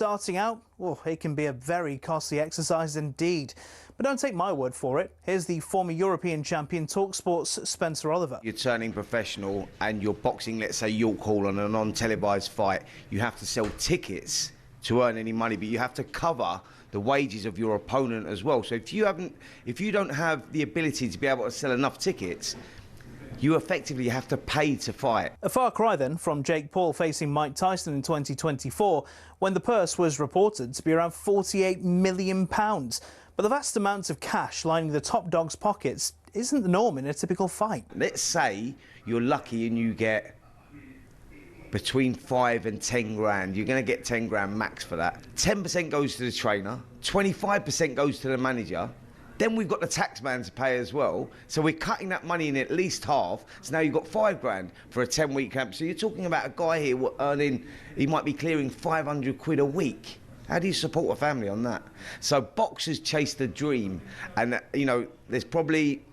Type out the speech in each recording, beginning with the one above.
Starting out, it can be a very costly exercise indeed. But don't take my word for it. Here's the former European champion talkSPORT's Spencer Oliver. You're turning professional and you're boxing, let's say, York Hall on a non-televised fight. You have to sell tickets to earn any money, but you have to cover the wages of your opponent as well. So if you don't have the ability to be able to sell enough tickets, you effectively have to pay to fight. A far cry then from Jake Paul facing Mike Tyson in 2024, when the purse was reported to be around £48 million. But the vast amounts of cash lining the top dog's pockets isn't the norm in a typical fight. Let's say you're lucky and you get between 5 and 10 grand. You're going to get 10 grand max for that. 10% goes to the trainer, 25% goes to the manager. Then we've got the tax man to pay as well. So we're cutting that money in at least half. So now you've got 5 grand for a 10-week camp. So you're talking about a guy here earning, he might be clearing 500 quid a week. How do you support a family on that? So boxers chase the dream. And, you know, there's probably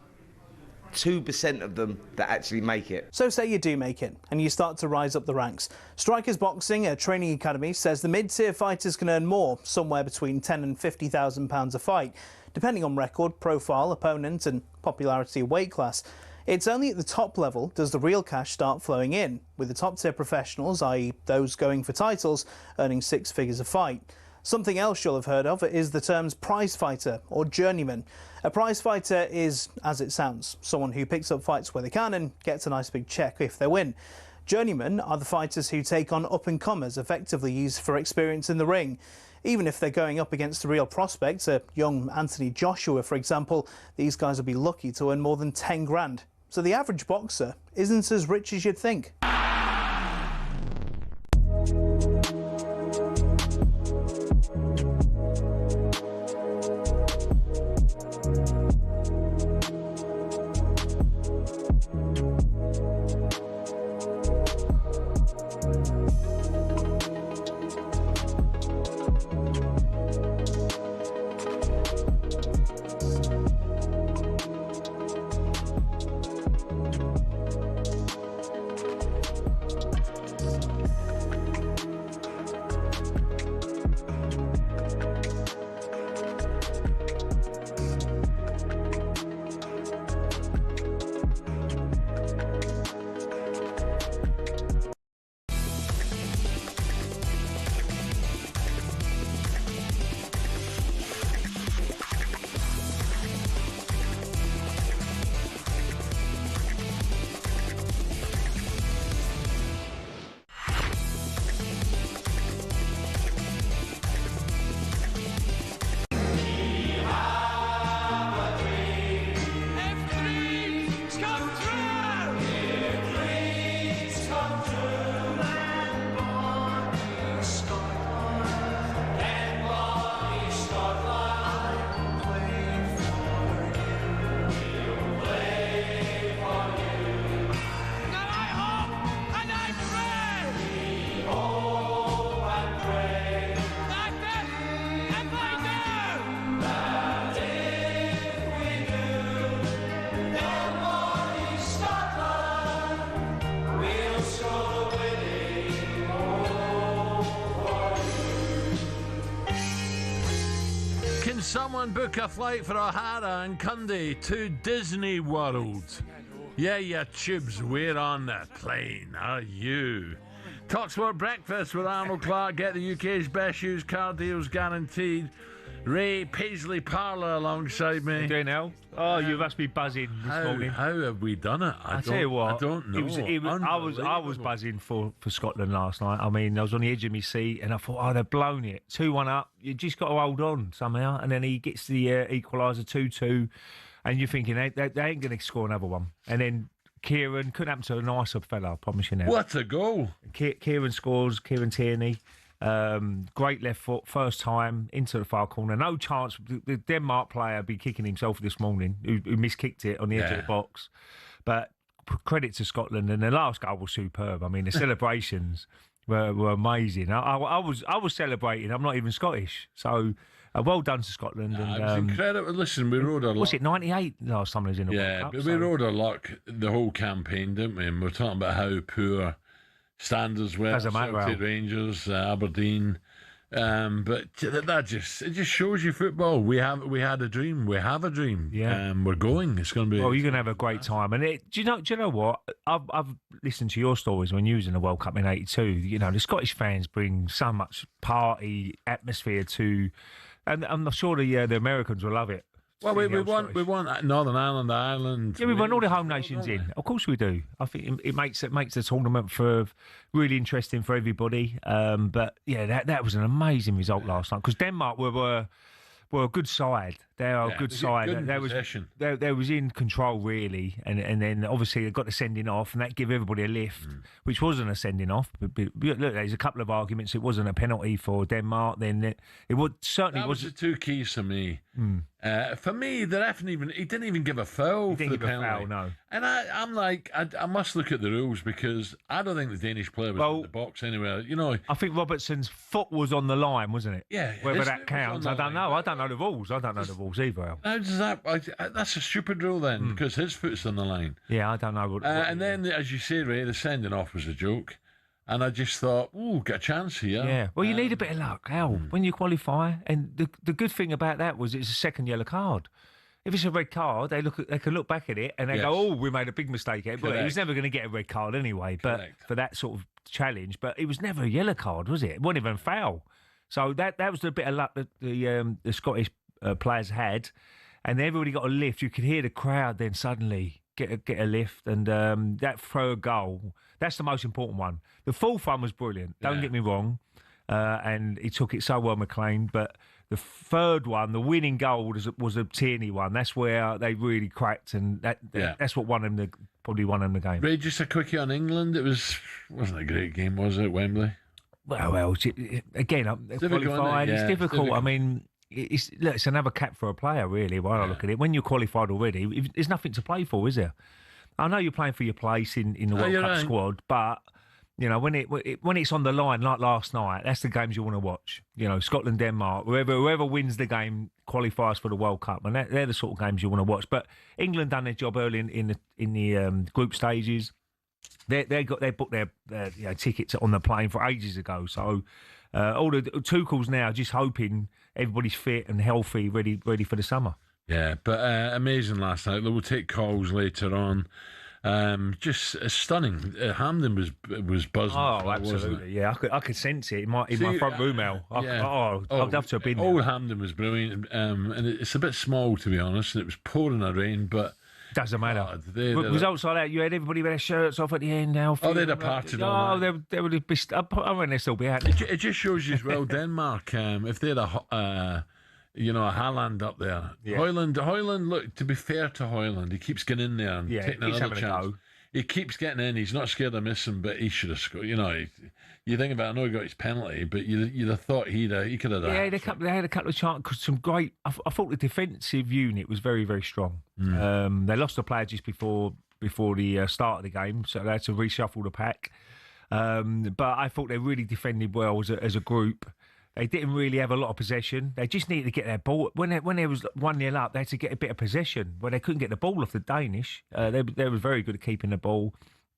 2% of them that actually make it. So say you do make it and you start to rise up the ranks. Strikers Boxing, a training academy, says the mid-tier fighters can earn more, somewhere between £10,000 and £50,000 a fight, depending on record, profile, opponent and popularity of weight class. It's only at the top level does the real cash start flowing in, with the top-tier professionals, i.e. those going for titles, earning 6 figures a fight. Something else you'll have heard of is the terms prize fighter or journeyman. A prize fighter is, as it sounds, someone who picks up fights where they can and gets a nice big check if they win. Journeymen are the fighters who take on up-and-comers, effectively used for experience in the ring. Even if they're going up against the real prospects, a young Anthony Joshua, for example, these guys will be lucky to earn more than 10 grand. So the average boxer isn't as rich as you'd think. Can someone book a flight for O'Hara and Cundy to Disney World? Yeah, you tubes, we're on the plane, are you? talkSPORT Breakfast with Arnold Clark. Get the UK's best used car deals guaranteed. Ray Parlour alongside me. How you doing, Al? Oh, you must be buzzing this morning. How have we done it? I tell you what, I don't know. I was buzzing for Scotland last night. I mean, I was on the edge of my seat and I thought, oh, they've blown it. 2-1 up. You just got to hold on somehow. And then he gets the equaliser 2-2. And you're thinking, they ain't going to score another one. And then Kieran, couldn't happen to a nicer fella, I promise you now. What a goal. Kieran scores, Kieran Tierney. Great left foot, first time into the far corner. No chance. The Denmark player be kicking himself this morning, who miskicked it on the edge of the box. But credit to Scotland, and the last goal was superb. I mean, the celebrations were amazing. I was celebrating. I'm not even Scottish, so well done to Scotland. It was incredible. Listen, we rode our luck. Was it 98 last time they was in the World Cup? Yeah, but we rode our luck the whole campaign, didn't we? And we're talking about how poor standards were. Celtic, Rangers, Aberdeen, But it just shows you football. We had a dream. We have a dream. Yeah. We're going. It's going to be. Well, you're going to have a great time. And do you know what? I've listened to your stories when you was in the World Cup in '82. You know, the Scottish fans bring so much party atmosphere to, and I'm sure the Americans will love it. Well, we want Northern Ireland. Yeah, we want all the home nations in. Of course we do. I think it makes the tournament for really interesting for everybody. But yeah, that was an amazing result last night because Denmark were a good side. They are a good side. They was in control really, and then obviously they got the sending off, and that gave everybody a lift, which wasn't a sending off. But look, there's a couple of arguments. It wasn't a penalty for Denmark. Then it would certainly that was the two keys for me. For me, the ref didn't even give a foul for the penalty. Foul, no. And I'm like, I must look at the rules because I don't think the Danish player was in the box anywhere. You know, I think Robertson's foot was on the line, wasn't it? Yeah. Whether that counts, I don't know. I don't know the rules. I don't know the rules either. How does that? That's a stupid rule then because his foot's on the line. Yeah, I don't know what. And then, as you say, Ray, the sending off was a joke. And I just thought, get a chance here. Yeah. Well, you need a bit of luck, when you qualify. And the good thing about that was it's a second yellow card. If it's a red card, they can look back at it and they go, "Oh, we made a big mistake here." But he was never going to get a red card anyway. But for that sort of challenge, but it was never a yellow card, was it? It wasn't even a foul. So that was the bit of luck that the Scottish players had, and everybody got a lift. You could hear the crowd then suddenly get a lift, and that throw a goal. That's the most important one. The fourth one was brilliant. Don't get me wrong, and he took it so well, McLean. But the third one, the winning goal, was a Tierney one. That's where they really cracked, and that's what probably won them the game. Ray, just a quickie on England. It wasn't a great game, was it, Wembley? Well, again, qualified. It's difficult. I mean, it's another cap for a player, really, while I look at it. When you're qualified already, there's nothing to play for, is there? I know you're playing for your place in the World Cup squad, but you know when it's on the line like last night, that's the games you want to watch. You know, Scotland, Denmark, whoever wins the game qualifies for the World Cup, and they're the sort of games you want to watch. But England done their job early in the group stages. They booked their tickets on the plane for ages ago. So all the Tuchel's now just hoping everybody's fit and healthy, ready for the summer. Yeah, but amazing last night. We'll take calls later on. Just stunning. Hamden was buzzing. Oh, absolutely. Yeah, I could sense it in my front room, Al. I'd love to have been there. Old Hamden was brilliant. And it's a bit small, to be honest, and it was pouring a rain, but doesn't matter. Results like that, you had everybody with their shirts off at the end now. They'd have partied on that. They would be. I reckon they'd still be out. It just shows you as well, Denmark, if they had a Haaland up there. Yeah. Hoyland, look, to be fair to Hoyland, he keeps getting in there and taking another chance. He keeps getting in. He's not scared of missing, but he should have scored. You know, you think about it, I know he got his penalty, but you'd have thought he could have done. Yeah, they had a couple of chances. Some great. I thought the defensive unit was very, very strong. They lost a player just before the start of the game, so they had to reshuffle the pack. But I thought they really defended well as a group. They didn't really have a lot of possession. They just needed to get their ball. When there was 1-0 up, they had to get a bit of possession. Well, they couldn't get the ball off the Danish. They were very good at keeping the ball.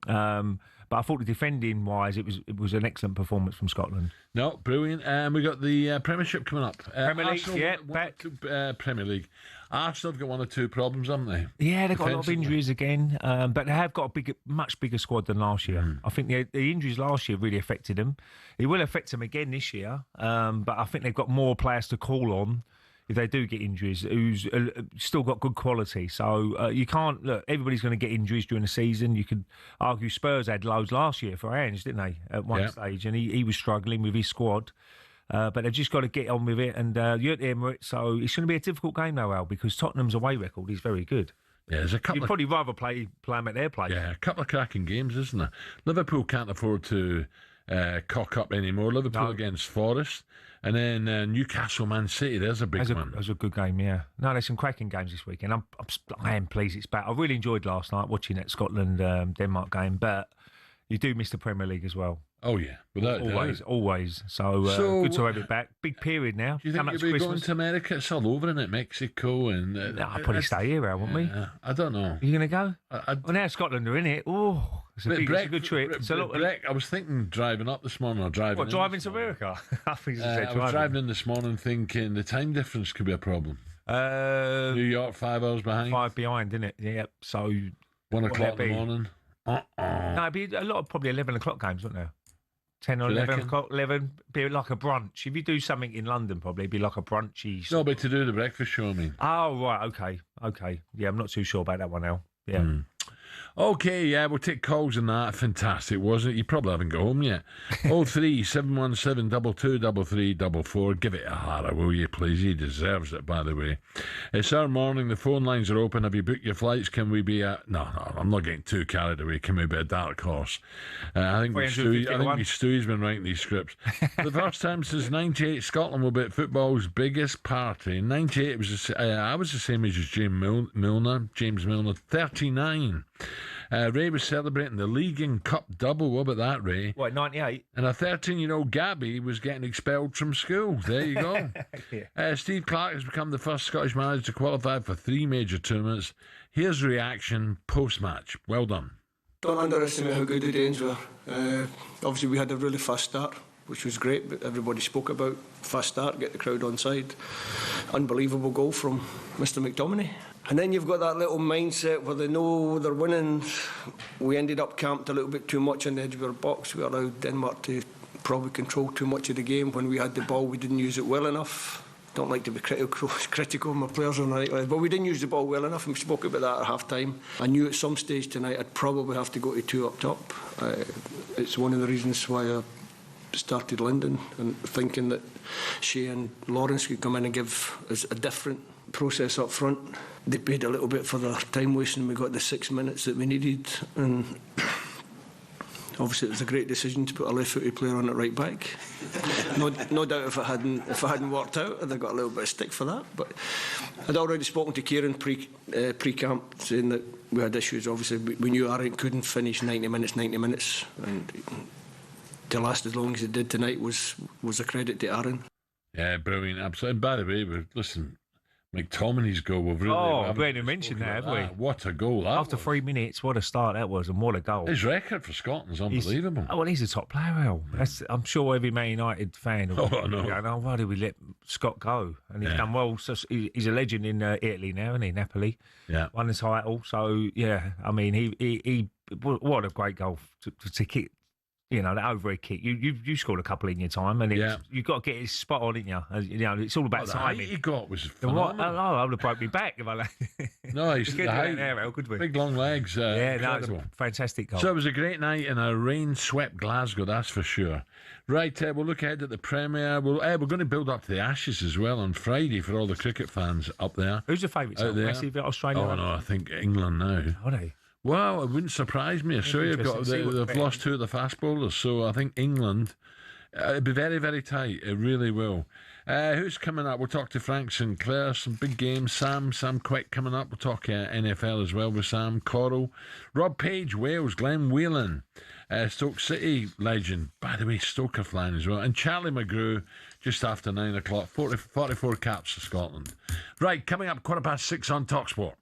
But I thought the defending-wise, it was an excellent performance from Scotland. No, brilliant. And we got the Premiership coming up. Premier League, Arsenal, back. Premier League. Arsenal have got one or two problems, haven't they? Yeah, they've got a lot of injuries again, but they have got a much bigger squad than last year. I think the injuries last year really affected them. It will affect them again this year, but I think they've got more players to call on if they do get injuries, who's still got good quality. So you can't, look, everybody's going to get injuries during the season. You could argue Spurs had loads last year for Ange, didn't they, at one stage, and he was struggling with his squad. But they've just got to get on with it, and you're at the Emirates, so it's going to be a difficult game now, Al, because Tottenham's away record is very good. Yeah, there's a couple. You'd probably rather play them at their place. Yeah, a couple of cracking games, isn't there? Liverpool can't afford to cock up anymore. Liverpool against Forest, and then Newcastle, Man City. There's a big one. That's a good game, yeah. No, there's some cracking games this weekend. I am pleased it's back. I really enjoyed last night watching that Scotland Denmark game, but you do miss the Premier League as well. Oh, yeah, without doubt. Always. So good to have it back. Big period now. Do you think you'll be going to America? It's all over, isn't it? Mexico and... No, I'll probably stay here, won't we? I don't know. Are you going to go? Well, now Scotland are in it. Oh, it's a good trip. I was thinking driving up this morning or driving in. Driving to America? I was driving in this morning tithinking the time difference could be a problem. New York, 5 hours behind. 5 behind, isn't it? Yep. So 1 o'clock in the morning. No, it'd be a lot of probably 11 o'clock games, wouldn't there? 10 or 11 o'clock, 11, be like a brunch. If you do something in London, probably it'd be like a brunchy. No, but to do the breakfast show, I mean. Oh, right, okay. Yeah, I'm not too sure about that one now. Yeah. Okay, yeah, we'll take calls on that. Fantastic, wasn't it? You probably haven't got home yet. 03717 223344. Give it a Hara, will you, please? He deserves it, by the way. It's our morning. The phone lines are open. Have you booked your flights? Can we be at... No, I'm not getting too carried away. Can we be a dark horse? I think Stewie's been writing these scripts. For the first time since 98, Scotland will be at football's biggest party. In 98, I was the same age as James Milner, 39. Ray was celebrating the League and Cup double. What about that, Ray? What, 98? And a 13-year-old Gabby was getting expelled from school. There you go. Yeah. Steve Clarke has become the first Scottish manager to qualify for 3 major tournaments. Here's reaction post-match. Well done. Don't underestimate how good the Danes were. Obviously, we had a really fast start, which was great, but everybody spoke about fast start, get the crowd on side. Unbelievable goal from Mr. McTominay. And then you've got that little mindset where they know they're winning. We ended up camped a little bit too much on the edge of our box. We allowed Denmark to probably control too much of the game. When we had the ball, we didn't use it well enough. Don't like to be critical of my players on the night, but we didn't use the ball well enough, and we spoke about that at half-time. I knew at some stage tonight I'd probably have to go to 2 up top. It's one of the reasons why I started Linden, and thinking that Shea and Lawrence could come in and give us a different process up front. They paid a little bit for their time wasting. We got the 6 minutes that we needed, and obviously it was a great decision to put a left-footed player on at right back. No doubt if it hadn't worked out, I'd have got a little bit of stick for that. But I'd already spoken to Kieran pre-camp, saying that we had issues. Obviously, we knew Aaron couldn't finish 90 minutes, and to last as long as it did tonight was a credit to Aaron. Yeah, brilliant, absolutely. And by the way, listen, McTominay's goal, we've really... we haven't mentioned that, have we? What a goal that After 3 minutes, what a start that was, and what a goal. His record for Scotland's unbelievable. He's a top player, Al. I'm sure every Man United fan will why did we let Scott go? And he's done well. So he's a legend in Italy now, isn't he? Napoli. Yeah. Won the title. So, yeah, I mean, he what a great goal to kick. You know, that overhead kick. You scored a couple in your time, and you've got to get it spot on, didn't you? You know, it's all about timing. The height he got was phenomenal. I would have broke me back if I... No, he's the height. There, could we? Big long legs. It's a fantastic goal. So it was a great night in a rain-swept Glasgow, that's for sure. Right, we'll look ahead at the Premier. We're going to build up to the Ashes as well on Friday for all the cricket fans up there. Who's your favourite? Massive Australia? Oh, no, I think England now. Are they? Well, it wouldn't surprise me. They've lost 2 of the fast bowlers, so I think England, it'll be very, very tight. It really will. Who's coming up? We'll talk to Frank Sinclair, some big games. Sam Quick coming up. We'll talk NFL as well with Sam Coral. Rob Page, Wales. Glenn Whelan, Stoke City legend. By the way, Stoke are flying as well. And Charlie McGrew just after 9 o'clock. 44 caps for Scotland. Right, coming up 6:15 on talkSPORT.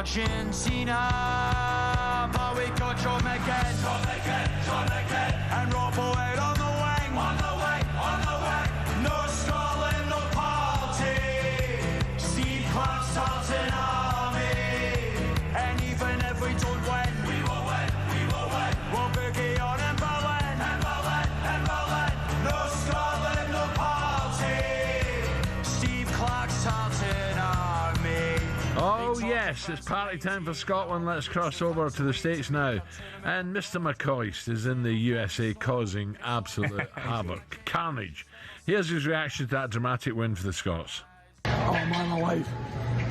Argentina, but we got Jamaica, and Rob Boyd on the wing, no Scotland, no party, Steve Clark's Tartan Army, and even if we don't win, we will win, we'll boogie on in Berlin, no Scotland, no party, Steve Clark's Tartan Army. Oh, yes, it's party time for Scotland. Let's cross over to the States now. And Mr. McCoy is in the USA causing absolute havoc, carnage. Here's his reaction to that dramatic win for the Scots. Oh,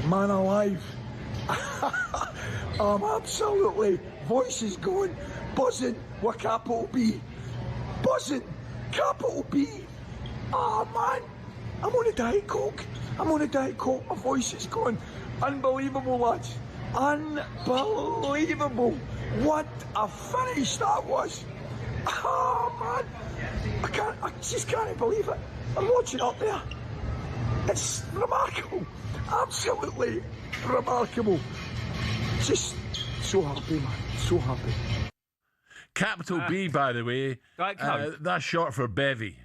man alive. I'm absolutely, voice is going, buzzing with capital B. Buzzing, capital B. Oh, man, I'm on a Diet Coke. My voice is going. Unbelievable, lads. Unbelievable. What a finish that was. Oh, man. I just can't believe it. I'm watching up there. It's remarkable. Absolutely remarkable. Just so happy, man. So happy. Capital B, by the way. That's short for Bevy.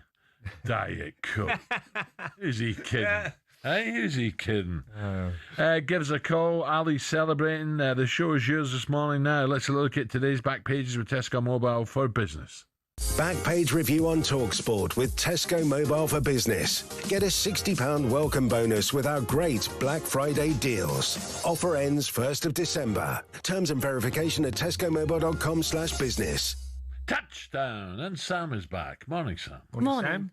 Diet Coke. Who's he kidding? Hey, who's he kidding? Give us a call. Ali's celebrating. The show is yours this morning now. Let's look at today's back pages with Tesco Mobile for Business. Backpage review on talkSPORT with Tesco Mobile for Business. Get a £60 welcome bonus with our great Black Friday deals. Offer ends 1st of December. Terms and verification at tescomobile.com/business. Touchdown, and Sam is back. Morning, Sam.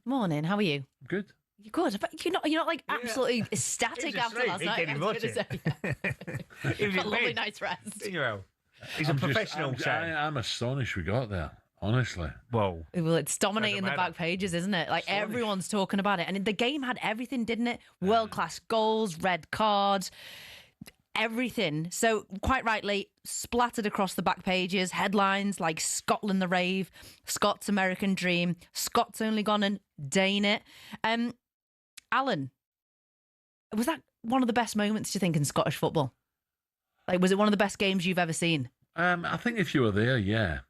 Morning. How are you? Good. You're good. But you're not like absolutely ecstatic after last night. He was a lovely night's rest. He's a professional. I'm astonished we got there. Honestly. Well, it's dominating the back pages, isn't it? Like, everyone's talking about it. And the game had everything, didn't it? World-class goals, red cards, everything. So, quite rightly, splattered across the back pages. Headlines like Scotland the Rave, Scots American Dream, Scots only gone and Dane it. Alan, was that one of the best moments, do you think, in Scottish football? Like, was it one of the best games you've ever seen? I think if you were there, yeah.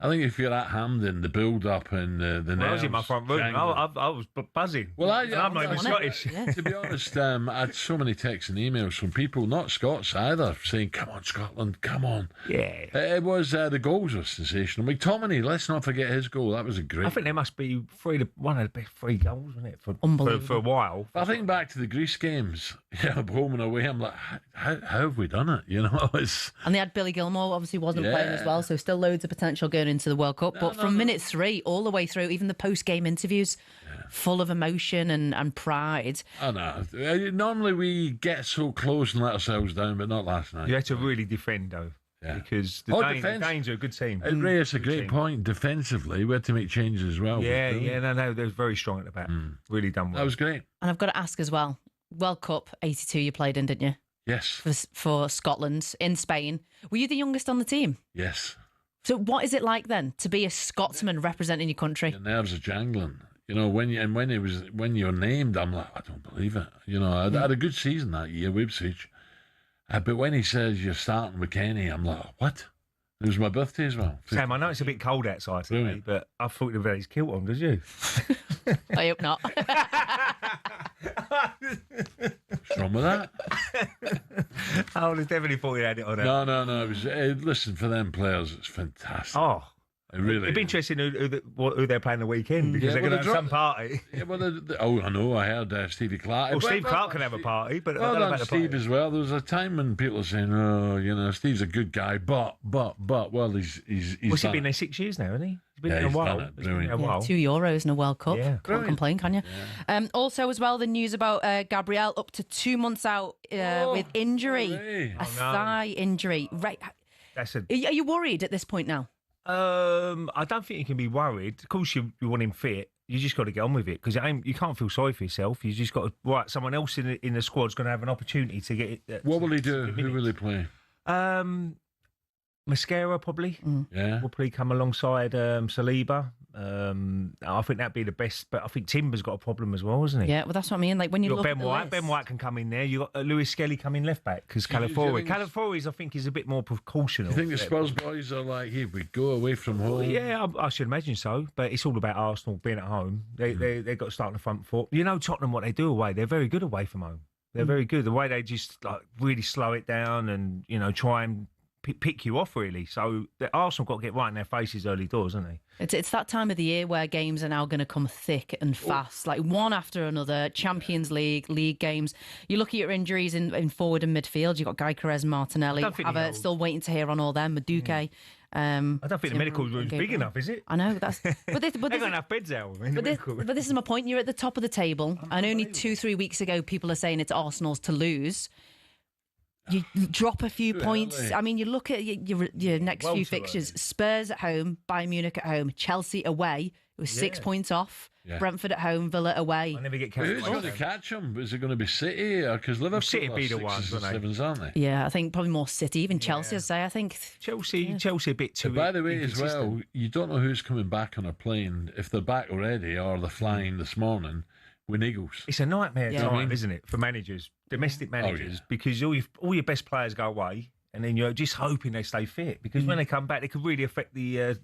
I think if you're at Hampden, the build-up and the nerves... I was in my front room. I was buzzing. Well, I'm not even Scottish. To be honest, I had so many texts and emails from people, not Scots either, saying, come on, Scotland, come on. Yeah. It was, the goals were sensational. McTominay, let's not forget his goal. That was a great... I think there must be one of the best 3 goals, wasn't it, for a while. I think back to the Greece games, home and away, I'm like, how have we done it? You know, it's... And they had Billy Gilmore, obviously wasn't playing as well, so still loads of potential going into the World Cup. But from minute 3 all the way through, even the post-game interviews, full of emotion and pride. I know. Normally we get so close and let ourselves down, but not last night. You had to really defend, though. Yeah. Because the Danes are a good team. And Ray, it's a great point. Defensively, we had to make changes as well. Yeah, no, they were very strong at the back. Really done well. That was great. And I've got to ask as well, World Cup 82 you played in, didn't you? Yes. For Scotland, in Spain. Were you the youngest on the team? Yes. So what is it like then to be a Scotsman representing your country? Your nerves are jangling. You know, when you're named, I'm like, I don't believe it. You know, I had a good season that year, Ipswich. But when he says you're starting with Kenny, I'm like, what? It was my birthday as well. Sam, I know it's a bit cold outside today, but I thought you'd have his kilt on, did you? I hope not. What's wrong with that? I would have definitely thought you had it on. No. It was, listen, for them players, it's fantastic. Oh. Really, it'd be interesting who they're playing the weekend, because they're going to have some party. Yeah, well, I know. I heard Stevie Clark. Well, Steve Clark can have a party, but I don't know about Steve the as well. There was a time when people were saying, "Oh, you know, Steve's a good guy," but, well, he's. What's he been there 6 years now, hasn't he? He's been there a while. He's been a while. 2 Euros and a World Cup. Yeah. Can't complain, can you? Yeah. Also, as well, the news about Gabriel up to 2 months out with injury, a thigh injury. Right. Are you worried at this point now? I don't think you can be worried. Of course, you want him fit. You just got to get on with it, because you can't feel sorry for yourself. You just got to, someone else in the squad's going to have an opportunity to get it. What will he do? Who will he play? Mascara probably. Yeah, will probably come alongside Saliba. I think that'd be the best. But I think Timber's got a problem as well, hasn't he? Yeah, well, that's what I mean. Like when you look Ben at the White, list, Ben White can come in there. You got Lewis Skelly coming left back because Calafiori, I think, is a bit more precautionary. You think the Spurs boys are like, hey, we go away from home? Yeah, I should imagine so. But it's all about Arsenal being at home. They've got to start on the front foot. You know, Tottenham, what they do away, they're very good away from home. They're very good. The way they just like really slow it down and try and pick you off, really. So the Arsenal got to get right in their faces early doors, haven't they? It's that time of the year where games are now going to come thick and fast, like one after another. Champions League, league games. You look at your injuries in forward and midfield. You've got Guy Carrez and Martinelli. Havertz still waiting to hear on all them. Madueke. I don't think the medical room's big enough, is it? I know that's. But they've got enough beds out. But this is my point. You're at the top of the table, and only 2-3 weeks ago, people are saying it's Arsenal's to lose. You drop a few points. I mean, you look at your next few fixtures. Spurs at home, Bayern Munich at home, Chelsea away. It was 6 points off. Yeah. Brentford at home, Villa away. I never get Who's going to catch them? Is it going to be City? Because Liverpool City be the ones, and sevens, aren't they? Yeah, I think probably more City. Even Chelsea, I'd say. I think Chelsea a bit too. By the way, as well, you don't know who's coming back on a plane, if they're back already or they're flying this morning. With Eagles. It's a nightmare time, isn't it, for managers, domestic managers, because all your best players go away, and then you're just hoping they stay fit, because when they come back, they could really affect the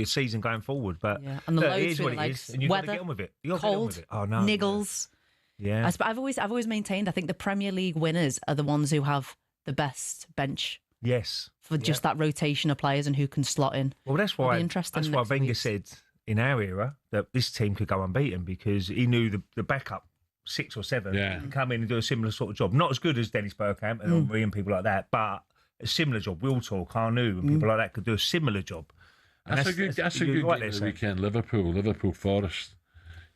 season going forward. But and the it is what it is, and you've got to get on with it. Cold, oh no, niggles. Yeah, I've always maintained. I think the Premier League winners are the ones who have the best bench. Yes, for just that rotation of players and who can slot in. Well, that's why Wenger said in our era that this team could go unbeaten, because he knew the backup 6 or 7 could come in and do a similar sort of job. Not as good as Dennis Bergkamp and Henry and people like that, but a similar job. Will Talk, Carnu and people like that could do a similar job. That's a good game of the weekend. Liverpool Forest.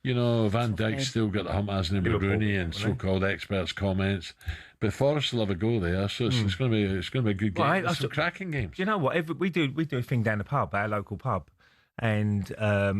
You know, Van Dijk's still got the hump, hasn't he, with Rooney and so-called experts' comments. But Forest will have a go there, so it's going to be a good game. There's some cracking games. You know what? We do a thing down the pub, our local pub. And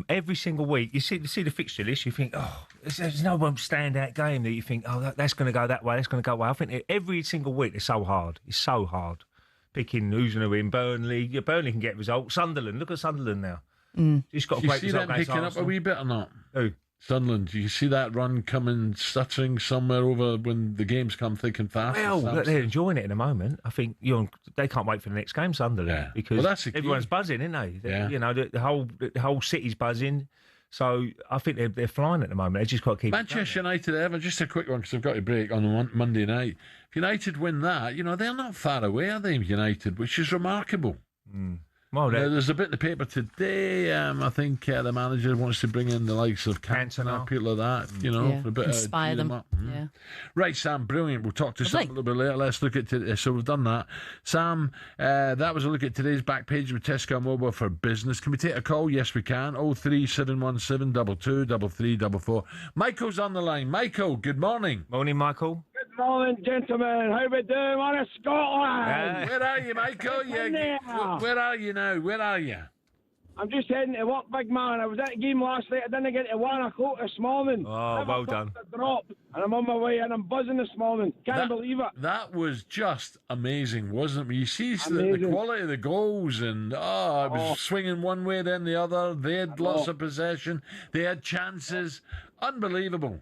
every single week, you see the fixture list, you think, there's no one standout game that you think, that's going to go that way, that's going to go that way. I think every single week it's so hard. It's so hard. Picking who's going to win. Burnley can get results. Sunderland, look at Sunderland now. Just got a great result. You see them picking up a wee bit or not? Who? Sunderland, do you see that run coming stuttering somewhere over when the games come thick and fast? Well, they're enjoying it in a moment. I think they can't wait for the next game, Sunderland, because everyone's buzzing, isn't they? Yeah. You know, the whole city's buzzing. So I think they're flying at the moment. They just got to keep Manchester United, Evan, just a quick one because I've got to break on Monday night. If United win that, they're not far away, are they, United, which is remarkable. Well, there's a bit in the paper today. I think the manager wants to bring in the likes of Cantona, people like that, for a bit inspire them. Yeah. Right, Sam, brilliant. We'll talk to Sam a little bit later. Let's look at today. So we've done that. Sam, that was a look at today's back page with Tesco Mobile for Business. Can we take a call? Yes, we can. 03717 22 3344. Michael's on the line. Michael, good morning. Morning, Michael. Good morning, gentlemen. How we doing? On a Scotland. Where are you, Michael? Where are you now? Where are you? I'm just heading to work, big man. I was at a game last night. I didn't get to 1 o'clock this morning. Oh, well done. Drop, and I'm on my way, and I'm buzzing this morning. Can't believe it. That was just amazing, wasn't it? You see the quality of the goals, and it was swinging one way, then the other. They had lots of possession. They had chances. Unbelievable.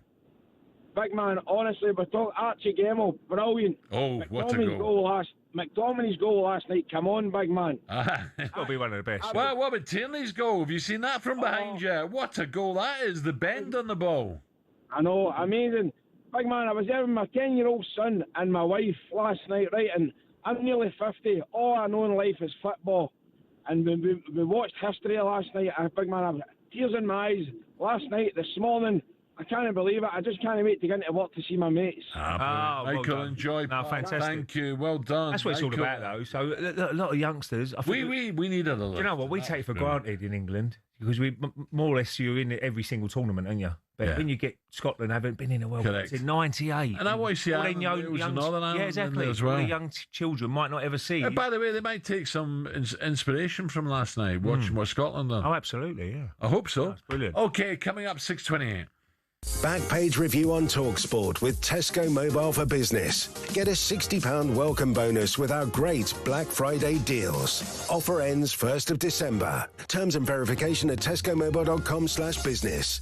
Big man, honestly, we talk Archie Gemmell, brilliant. Oh, what a goal. McTominay's goal last night, come on, big man. It's got to be one of the best. Well, what about Tierney's goal? Have you seen that from behind you? What a goal that is, the bend on the ball. I know, amazing. Big man, I was there with my 10-year-old son and my wife last night, right, and I'm nearly 50. All I know in life is football. And we watched history last night, big man, I have tears in my eyes. Last night, this morning, I can't believe it. I just can't wait to get into work to see my mates. Michael, well enjoy. Fantastic. Thank you. Well done. That's what it's all about, though. So a lot of youngsters. I think we need a little. You know what? We take for granted in England because we more or less you're in every single tournament, aren't you? But when you get Scotland, haven't been in a World Cup since '98. And I always see Alan exactly. As well. All the young children might not ever see. By the way, they might take some inspiration from last night, watching what Scotland done. Oh, absolutely, yeah. I hope so. That's brilliant. Okay, coming up 6:28. Backpage review on talkSPORT with Tesco Mobile for Business. Get a £60 welcome bonus with our great Black Friday deals. Offer ends 1st of December. Terms and verification at tescomobile.com/business.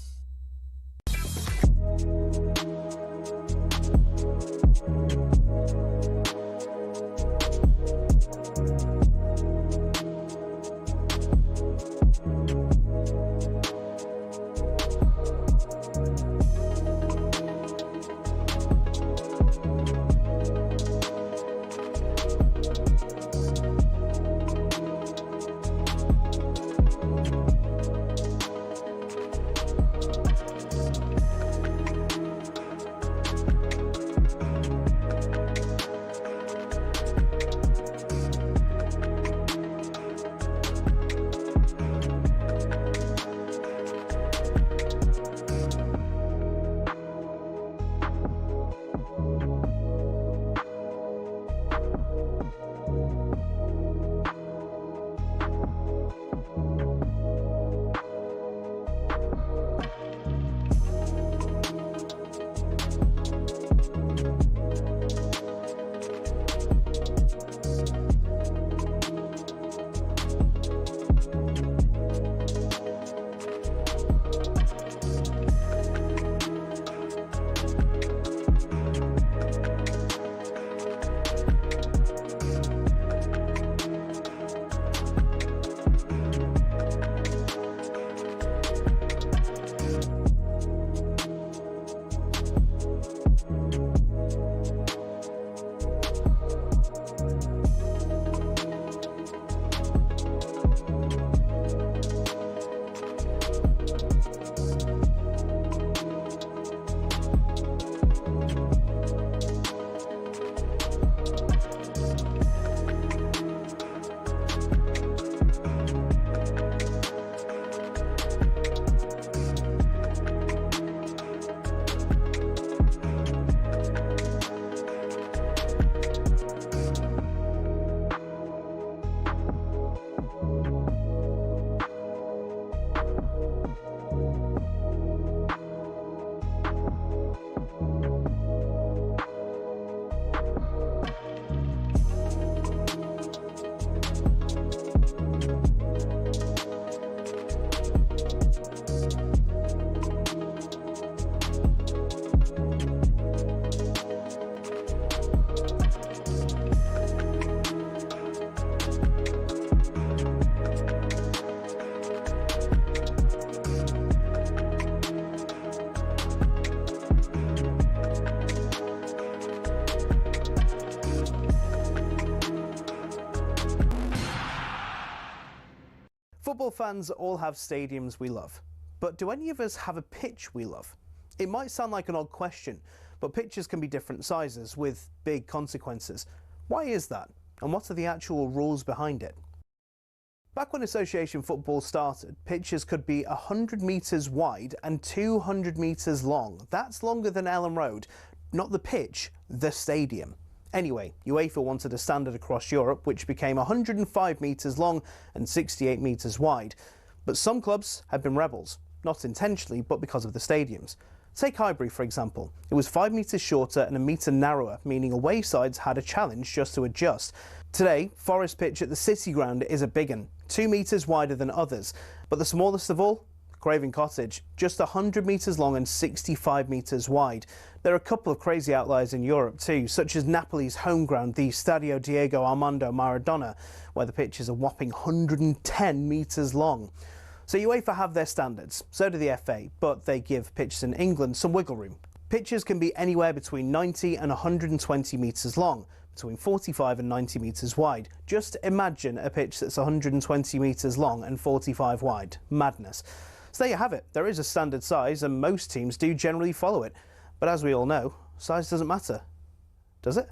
Football fans all have stadiums we love, but do any of us have a pitch we love? It might sound like an odd question, but pitches can be different sizes with big consequences. Why is that? And what are the actual rules behind it? Back when association football started, pitches could be 100 metres wide and 200 metres long. That's longer than Ellen Road. Not the pitch, the stadium. Anyway, UEFA wanted a standard across Europe, which became 105 metres long and 68 metres wide. But some clubs had been rebels, not intentionally, but because of the stadiums. Take Highbury, for example. It was 5 metres shorter and a metre narrower, meaning away sides had a challenge just to adjust. Today, Forest Pitch at the City Ground is a big one, 2 metres wider than others. But the smallest of all? Craven Cottage, just 100 metres long and 65 metres wide. There are a couple of crazy outliers in Europe too, such as Napoli's home ground, the Stadio Diego Armando Maradona, where the pitch is a whopping 110 metres long. So UEFA have their standards, so do the FA, but they give pitches in England some wiggle room. Pitches can be anywhere between 90 and 120 metres long, between 45 and 90 metres wide. Just imagine a pitch that's 120 metres long and 45 wide. Madness. So there you have it. There is a standard size and most teams do generally follow it. But as we all know, size doesn't matter, does it?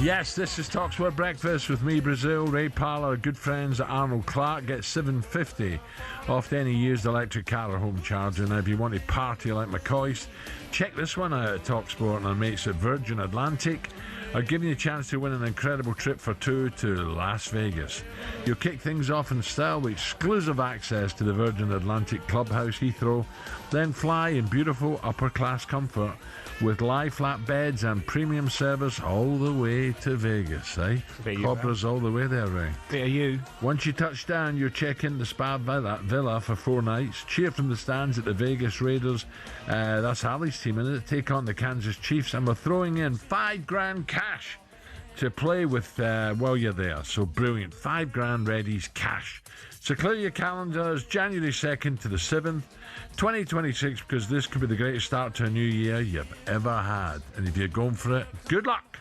Yes, this is talkSPORT Breakfast with me, Brazil Ray Parlour, good friends at Arnold Clark. Get $7.50 off any used electric car or home charger. Now, if you want to party like McCoy's, check this one out at talkSPORT and our mates at Virgin Atlantic are giving you a chance to win an incredible trip for two to Las Vegas. You'll kick things off in style with exclusive access to the Virgin Atlantic Clubhouse Heathrow, then fly in beautiful upper-class comfort with lie flat beds and premium service all the way to Vegas, eh? Cobra's all the way there, Ray. Bit of you. Once you touch down, you'll check in the Spa Villa for 4 nights, cheer from the stands at the Vegas Raiders, that's Ali's team, isn't it? Take on the Kansas Chiefs, and we're throwing in $5,000 cash to play with while you're there. So brilliant. $5,000 ready's cash. So clear your calendars, January 2nd to the 7th, 2026, because this could be the greatest start to a new year you've ever had. And if you're going for it, good luck.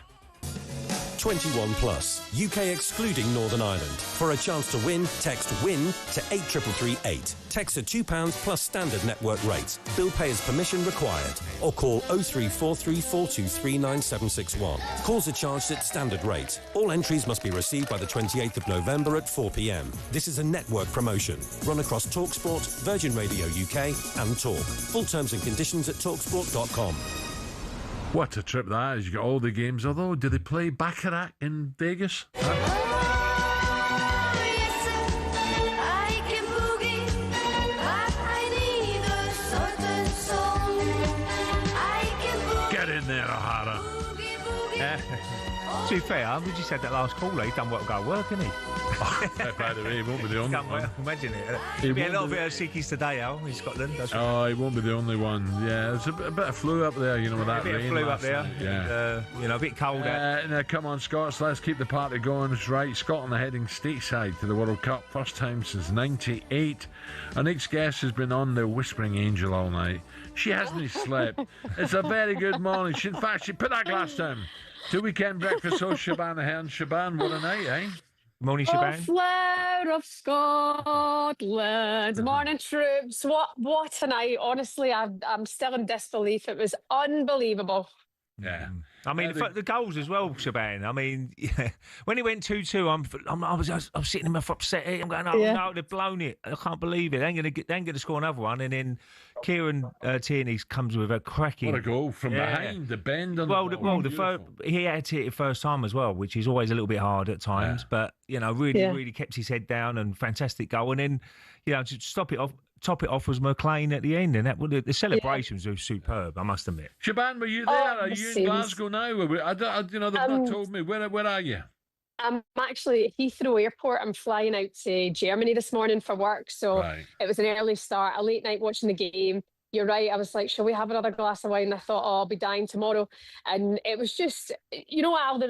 21 plus, UK excluding Northern Ireland. For a chance to win, text WIN to 83338. Text at £2 plus standard network rates. Bill payer's permission required. Or call 03434239761. Calls are charged at standard rate. All entries must be received by the 28th of November at 4 p.m. This is a network promotion. Run across talkSPORT, Virgin Radio UK and Talk. Full terms and conditions at talksport.com. What a trip that is. You got all the games. Although, do they play Baccarat in Vegas? Get in there, O'Hara. To be fair, we just had that last caller. He's done what go work, hasn't he? By the way, he won't be the only one. Imagine it. There'll be a lot of sickies today, Al, in Scotland. That's he won't be the only one. Yeah, there's a bit of flu up there, with that rain. A bit of flu up there. Night. Yeah. A bit cold out. Now, come on, Scots, let's keep the party going. That's right. Scotland are heading stateside to the World Cup. First time since '98. Our next guest has been on the Whispering Angel all night. She hasn't slept. It's a very good morning. In fact, she put that glass down. 2 weekend breakfast, so Shaban Ahern. Shaban, what a night, eh? Morning, Shaban. Oh, flower of Scotland. Morning, troops. What a night. Honestly, I'm still in disbelief. It was unbelievable. Yeah. I mean, the goals as well, Shaban. I mean, when it went 2-2, I was sitting in my upset. I'm going, no, they've blown it. I can't believe it. They ain't going to score another one. And then Kieran Tierney comes with a cracking. What a goal from behind, the bend on he had to hit it first time as well, which is always a little bit hard at times. Yeah. But, really kept his head down and fantastic goal. And then, to top it off was McLean at the end, and the celebrations were superb, I must admit. Shaban, were you there? Are you in Glasgow now? They've not told me. Where are you? I'm actually at Heathrow Airport. I'm flying out to Germany this morning for work, so It was an early start, a late night watching the game. You're right, I was like, shall we have another glass of wine? I thought, I'll be dying tomorrow. And it was just, Al,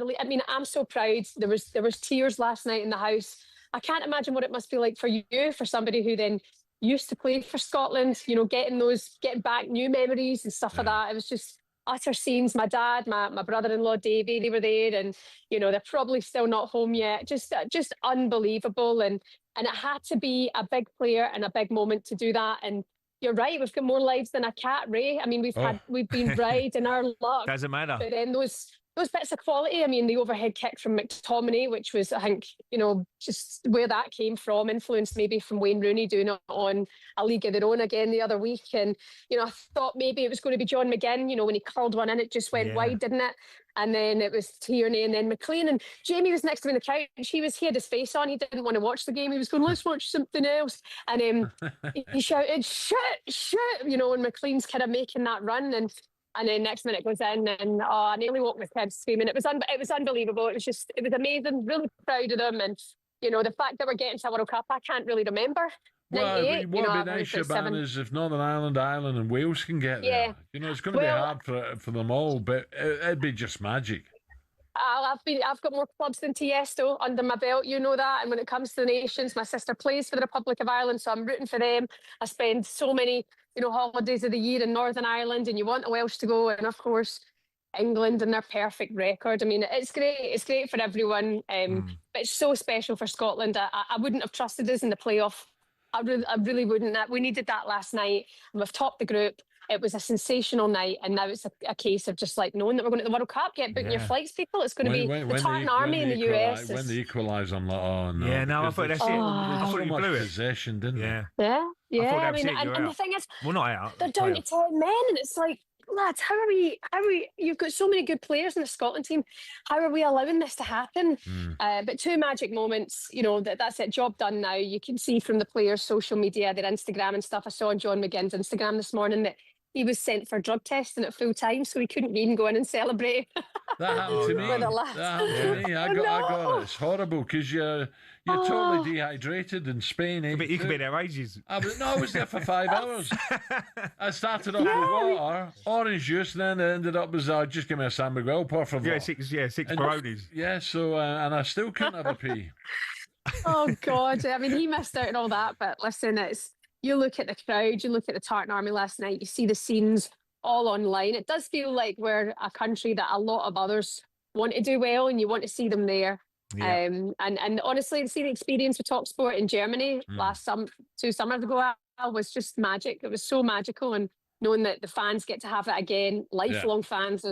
I'm so proud. There was tears last night in the house. I can't imagine what it must be like for you, for somebody who then used to play for Scotland, getting back new memories and stuff like that. It was just utter scenes. My dad, my brother-in-law Davey, they were there, and they're probably still not home yet. Just unbelievable, and it had to be a big player and a big moment to do that. And you're right, we've got more lives than a cat, Ray. I mean, we've been riding our luck. Doesn't matter. But then those bits of quality, I mean, the overhead kick from McTominay, which was, I think, just where that came from, influenced maybe from Wayne Rooney doing it on a league of their own again the other week. And, I thought maybe it was going to be John McGinn, when he curled one in, it just went wide, didn't it? And then it was Tierney and then McLean. And Jamie was next to me in the couch. He had his face on. He didn't want to watch the game. He was going, let's watch something else. And he shouted, shit, and McLean's kind of making that run. And then next minute goes in, and I nearly walked my kids screaming. It was unbelievable. It was amazing. Really proud of them, and the fact that we're getting to a World Cup, I can't really remember. Well, what would be nice, Shaban, is if Northern Ireland, Ireland, and Wales can get there. It's going to be hard for them all, but it'd be just magic. I've got more clubs than Tiesto under my belt, that. And when it comes to the nations, my sister plays for the Republic of Ireland, so I'm rooting for them. I spend so many holidays of the year in Northern Ireland, and you want the Welsh to go, and of course England and their perfect record. I mean, it's great for everyone, but it's so special for Scotland. I wouldn't have trusted us in the playoff. I really wouldn't. We needed that last night, and we've topped the group. it was a sensational night, and now it's a case of just like knowing that we're going to the World Cup. Get booking your flights, people. It's going to be the Tartan Army in the US. When they equalise, I'm like, oh no. Yeah, no, I thought that's it. I so thought much blew it. possession, didn't Yeah. I mean, and the thing is, well, not out. They're down to 10 men, and it's like, lads, how are we? You've got so many good players in the Scotland team. How are we allowing this to happen? But 2 magic moments, that's it. Job done now. You can see from the players' social media, their Instagram and stuff. I saw on John McGinn's Instagram this morning that he was sent for drug testing at full time, so he couldn't even go in and celebrate. That happened to me. I got it. It's horrible because you're totally dehydrated in Spain. But you could be there ages. I was there for 5 hours. I started off with water, orange juice, and then it ended up as just give me a San Miguel, por favor. Yeah, six Peronis. Yeah, so and I still couldn't have a pee. Oh God! I mean, he missed out on all that. But listen, you look at the crowd, you look at the Tartan Army last night, you see the scenes all online. It does feel like we're a country that a lot of others want to do well, and you want to see them there. Yeah. And honestly, to see the experience with talkSPORT in Germany 2 summers ago was just magic. It was so magical, and knowing that the fans get to have it again, lifelong fans,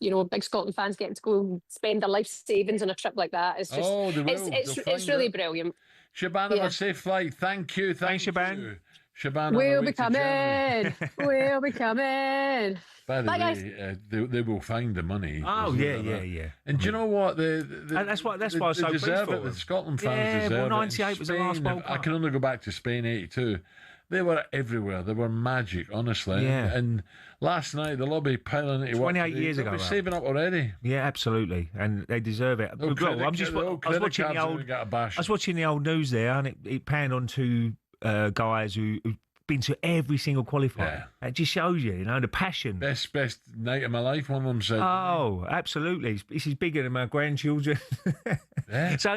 big Scotland fans getting to go spend their life savings on a trip like that. It's just, it's really brilliant. Shabana, a safe flight. Thank you. Thanks, Shaban. Shabana, we'll be coming. We'll be coming. By the way, they will find the money. Oh yeah. And do you know what? And that's why I was so pleased for them. The Scotland fans deserve it. 98 was the last World Cup. I can only go back to Spain '82. They were everywhere. They were magic, honestly. Yeah. And last night, the lobby piling into 28 years ago. They're saving up already. Yeah, absolutely, and they deserve it. I was watching the old news there, and it panned on to guys who've been to every single qualifier. Yeah. It just shows you, the passion. Best night of my life, one of them said. Oh, absolutely. This is bigger than my grandchildren. Yeah. So,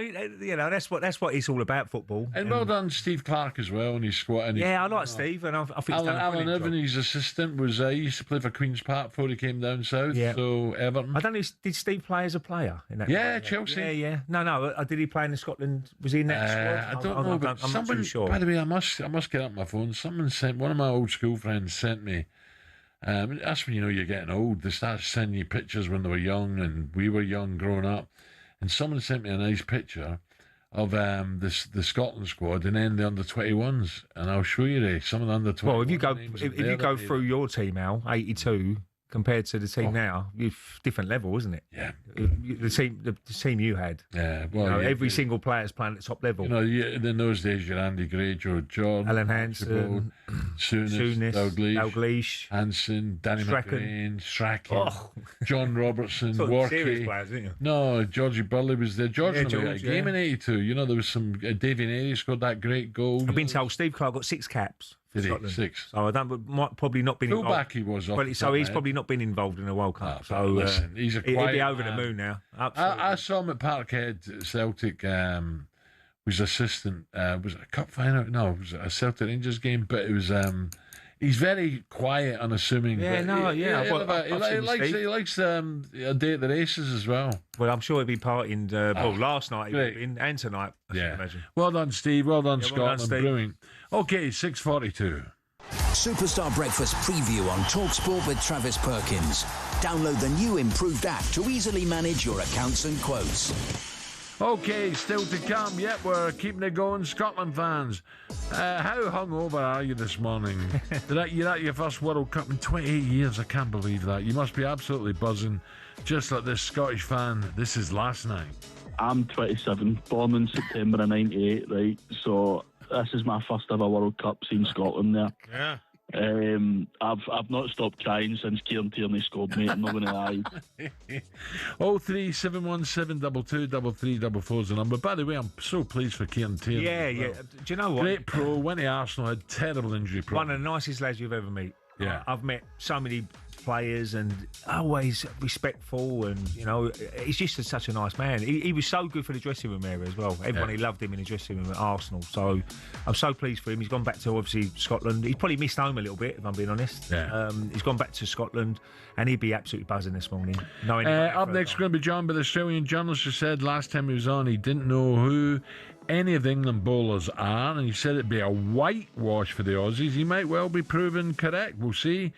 that's what it's all about, football. And well done, Steve Clark, as well, and his squad. I like Steve, and I think Alan Irvine, his assistant, he used to play for Queen's Park before he came down south, so Everton. I don't know, did Steve play as a player in that? Yeah, Chelsea. Yeah. No, did he play in Scotland? Was he in that squad? I don't know, but I'm not too sure. By the way, I must get up my phone. Someone sent, one of my old school friends sent me, that's when you're getting old. They start sending you pictures when they were young, and we were young growing up. And someone sent me a nice picture of the Scotland squad and then the under-21s, and I'll show you some of the under-21s. Well, if you go through your team, Al, 82 compared to the team now, you've different level, isn't it? Yeah. The team you had. Yeah. Well, every single player's playing at top level. In those days, you're Andy Gray, Joe John, Alan Hansen, Souness, Dalglish, Hansen, Danny McGrain, Strachan, John Robertson, Serious players, didn't you? No, Georgie Burley was there. George had a game in '82. There was some Davy Neri scored that great goal. I've been told Steve Clark got 6 caps. Scotland. 6. So I might probably not been involved. Fullback he was. So he's probably not been involved in the World Cup. So listen, he's a quiet he'll be over man. the moon now. I saw him at Parkhead at Celtic. Was assistant. Was it a cup final? No, it was a Celtic Rangers game. But it was. He's very quiet, unassuming. Yeah, he likes a day at the races as well. Well, I'm sure he'll be partying. Last night he would have been, and tonight. I should imagine. Well done, Steve. Well done, Scotland. Well done, Steve. Brilliant. Okay, 6:42. Superstar Breakfast preview on talkSPORT with Travis Perkins. Download the new improved app to easily manage your accounts and quotes. Okay, still to come. Yep, we're keeping it going, Scotland fans. How hungover are you this morning? You're at your first World Cup in 28 years. I can't believe that. You must be absolutely buzzing, just like this Scottish fan. This is last night. I'm 27, born in September of 98, right? So this is my first ever World Cup seeing Scotland there. Yeah. I've not stopped crying since Kieran Tierney scored, mate. I'm not going to lie. 03717 223344 is the number. By the way, I'm so pleased for Kieran Tierney. Yeah. Do you know what? Great pro, went to Arsenal, had terrible injury problem. One of the nicest lads you've ever met. Yeah. I've met so many players and always respectful, and he's just such a nice man. He was so good for the dressing room area as well. Everybody loved him in the dressing room at Arsenal, so I'm so pleased for him. He's gone back to obviously Scotland. He's probably missed home a little bit, if I'm being honest. He's gone back to Scotland, and he'd be absolutely buzzing this morning. Up next, we're going to be joined by the Australian journalist who said last time he was on he didn't know who any of the England bowlers are, and he said it'd be a whitewash for the Aussies. He might well be proven correct. We'll see.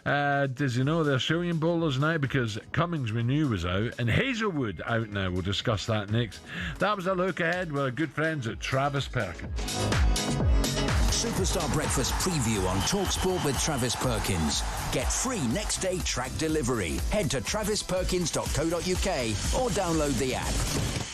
Does he know the Australian bowlers now? Because Cummings we knew was out, and Hazelwood out now. We'll discuss that next. That was a look ahead with our good friends at Travis Perkins. Superstar Breakfast preview on talkSPORT with Travis Perkins. Get free next day track delivery. Head to travisperkins.co.uk or download the app.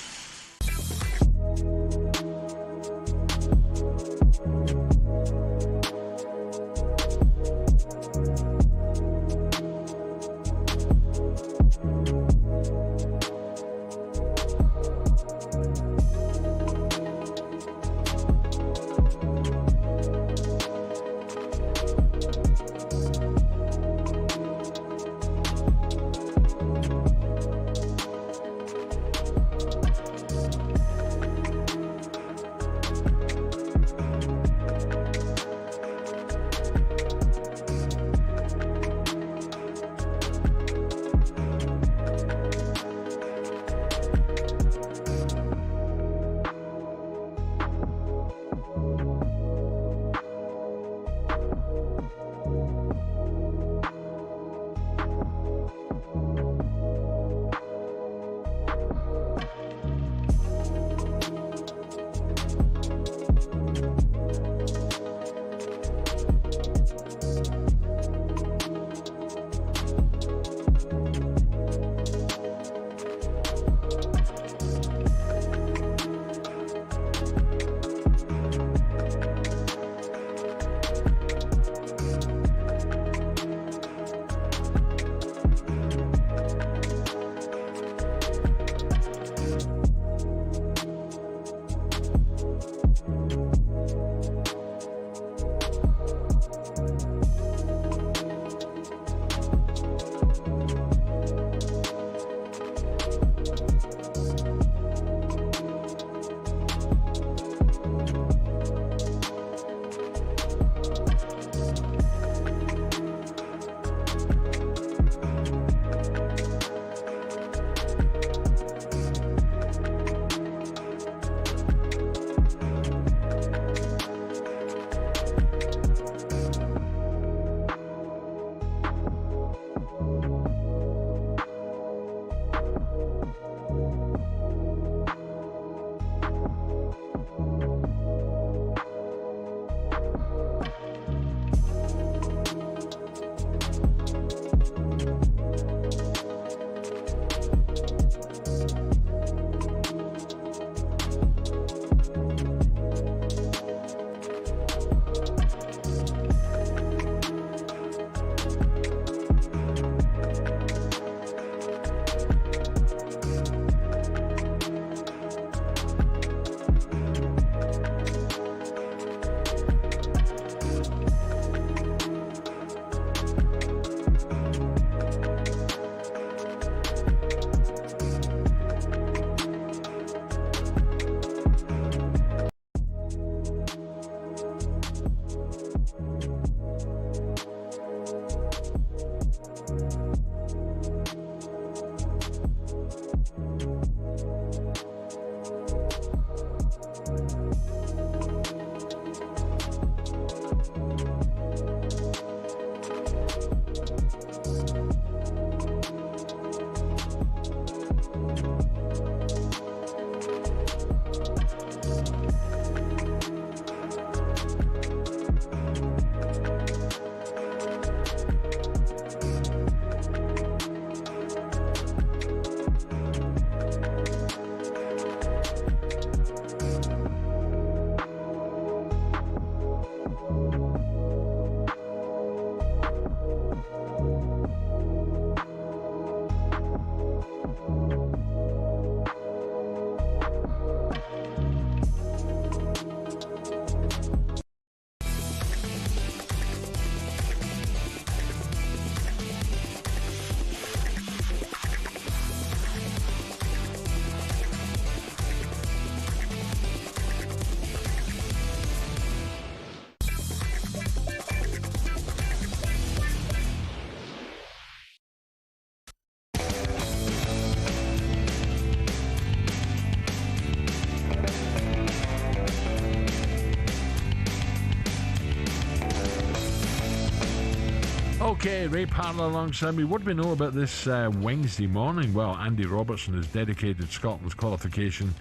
OK, Ray Parlour alongside me. What do we know about this Wednesday morning? Well, Andy Robertson has dedicated Scotland's qualification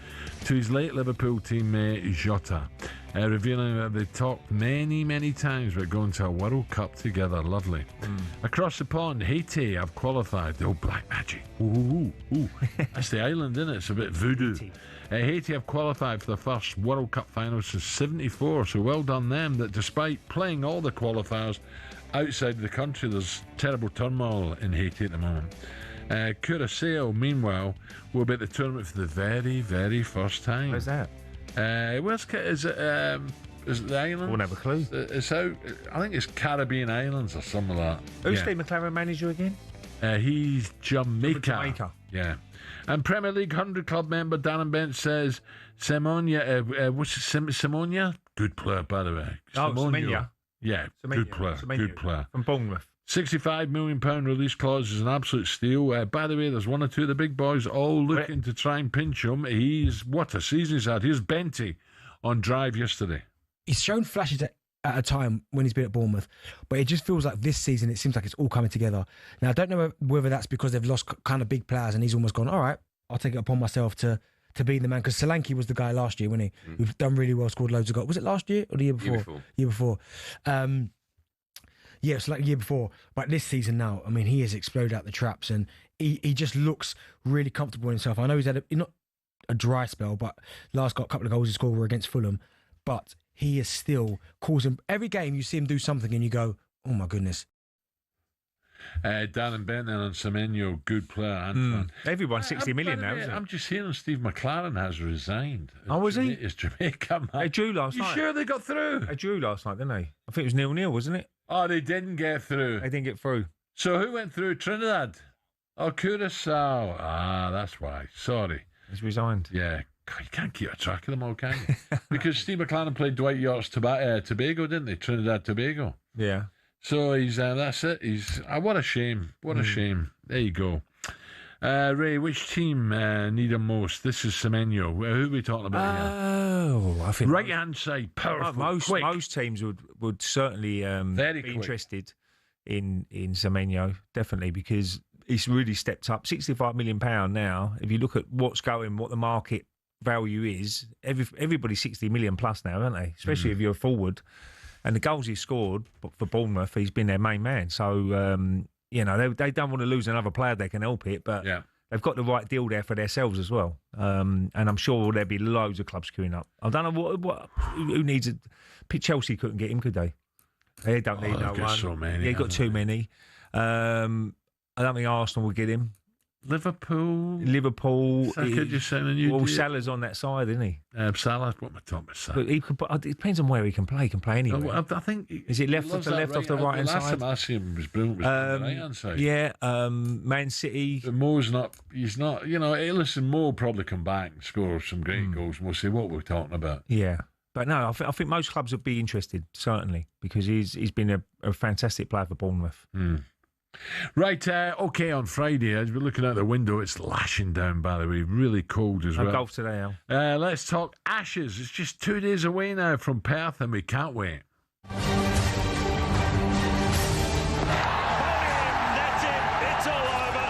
to his late Liverpool teammate Jota, revealing that they talked many times about going to a World Cup together. Lovely. Across the pond, Haiti have qualified. Oh, black magic. Ooh. That's the island, isn't it? It's a bit voodoo. Haiti have qualified for the first World Cup final since '74, so well done them, that despite playing all the qualifiers outside the country, there's terrible turmoil in Haiti at the moment. Curacao, meanwhile, will be at the tournament for the very first time. Where's that? Is it the island? Won't have a clue. It's out. I think it's Caribbean islands or something like that. Who's Steve McLaren manager again? He's Jamaica. Yeah. And Premier League 100 Club member Darren Bent says Simonia? Good player, by the way. Semenya. Yeah, good player. Good player. From Bournemouth. £65 million release clause is an absolute steal. By the way, there's one or two of the big boys all looking to try and pinch him. What a season he's had. Here's Benty on Drive yesterday. He's shown flashes at a time when he's been at Bournemouth, but it just feels like this season it seems like it's all coming together. Now, I don't know whether that's because they've lost kind of big players and he's almost gone, all right, I'll take it upon myself to be the man, because Solanke was the guy last year, wasn't he? We've done really well, scored loads of goals. Was it last year or the year before? Year before. Yeah, it's like the year before. But this season now, I mean, he has exploded out the traps and he just looks really comfortable in himself. I know he's had not a dry spell, but last got a couple of goals he scored were against Fulham, but he is still causing... Every game you see him do something and you go, oh my goodness. Darren Bent and Semenyo, good player. Antoine. Everyone's 60 million now, isn't it? I'm just hearing Steve McLaren has resigned. Oh, was he? It's Jamaica, man. They drew last night. You sure they got through? They drew last night, didn't they? I think it was 0-0, wasn't it? Oh, they didn't get through. They didn't get through. So who went through? Trinidad? Oh, Curacao. Ah, that's why. Sorry. He's resigned. Yeah. God, you can't keep a track of them all, can you? Because Steve McLaren played Dwight York's Tobago, didn't they? Trinidad Tobago. Yeah. So he's that's it. He's what a shame. What a shame. There you go. Ray, which team need him most? This is Semenyo. Who are we talking about here? Oh, I think right hand side, powerful, quick. Most teams would certainly be interested in Semenyo, definitely, because he's really stepped up. £65 million now. If you look at what the market value is, everybody's 60 million plus now, aren't they? Especially if you're a forward. And the goals he's scored for Bournemouth, he's been their main man. So, they don't want to lose another player that can help it, but they've got the right deal there for themselves as well. And I'm sure there'll be loads of clubs queuing up. I don't know who needs it. Chelsea couldn't get him, could they? They don't need no one. So many. Yeah, got too many. I don't think Arsenal will get him. Liverpool. Saka just signed a new deal. Salah's on that side, isn't he? Salah. What am I talking about? Salah? But it depends on where he can play. He can play anywhere. I think. Is it left off the right hand side? Last time I seen him was brilliant. Was on the right hand side. Yeah. Man City. But Mo's not. He's not. Listen, Mo will probably come back and score some great goals. And we'll see what we're talking about. Yeah. But no, I think most clubs would be interested, certainly, because he's been a fantastic player for Bournemouth. Right, OK, on Friday, as we're looking out the window, it's lashing down, by the way, really cold as well. Golf today, Al. Let's talk Ashes. It's just 2 days away now from Perth, and we can't wait. That's it. It's all over.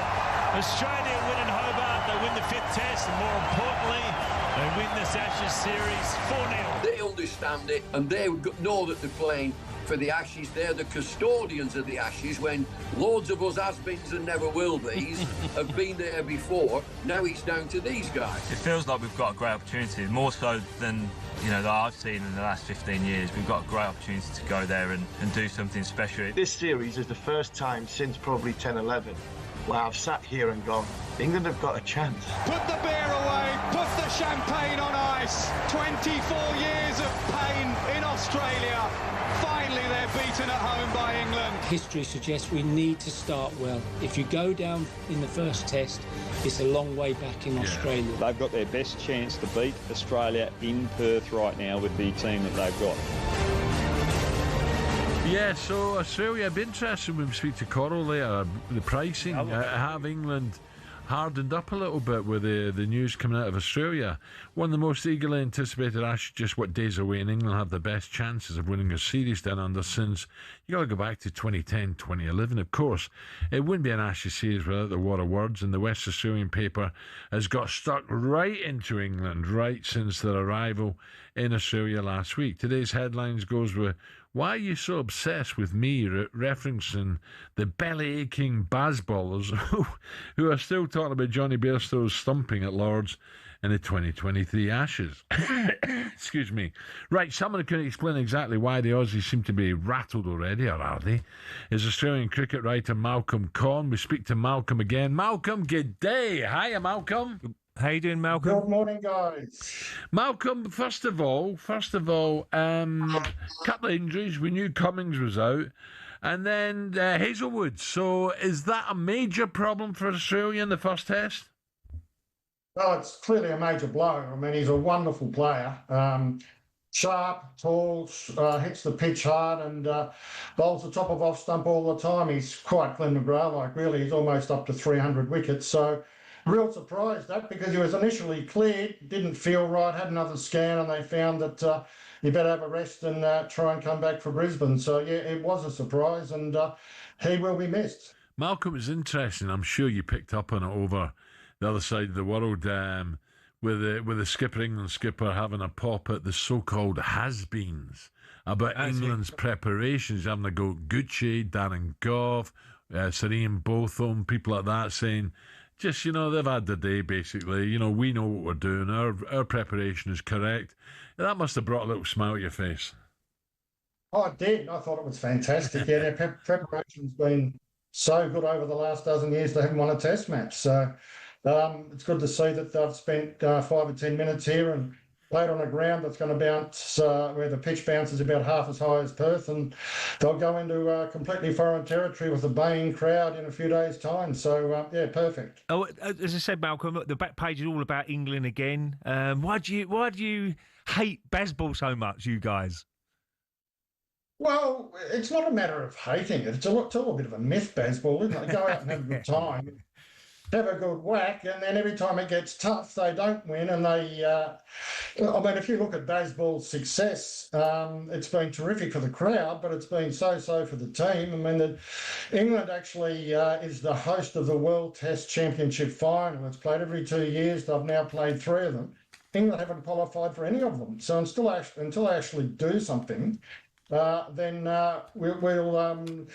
Australia win in Hobart. They win the 5th Test, and more importantly, they win this Ashes series 4-0. They understand it, and they know that they're playing for the Ashes. They're the custodians of the Ashes, when loads of us has-beens and never will-be's have been there before. Now it's down to these guys. It feels like we've got a great opportunity, more so than that I've seen in the last 15 years. We've got a great opportunity to go there and do something special. This series is the first time since probably 10-11 where I've sat here and gone, England have got a chance. Put the beer away, put the champagne on ice. 24 years of pain in Australia. Finally, they're beaten at home by England. History suggests we need to start well. If you go down in the first test, it's a long way back in Australia. They've got their best chance to beat Australia in Perth right now with the team that they've got. Yeah, so Australia, I'd be interested when we speak to Coral there, the pricing. Have England hardened up a little bit with the news coming out of Australia. One of the most eagerly anticipated Ashes, just what days away, in England have the best chances of winning a series down under since you got to go back to 2010, 2011. Of course, it wouldn't be an Ashes series without the war of words, and the West Australian paper has got stuck right into England right since their arrival in Australia last week. Today's headlines goes with, "Why are you so obsessed with me?" referencing the belly-aching Bazballers who are still talking about Johnny Bairstow's stumping at Lord's in the 2023 Ashes. Excuse me. Right, someone who can explain exactly why the Aussies seem to be rattled already, or are they, is Australian cricket writer Malcolm Conn. We speak to Malcolm again. Malcolm, good day. Hiya, Malcolm. How you doing, Malcolm? Good morning, guys. Malcolm, first of all, couple of injuries. We knew Cummings was out, and then Hazelwood. So is that a major problem for Australia in the first test? Well, it's clearly a major blow. I mean, he's a wonderful player. Sharp, tall, hits the pitch hard, and bowls the top of off stump all the time. He's quite Glenn McGrath-like, really. He's almost up to 300 wickets. So real surprised that, because he was initially cleared, didn't feel right, had another scan, and they found that he better have a rest and try and come back for Brisbane. So, yeah, it was a surprise, and he will be missed. Malcolm, is interesting. I'm sure you picked up on it over the other side of the world, with the England skipper having a pop at the so-called has-beens about England's preparations, having a go at Gucci, Darren Gough, Sir Ian Botham, people like that, saying, just, they've had their day, basically. We know what we're doing. Our preparation is correct. That must have brought a little smile to your face. Oh, it did. I thought it was fantastic. Yeah, their preparation's been so good over the last dozen years. They haven't won a test match. So it's good to see that they've spent 5 or 10 minutes here and played on a ground that's going to bounce, where the pitch bounces about half as high as Perth, and they'll go into completely foreign territory with a baying crowd in a few days' time. So, yeah, perfect. Oh, as I said, Malcolm, the back page is all about England again. Why do you hate Bazball so much, you guys? Well, it's not a matter of hating it. It's all a bit of a myth, Bazball, isn't it? They go out and have a good time, have a good whack, and then every time it gets tough, they don't win. And if you look at Bazball's success, it's been terrific for the crowd, but it's been so-so for the team. I mean, England actually is the host of the World Test Championship final. It's played every 2 years. They've now played 3 of them. England haven't qualified for any of them. So until they actually do something, then we'll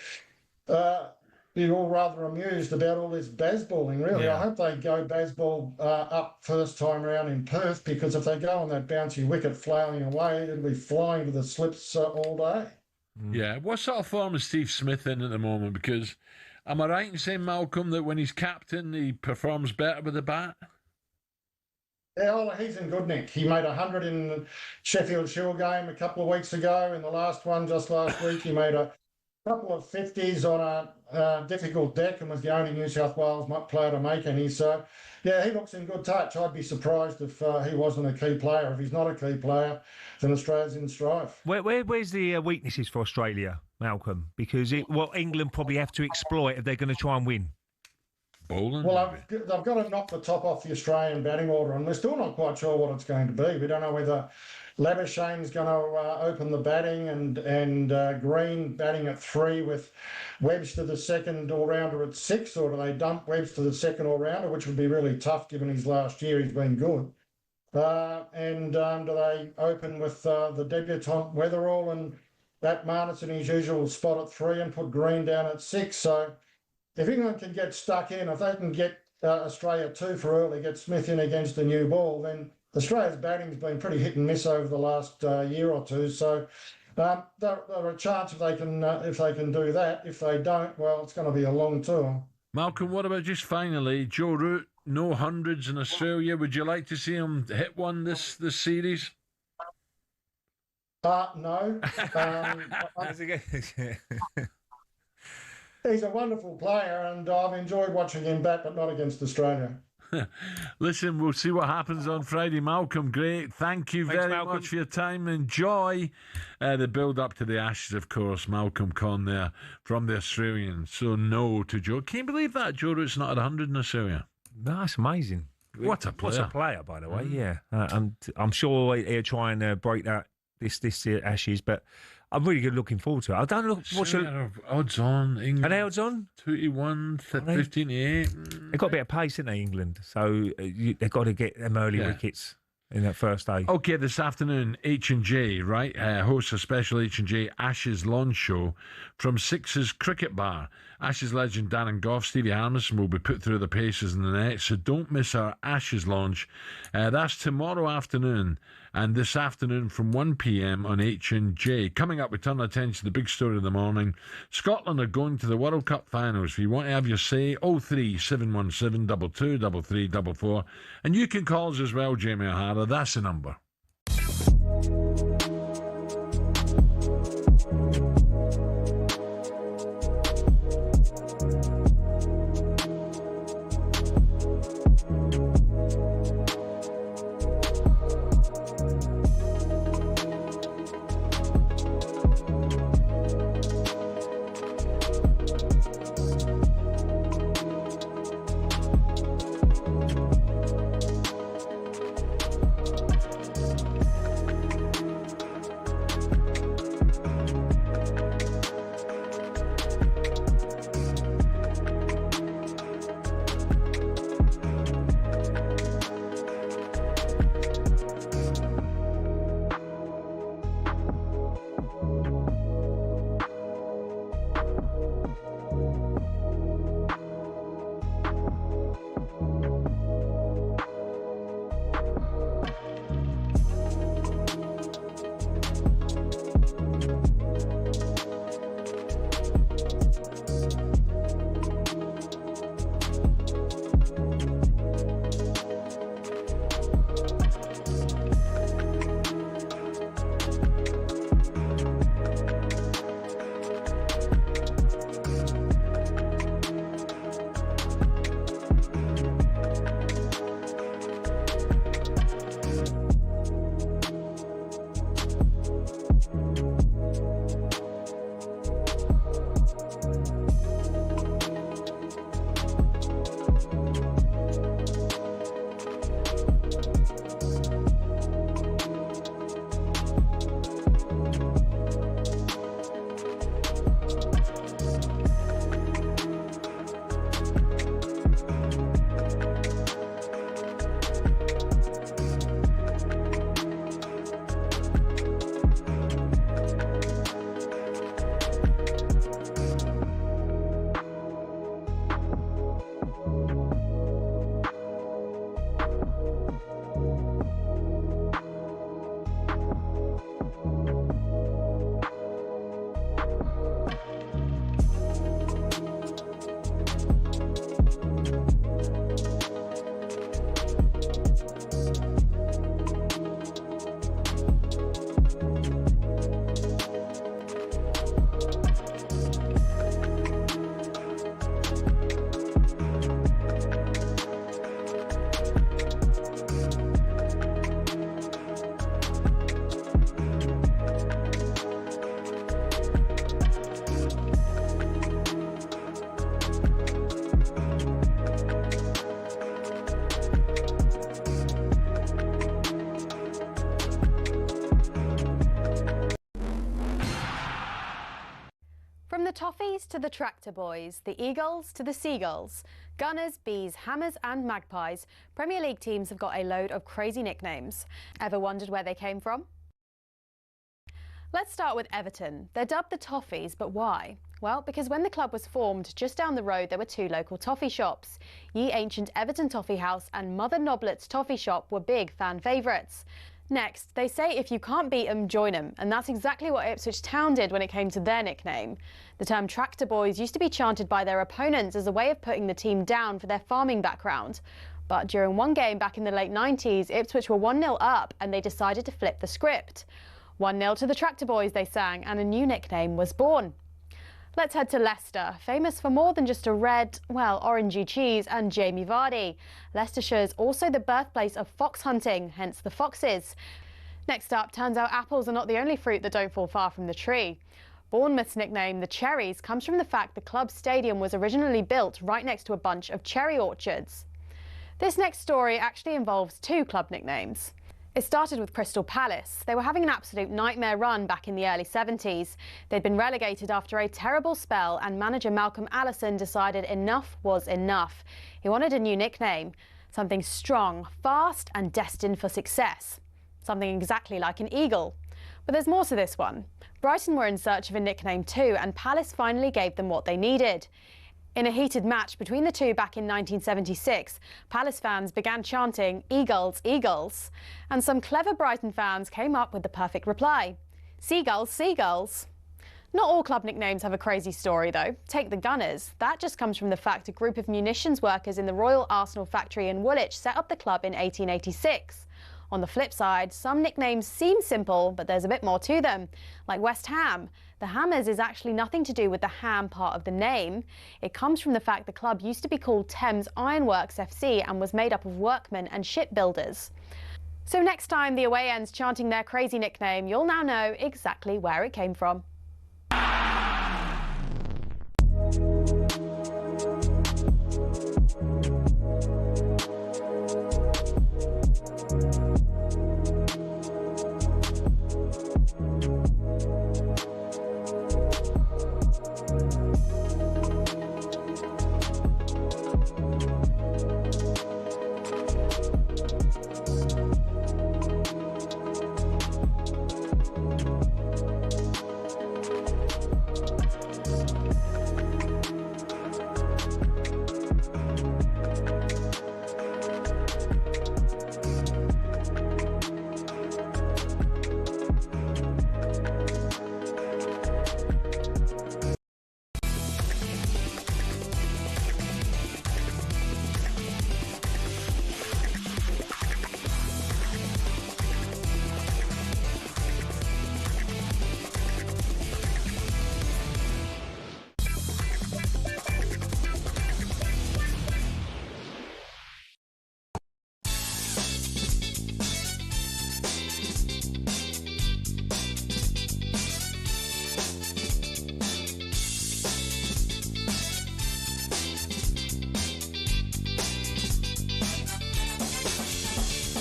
be all rather amused about all this Bazballing, really. Yeah. I hope they go Bazball up first time around in Perth, because if they go on that bouncy wicket flailing away, it'll be flying to the slips all day. Yeah. What sort of form is Steve Smith in at the moment? Because am I right in saying, Malcolm, that when he's captain, he performs better with the bat? Yeah, well, he's in good nick. He made 100 in the Sheffield Shield game a couple of weeks ago. In the last one just last week, he made a couple of 50s on a difficult deck and was the only New South Wales player to make any. So, yeah, he looks in good touch. I'd be surprised if he wasn't a key player. If he's not a key player, then Australia's in strife. Where's the weaknesses for Australia, Malcolm? Because England probably have to exploit if they're going to try and win. Bowling, well, they've got to knock the top off the Australian batting order, and we're still not quite sure what it's going to be. We don't know whether Labuschagne's going to open the batting and Green batting at 3 with Webster the second all-rounder at 6, or do they dump Webster the second all-rounder, which would be really tough given his last year. He's been good. Do they open with the debutant Weatherall and Matt Martis in his usual spot at 3 and put Green down at 6? So if England can get stuck in, if they can get Australia 2 for early, get Smith in against a new ball, then Australia's batting's been pretty hit and miss over the last year or two. So there are a chance if they can do that. If they don't, well, it's going to be a long tour. Malcolm, what about just finally Joe Root? No hundreds in Australia. Would you like to see him hit one this series? No. He's a wonderful player, and I've enjoyed watching him bat, but not against Australia. Listen, we'll see what happens on Friday. Malcolm, great. Thank you very much for your time. Enjoy the build-up to the Ashes, of course. Malcolm Conn there from the Australians. So no to Joe. Can you believe that Joe Root's not at 100 in Australia? That's amazing. What a player. What a player, by the way, yeah. I'm sure he'll try and break that this Ashes, but I'm really good looking forward to it. I don't know what's odds on England. Are they odds on? 2-1, 15-8. They've got a bit of pace, haven't they, England? So they've got to get them early wickets in that first day. Okay, this afternoon, H&J, right, hosts a special H&J Ashes launch show from Six's Cricket Bar. Ashes legend Darren Gough, Stevie Harmison will be put through the paces in the net, so don't miss our Ashes launch. That's tomorrow afternoon, and this afternoon from 1 p.m. on H&J. Coming up, we turn our attention to the big story of the morning. Scotland are going to the World Cup finals. If you want to have your say, 03717 223344. And you can call us as well, Jamie O'Hara. That's the number. From the Toffees to the Tractor Boys, the Eagles to the Seagulls, Gunners, Bees, Hammers and Magpies, Premier League teams have got a load of crazy nicknames. Ever wondered where they came from? Let's start with Everton. They're dubbed the Toffees, but why? Well, because when the club was formed, just down the road there were two local toffee shops. Ye Ancient Everton Toffee House and Mother Noblet's Toffee Shop were big fan favourites. Next, they say if you can't beat 'em, join 'em, and that's exactly what Ipswich Town did when it came to their nickname. The term Tractor Boys used to be chanted by their opponents as a way of putting the team down for their farming background. But during one game back in the late 90s, Ipswich were 1-0 up and they decided to flip the script. 1-0 to the Tractor Boys, they sang, and a new nickname was born. Let's head to Leicester, famous for more than just a red, well, orangey cheese and Jamie Vardy. Leicestershire's also the birthplace of fox hunting, hence the Foxes. Next up, turns out apples are not the only fruit that don't fall far from the tree. Bournemouth's nickname, the Cherries, comes from the fact the club's stadium was originally built right next to a bunch of cherry orchards. This next story actually involves two club nicknames. It started with Crystal Palace. They were having an absolute nightmare run back in the early 70s. They'd been relegated after a terrible spell, and manager Malcolm Allison decided enough was enough. He wanted a new nickname, something strong, fast and destined for success. Something exactly like an eagle. But there's more to this one. Brighton were in search of a nickname too, and Palace finally gave them what they needed. In a heated match between the two back in 1976, Palace fans began chanting, "Eagles, Eagles," and some clever Brighton fans came up with the perfect reply, "Seagulls, Seagulls." Not all club nicknames have a crazy story though. Take the Gunners. That just comes from the fact a group of munitions workers in the Royal Arsenal factory in Woolwich set up the club in 1886. On the flip side, some nicknames seem simple, but there's a bit more to them, like West Ham. The Hammers is actually nothing to do with the ham part of the name. It comes from the fact the club used to be called Thames Ironworks FC and was made up of workmen and shipbuilders. So next time the away end's chanting their crazy nickname, you'll now know exactly where it came from.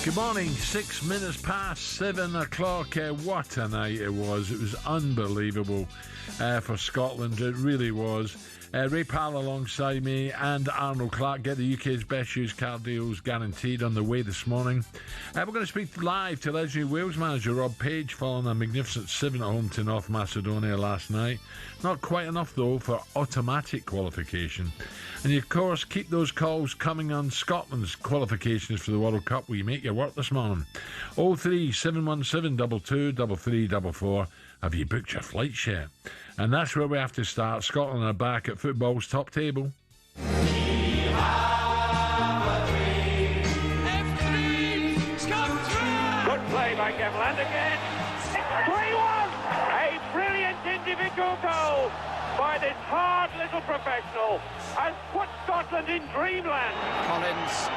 Good morning, 6 minutes past 7 o'clock. What a night it was. It was unbelievable for Scotland. It really was. Ray Parlour alongside me and Arnold Clark get the UK's best used car deals guaranteed on the way this morning. We're going to speak live to legendary Wales manager Rob Page following a magnificent 7 at home to North Macedonia last night. Not quite enough though for automatic qualification. And you of course keep those calls coming on Scotland's qualifications for the World Cup where you make your work this morning. 03717 22 3344. Have you booked your flights yet? And that's where we have to start. Scotland are back at football's top table. Good play by Gemland again. 3-1. A brilliant individual goal by this hard little professional has put Scotland in dreamland. Collins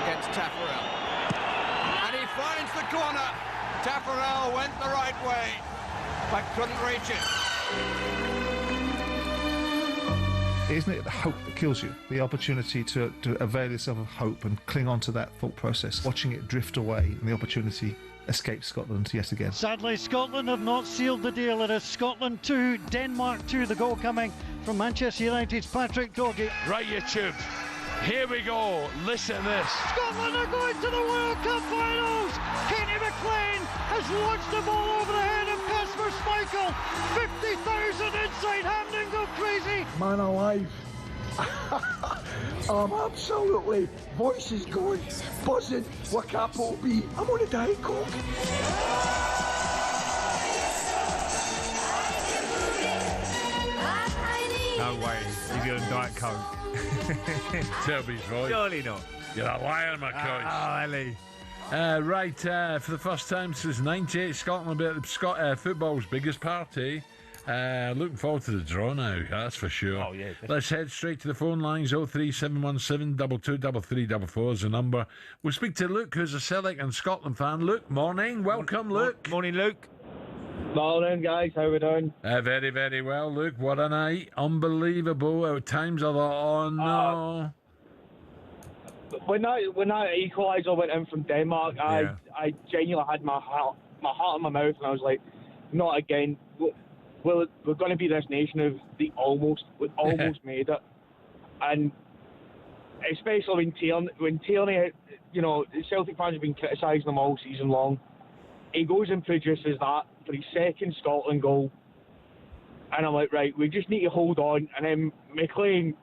against Taffarel. And he finds the corner. Taffarel went the right way, but couldn't reach it. Isn't it the hope that kills you? The opportunity to avail yourself of hope and cling on to that thought process. Watching it drift away and the opportunity escapes Scotland yet again. Sadly, Scotland have not sealed the deal. It is Scotland 2, Denmark 2. The goal coming from Manchester United's Patrick Doggy. Right, YouTube. Here we go. Listen to this. Scotland are going to the World Cup finals. Kenny McLean has launched the ball over the head of Kasper Schmeichel. 50,000 inside Hampden go crazy. Man alive. I'm absolutely, voice is going, buzzing, what capital B. I'm on a Diet Coke. No way. You're doing Diet Coke. Selby's voice. Surely not. You're a liar, McCoy. Ali. Right, for the first time since '98, Scotland will be at football's biggest party. Looking forward to the draw now, that's for sure. Oh, yeah. Let's head straight to the phone lines. 03717 22 3344 is the number. We'll speak to Luke, who's a Celtic and Scotland fan. Luke, morning. Welcome, Luke. Morning, Luke. Morning, guys. How we doing? Very, very well, Luke. What a night. Unbelievable. At times I thought, oh, no. when that equaliser went in from Denmark, I genuinely had my heart in my mouth, and I was like, not again. We're going to be this nation of the almost. We almost made it, and especially when Tierney, Celtic fans have been criticising him all season long. He goes and produces that for his second Scotland goal, and I'm like, right, we just need to hold on. And then McLean,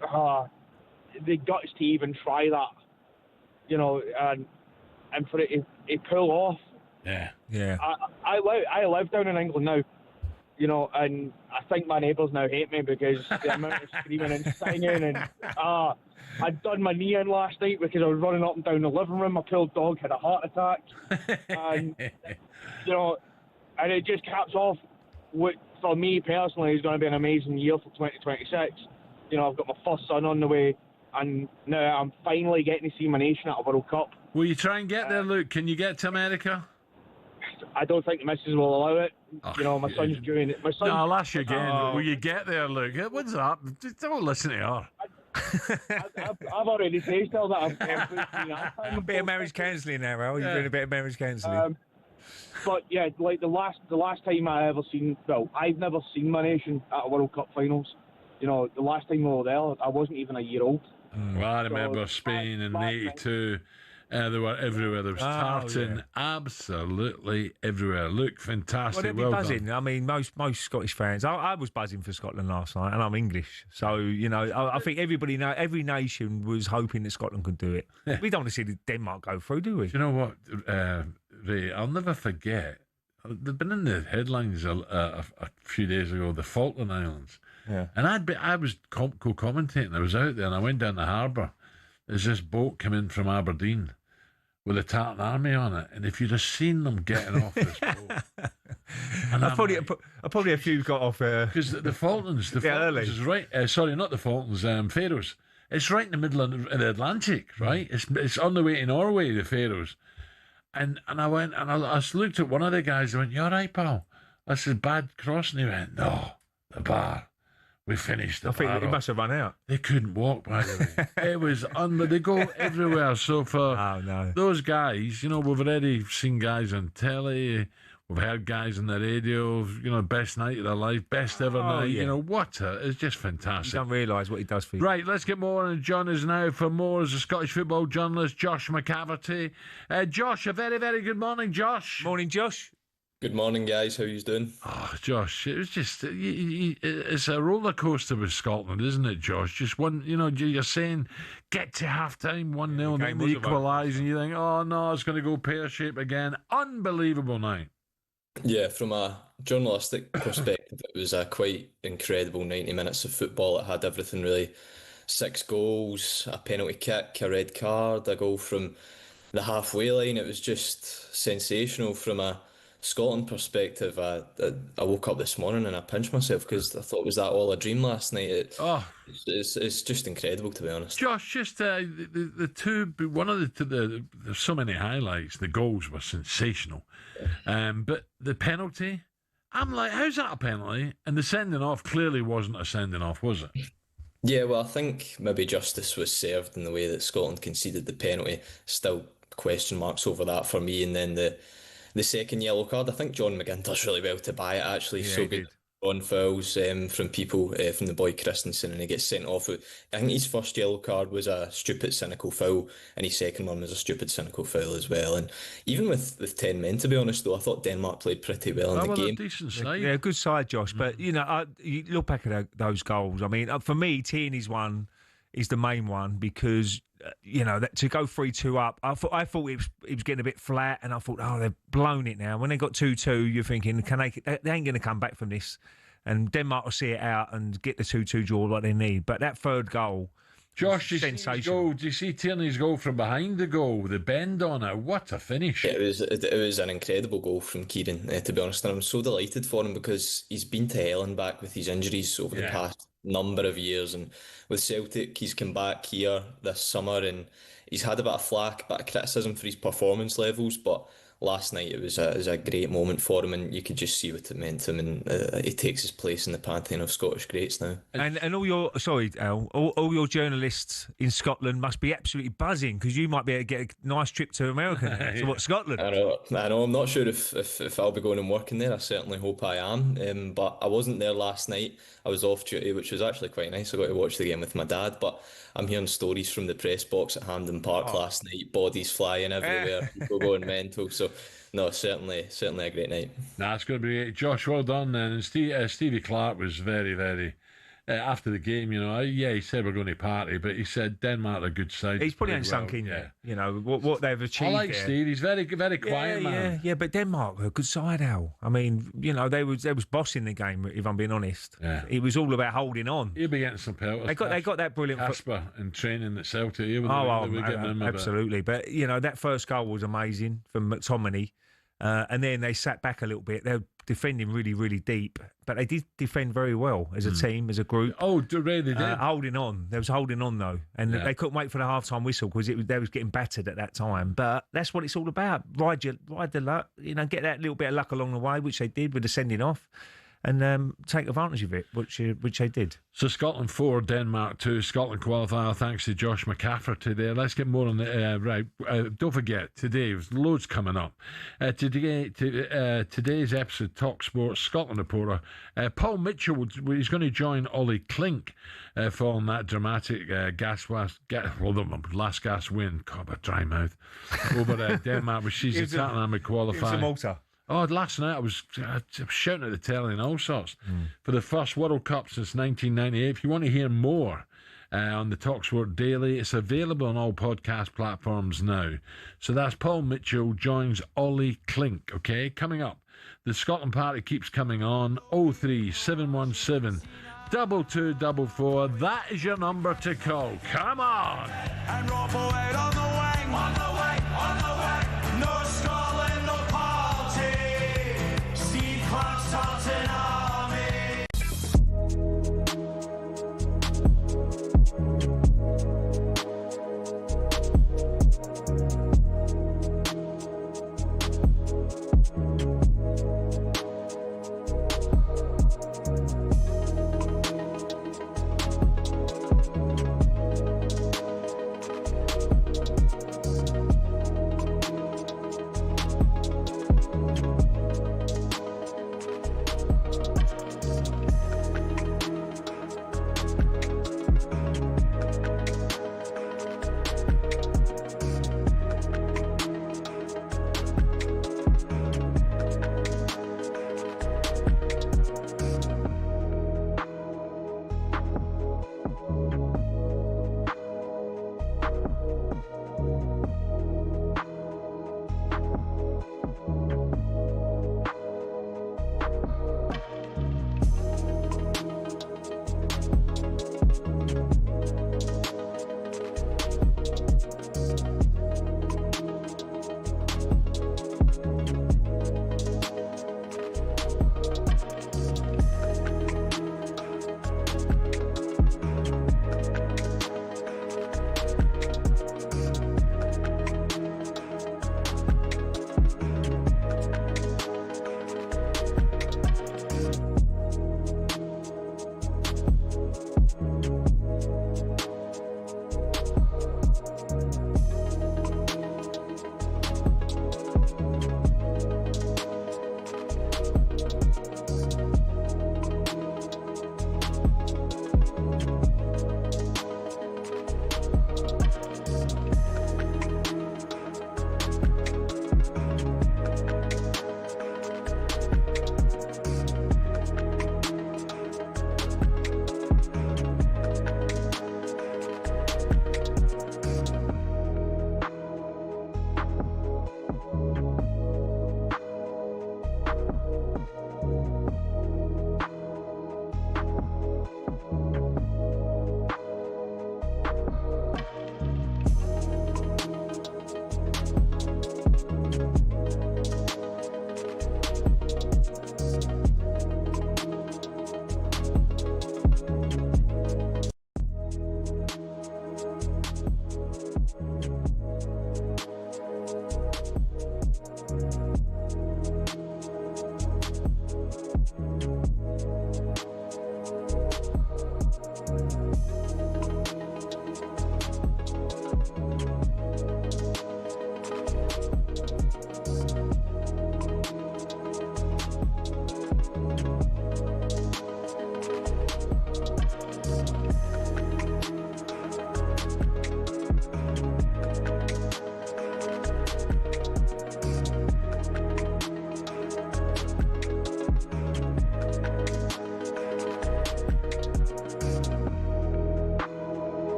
the guts to even try that, and for it to pull off. Yeah. I live down in England now, and I think my neighbours now hate me because the amount of screaming and singing, and I'd done my knee in last night because I was running up and down the living room. My poor dog had a heart attack, and and it just caps off what for me personally is going to be an amazing year for 2026. I've got my first son on the way, and now I'm finally getting to see my nation at a World Cup. Will you try and get there, Luke? Can you get to America? I don't think the missus will allow it. My son's doing it. No, I'll ask you again. Will you get there, Luke? What's up? Just don't listen to her. I've already said to her that I'm a bit of marriage counselling now, Al. You're doing a bit of marriage counselling. But yeah, like the last time I've never seen my nation at a World Cup finals. The last time we were there, I wasn't even a year old. Well, I remember Spain in '82. They were everywhere. There was tartan, absolutely everywhere. Look, fantastic. Well, they'd be buzzing. I mean, most Scottish fans. I was buzzing for Scotland last night, and I'm English, so I think everybody every nation was hoping that Scotland could do it. We don't want to see Denmark go through, do we? Do you know what, Ray? I'll never forget. They've been in the headlines a few days ago. The Falkland Islands. Yeah. And I was co-commentating. I was out there, and I went down the harbour. There's this boat coming from Aberdeen with a Tartan Army on it, and if you'd have seen them getting off this boat, and probably a few got off because the Falklands, Falklands is right. Sorry, not the Falklands, Faroes. It's right in the middle of the Atlantic, right? It's on the way to Norway, the Faroes, and I went and I looked at one of the guys. I went, "You all right, pal? This is bad crossing." He went, "No, the bar." We finished the I think it must have run out. They couldn't walk, by the way. It was they go everywhere. So for those guys, we've already seen guys on telly, we've heard guys on the radio, best night of their life, best ever night. Yeah. It's just fantastic. You don't realise what he does for you. Right, let's get more on. John is now for more as a Scottish football journalist, Josh McCafferty. Josh, a very, very good morning, Josh. Morning, Josh. Good morning, guys. How are you doing? Oh, Josh, it was just, it's a roller coaster with Scotland, isn't it, Josh? Just one, you're saying get to half time, 1-0, and then they equalise, and you think, oh no, it's going to go pear shaped again. Unbelievable night. Yeah, from a journalistic perspective, it was a quite incredible 90 minutes of football. It had everything really. 6 goals, a penalty kick, a red card, a goal from the halfway line. It was just sensational from a Scotland perspective. I woke up this morning and I pinched myself because I thought, was that all a dream last night? It's just incredible, to be honest. Josh, just the two, one of there's so many highlights. The goals were sensational, but the penalty, I'm like, how's that a penalty? And the sending off clearly wasn't a sending off, was it? Yeah, well, I think maybe justice was served in the way that Scotland conceded the penalty. Still question marks over that for me. And then the second yellow card, I think John McGinn does really well to buy it, actually. Yeah, so good on fouls from people, from the boy Christensen, and he gets sent off. I think his first yellow card was a stupid, cynical foul, and his second one was a stupid, cynical foul as well. And even with 10 men, to be honest, though, I thought Denmark played pretty well in the game. Decent side. Yeah, good side, Josh. But, you look back at those goals. I mean, for me, Tierney's one is the main one because, to go 3-2 up, I thought it was getting a bit flat, and I thought, they've blown it now. When they got 2-2, you're thinking, they ain't going to come back from this. And Denmark will see it out and get the 2-2 draw like they need. But that third goal, Josh, do you see Tierney's goal from behind the goal, the bend on it? What a finish. Yeah, it was an incredible goal from Kieran, to be honest. And I'm so delighted for him because he's been to hell and back with his injuries over the past number of years. And with Celtic, he's come back here this summer and he's had a bit of flack, a bit of criticism for his performance levels. But last night it was a great moment for him, and you could just see what it meant to him, and he takes his place in the pantheon of Scottish greats now. And all your Al, all your journalists in Scotland must be absolutely buzzing, because you might be able to get a nice trip to America to Scotland. I know. I'm not sure if I'll be going and working there. I certainly hope I am. But I wasn't there last night. I was off duty, which was actually quite nice. I got to watch the game with my dad. But I'm hearing stories from the press box at Hampden Park last night. Bodies flying everywhere, people going mental. So, no, certainly a great night. Nah, it's going to be great. Josh, well done. And Stevie Clark was very, very... after the game, he said we're going to party, but he said Denmark are a good side. He's probably sunk in, what they've achieved. I like there. Steve. He's very, very quiet, man. Yeah, but Denmark are a good side, Al. I mean, they was bossing the game, if I'm being honest. Yeah. It was all about holding on. He'll be getting some pelters. They got that brilliant Casper in training at Celtic. Absolutely. But that first goal was amazing from McTominay. And then they sat back a little bit. They're defending really, really deep, but they did defend very well as a team, as a group. Oh, really? They did. Holding on. They was holding on though, and they couldn't wait for the half-time whistle because they was getting battered at that time. But that's what it's all about. Ride the luck. Get that little bit of luck along the way, which they did with the sending off. And take advantage of it, which they did. So Scotland 4, Denmark 2. Scotland qualifier thanks to Josh McCaffrey today. Let's get more on the right. Don't forget, today there's loads coming up. Today's episode, talkSPORT Scotland reporter Paul Mitchell he's going to join Ollie Klink following that dramatic last gas win. God, a dry mouth over Denmark, which she's a Tottenham qualifier. It was a Malta. Oh, last night I was shouting at the telly and all sorts for the first World Cup since 1998. If you want to hear more on the talkSPORT Daily, it's available on all podcast platforms now. So that's Paul Mitchell joins Ollie Klink, okay? Coming up, the Scotland party keeps coming on. 03717 2244. That is your number to call. Come on! And roll away on the wing. On the wing. No Scotland, no party. Steve Clark's Tartan Army.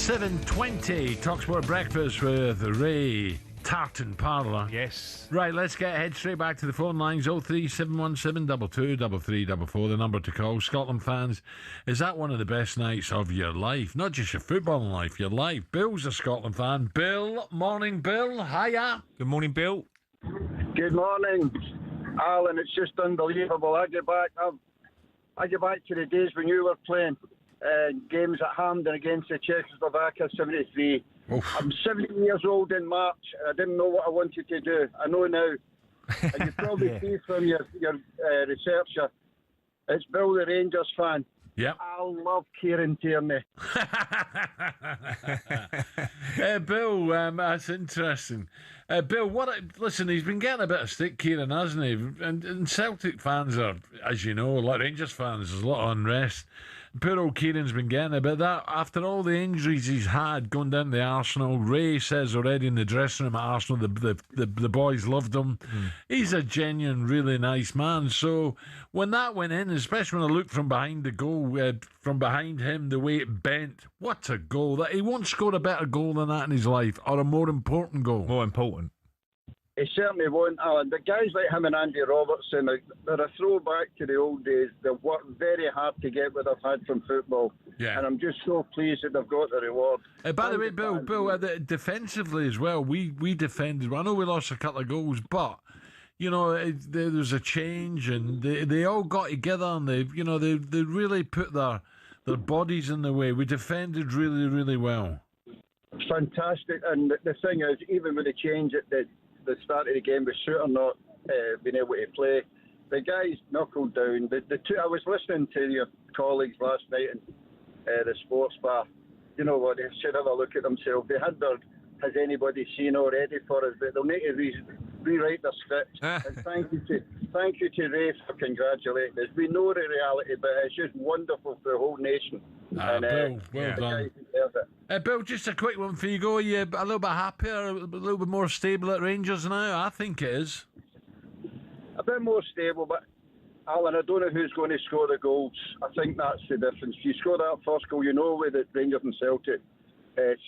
7:20, talkSPORT Breakfast with Ray Parlour. Yes. Right, let's head straight back to the phone lines. 03717 22 3344, the number to call. Scotland fans, is that one of the best nights of your life? Not just your footballing life, your life. Bill's a Scotland fan. Bill, morning, Bill. Hiya. Good morning, Bill. Good morning, Alan. It's just unbelievable. I get back to the days when you were playing games at Hampden against the Czechoslovakia 73. Oof. I'm 70 years old in March, and I didn't know what I wanted to do. I know now. And you probably see from your researcher, it's Bill the Rangers fan. Yep. I love Kieran Tierney. Bill, that's interesting. Bill, listen, he's been getting a bit of stick, Kieran, hasn't he? And Celtic fans are, as you know, like Rangers fans, there's a lot of unrest. Poor old Kieran's been getting a bit of that. After all the injuries he's had going down to Arsenal, Ray says already in the dressing room at Arsenal, the boys loved him. He's a genuine, really nice man. So when that went in, especially when I looked from behind the goal, from behind him, the way it bent, what a goal. He won't score a better goal than that in his life, or a more important goal. More important. He certainly won't, Alan. The guys like him and Andy Robertson, they're a throwback to the old days. They've worked very hard to get what they've had from football. Yeah. And I'm just so pleased that they've got the reward. By the way, Bill, defensively as well, we defended. I know we lost a couple of goals, but you know there was a change, and they all got together, and they really put their bodies in the way. We defended really, really well. Fantastic. And the thing is, even with the change at the start of the game, with Shooter not being able to play, the guys knuckled down. The two, I was listening to your colleagues last night in the sports bar. You know what? They should have a look at themselves. They had their "has anybody seen" already for us, but they'll need to rewrite their scripts. And thank you to Ray for congratulating us. We know the reality, but it's just wonderful for the whole nation. Bill, well done. Bill, just a quick one for you. Are you a little bit happier, a little bit more stable at Rangers now? I think it is. A bit more stable, but Alan, I don't know who's going to score the goals. I think that's the difference. If you score that first goal, you know with the Rangers and Celtic.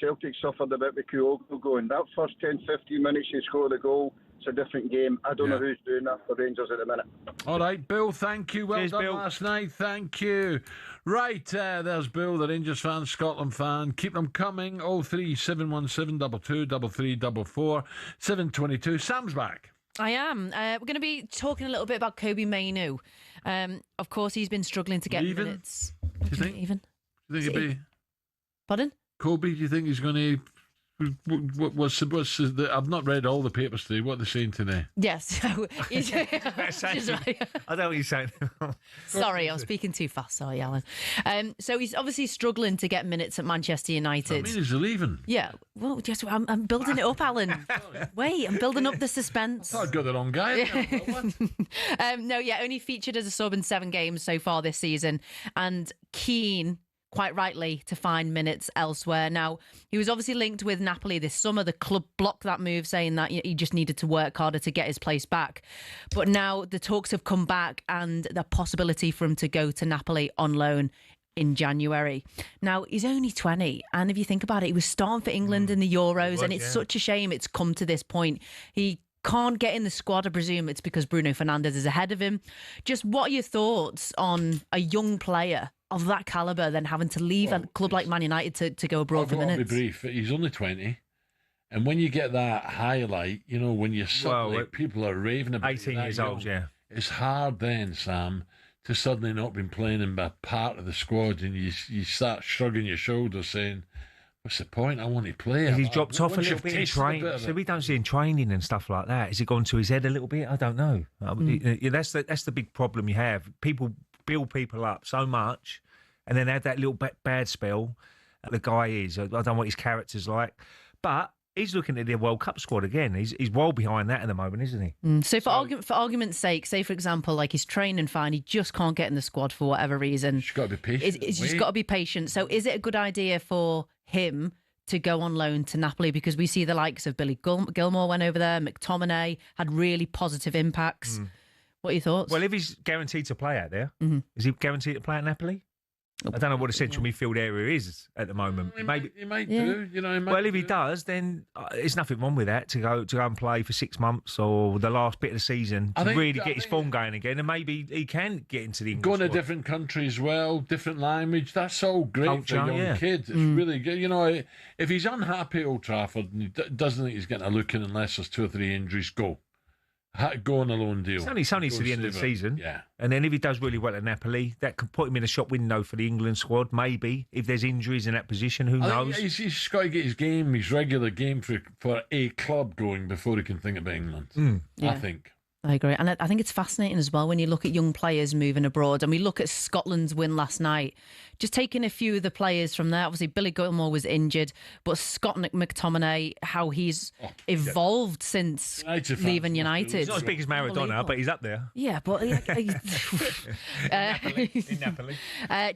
Celtic suffered a bit with Kyogo going. That first 10, 15 minutes you score the goal, it's a different game. I don't know who's doing that for Rangers at the minute. All right, Bill, thank you. Well done, Bill. Last night. Thank you. Right, there's Bill, the Rangers fan, Scotland fan. Keep them coming. 03717 22 3344 722. Sam's back. I am. We're going to be talking a little bit about Kobe Mainoo. Of course, he's been struggling to get minutes. Do you think? Even? Do you think it'd be... Pardon? Kobe, do you think he's going to... I've not read all the papers today. What are they saying today? Yes. So he's, I don't know what you're saying. Sorry, I'm speaking too fast. Sorry, Alan. So he's obviously struggling to get minutes at Manchester United. I mean, he's leaving. Yeah. Well, just I'm building it up, Alan. Wait, I'm building up the suspense. I got the wrong guy. Only featured as a sub in 7 games so far this season, and keen, quite rightly, to find minutes elsewhere. Now, he was obviously linked with Napoli this summer. The club blocked that move, saying that he just needed to work harder to get his place back. But now the talks have come back, and the possibility for him to go to Napoli on loan in January. Now, he's only 20, and if you think about it, he was starting for England in the Euros, and it's such a shame it's come to this point. He can't get in the squad. I presume it's because Bruno Fernandes is ahead of him. Just what are your thoughts on a young player of that calibre then having to leave a club like Man United to go abroad for minutes? I'll be brief. He's only 20. And when you get that highlight, you know, when you're suddenly, people are raving about 18 years old, it's hard then, Sam, to suddenly not been playing and be part of the squad, and you start shrugging your shoulders saying, what's the point? I want to play. He's dropped off a little bit in training. So we don't see him training and stuff like that. Has it gone to his head a little bit? I don't know. That's the big problem you have. People build people up so much and then have that little bad spell that the guy is. I don't know what his character's like. But he's looking at the World Cup squad again. He's well behind that at the moment, isn't he? So for argument's sake, say, for example, like he's training fine, he just can't get in the squad for whatever reason. He's got to be patient. He's just got to be patient. So is it a good idea for him to go on loan to Napoli? Because we see the likes of Billy Gilmore went over there, McTominay had really positive impacts. What are your thoughts? Well, if he's guaranteed to play out there, is he guaranteed to play at Napoli? I don't know what the central midfield area is at the moment. He might do. You know, he might well, if he does, then there's nothing wrong with that to go and play for 6 months or the last bit of the season to really get his form going again, and maybe he can get into the English going to squad. different countries, well, different language. That's all great Culture, for young kids. It's really good. You know, if he's unhappy at Old Trafford and he doesn't think he's getting a look in unless there's 2 or 3 injuries, go on a loan deal. It's only to the end of the season. Yeah. And then if he does really well at Napoli, that could put him in a shop window for the England squad, maybe. If there's injuries in that position, who knows? He's got to get his regular game for a club going before he can think about England. I think. I agree. And I think it's fascinating as well when you look at young players moving abroad, and we look at Scotland's win last night. Just taking a few of the players from there. Obviously, Billy Gilmore was injured, but Scott McTominay, how he's evolved since leaving United. He's not as big as Maradona, but he's up there. Yeah, but in Napoli.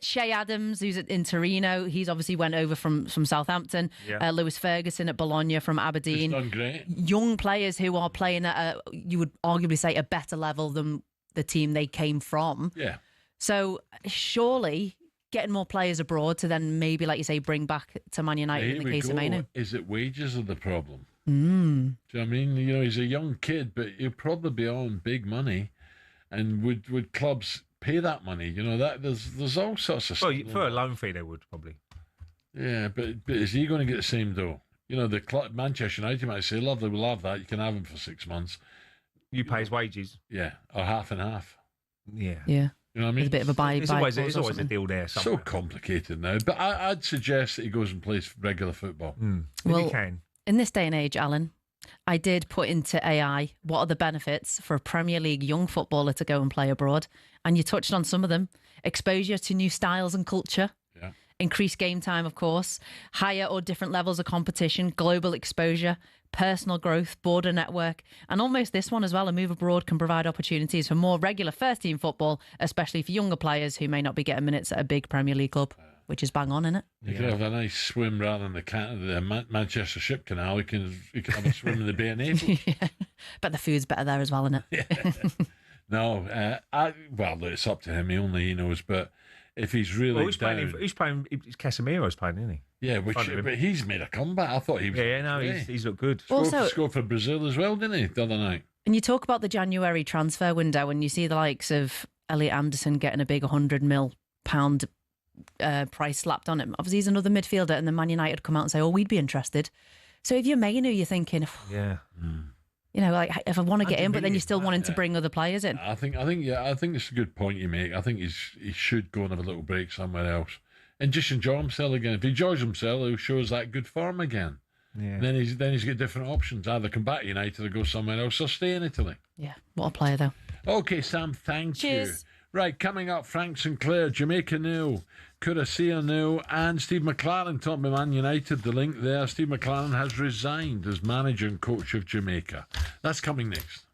Che Adams, who's in Torino, he's obviously went over from Southampton. Yeah. Lewis Ferguson at Bologna from Aberdeen. He's done great. Young players who are playing at you would arguably say a better level than the team they came from. Yeah. So surely getting more players abroad to then maybe, like you say, bring back to Man United in the case of Mainu. Is it wages are the problem? Mm. Do you know what I mean? You know, he's a young kid, but he'll probably be on big money. And would clubs pay that money? You know, that there's all sorts of stuff. Well, for a loan fee, they would probably. Yeah, but is he going to get the same dough? You know, the Manchester United might say, lovely, we'll have that. You can have him for 6 months. You pay his wages. Yeah, or half and half. Yeah. Yeah. You know what I mean? There's a bit of a buy. There's always a deal there. So complicated now. But I'd suggest that he goes and plays regular football. If he can. In this day and age, Alan, I did put into AI what are the benefits for a Premier League young footballer to go and play abroad. And you touched on some of them. Exposure to new styles and culture. Yeah. Increased game time, of course. Higher or different levels of competition. Global exposure. Personal growth, border network, and almost this one as well, a move abroad can provide opportunities for more regular first-team football, especially for younger players who may not be getting minutes at a big Premier League club, which is bang on, isn't it? You could have a nice swim rather than the Manchester Ship Canal. You can have a swim in the Bay of Naples. Yeah. But the food's better there as well, isn't it? Yeah. No, well, it's up to him. He knows, but if he's really down... He's playing Casemiro's playing, isn't he? Yeah, but he's made a comeback. I thought he was... he's looked good. Scored for Brazil as well, didn't he, the other night? And you talk about the January transfer window and you see the likes of Elliot Anderson getting a big £100 million price slapped on him. Obviously, he's another midfielder, and then Man United come out and say, oh, we'd be interested. So if you're Mainu, you're thinking... Yeah. You know, like if I want to get in, but then you're still wanting to bring other players in. I think it's a good point you make. I think he should go and have a little break somewhere else and just enjoy himself again. If he enjoys himself, he'll show us that good form again. Yeah. Then he's got different options: either come back to United or go somewhere else, or stay in Italy. Yeah, what a player though. Okay, Sam, thank you. Right, coming up, Frank Sinclair, Jamaica nil, Curacao nil, and Steve McClaren talking about Man United. The link there, Steve McClaren has resigned as manager and coach of Jamaica. That's coming next.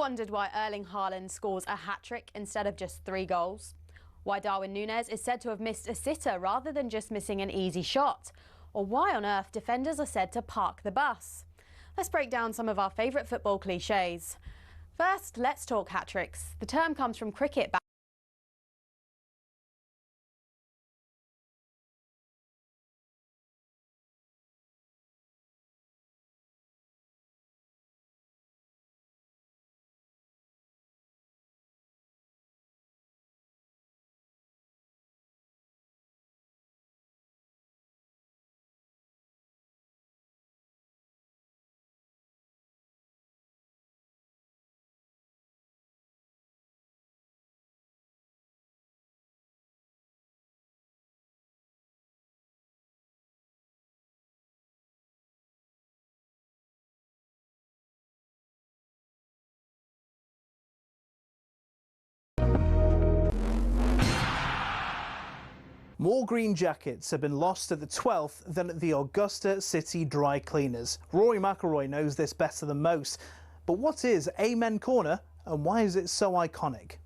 wondered why Erling Haaland scores a hat-trick instead of just 3 goals? Why Darwin Núñez is said to have missed a sitter rather than just missing an easy shot? Or why on earth defenders are said to park the bus? Let's break down some of our favourite football clichés. First, let's talk hat-tricks. The term comes from cricket. More green jackets have been lost at the 12th than at the Augusta City Dry Cleaners. Rory McIlroy knows this better than most. But what is Amen Corner and why is it so iconic?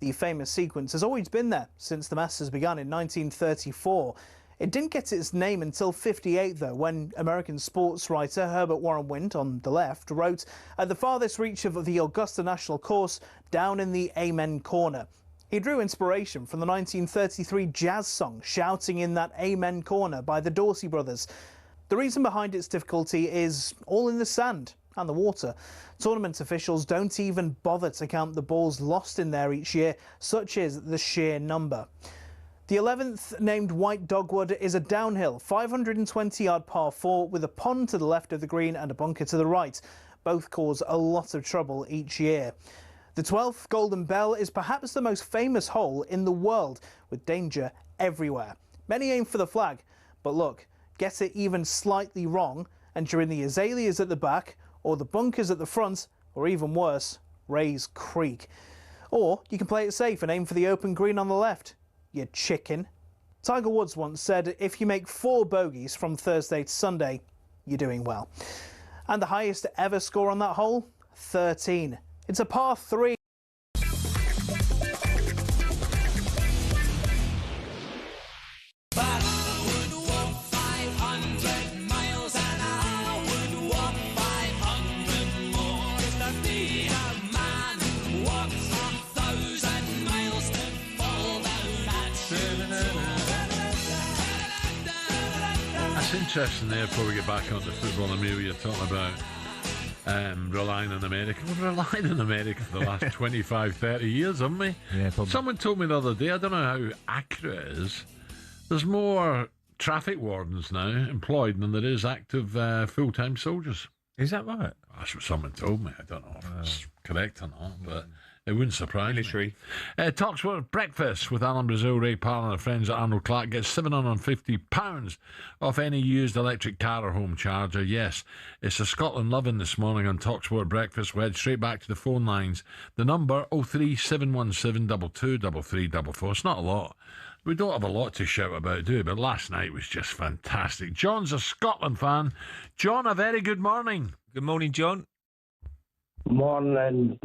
The famous sequence has always been there since the Masters began in 1934. It didn't get its name until '58 though, when American sports writer Herbert Warren Wind, on the left, wrote, "At the farthest reach of the Augusta National Course, down in the Amen Corner." He drew inspiration from the 1933 jazz song Shouting in That Amen Corner by the Dorsey Brothers. The reason behind its difficulty is all in the sand and the water. Tournament officials don't even bother to count the balls lost in there each year, such is the sheer number. The 11th, named White Dogwood, is a downhill 520-yard par 4 with a pond to the left of the green and a bunker to the right. Both cause a lot of trouble each year. The 12th, Golden Bell, is perhaps the most famous hole in the world, with danger everywhere. Many aim for the flag, but look, get it even slightly wrong, and you're in the azaleas at the back, or the bunkers at the front, or even worse, Ray's Creek. Or you can play it safe and aim for the open green on the left. You chicken. Tiger Woods once said, if you make 4 bogeys from Thursday to Sunday, you're doing well. And the highest ever score on that hole? 13. It's a par 3. That's interesting there before we get back onto football. Amelia talking about relying on America. We've relied on America for the last 25, 30 years, haven't we? Yeah, probably. Someone told me the other day, I don't know how accurate it is, there's more traffic wardens now employed than there is active full-time soldiers. Is that right? That's what someone told me. I don't know if it's correct or not, but it wouldn't surprise Military. me. talkSPORT Breakfast with Alan Brazil Ray Parlour and our friends at Arnold Clark gets £750 off any used electric car or home charger. Yes, it's a Scotland loving this morning on talkSPORT Breakfast. We head straight back to the phone lines. The number 03717 223344. It's not a lot. We don't have a lot to shout about, do we? But last night was just fantastic. John's a Scotland fan. John, a very good morning. Good morning, John. Morning,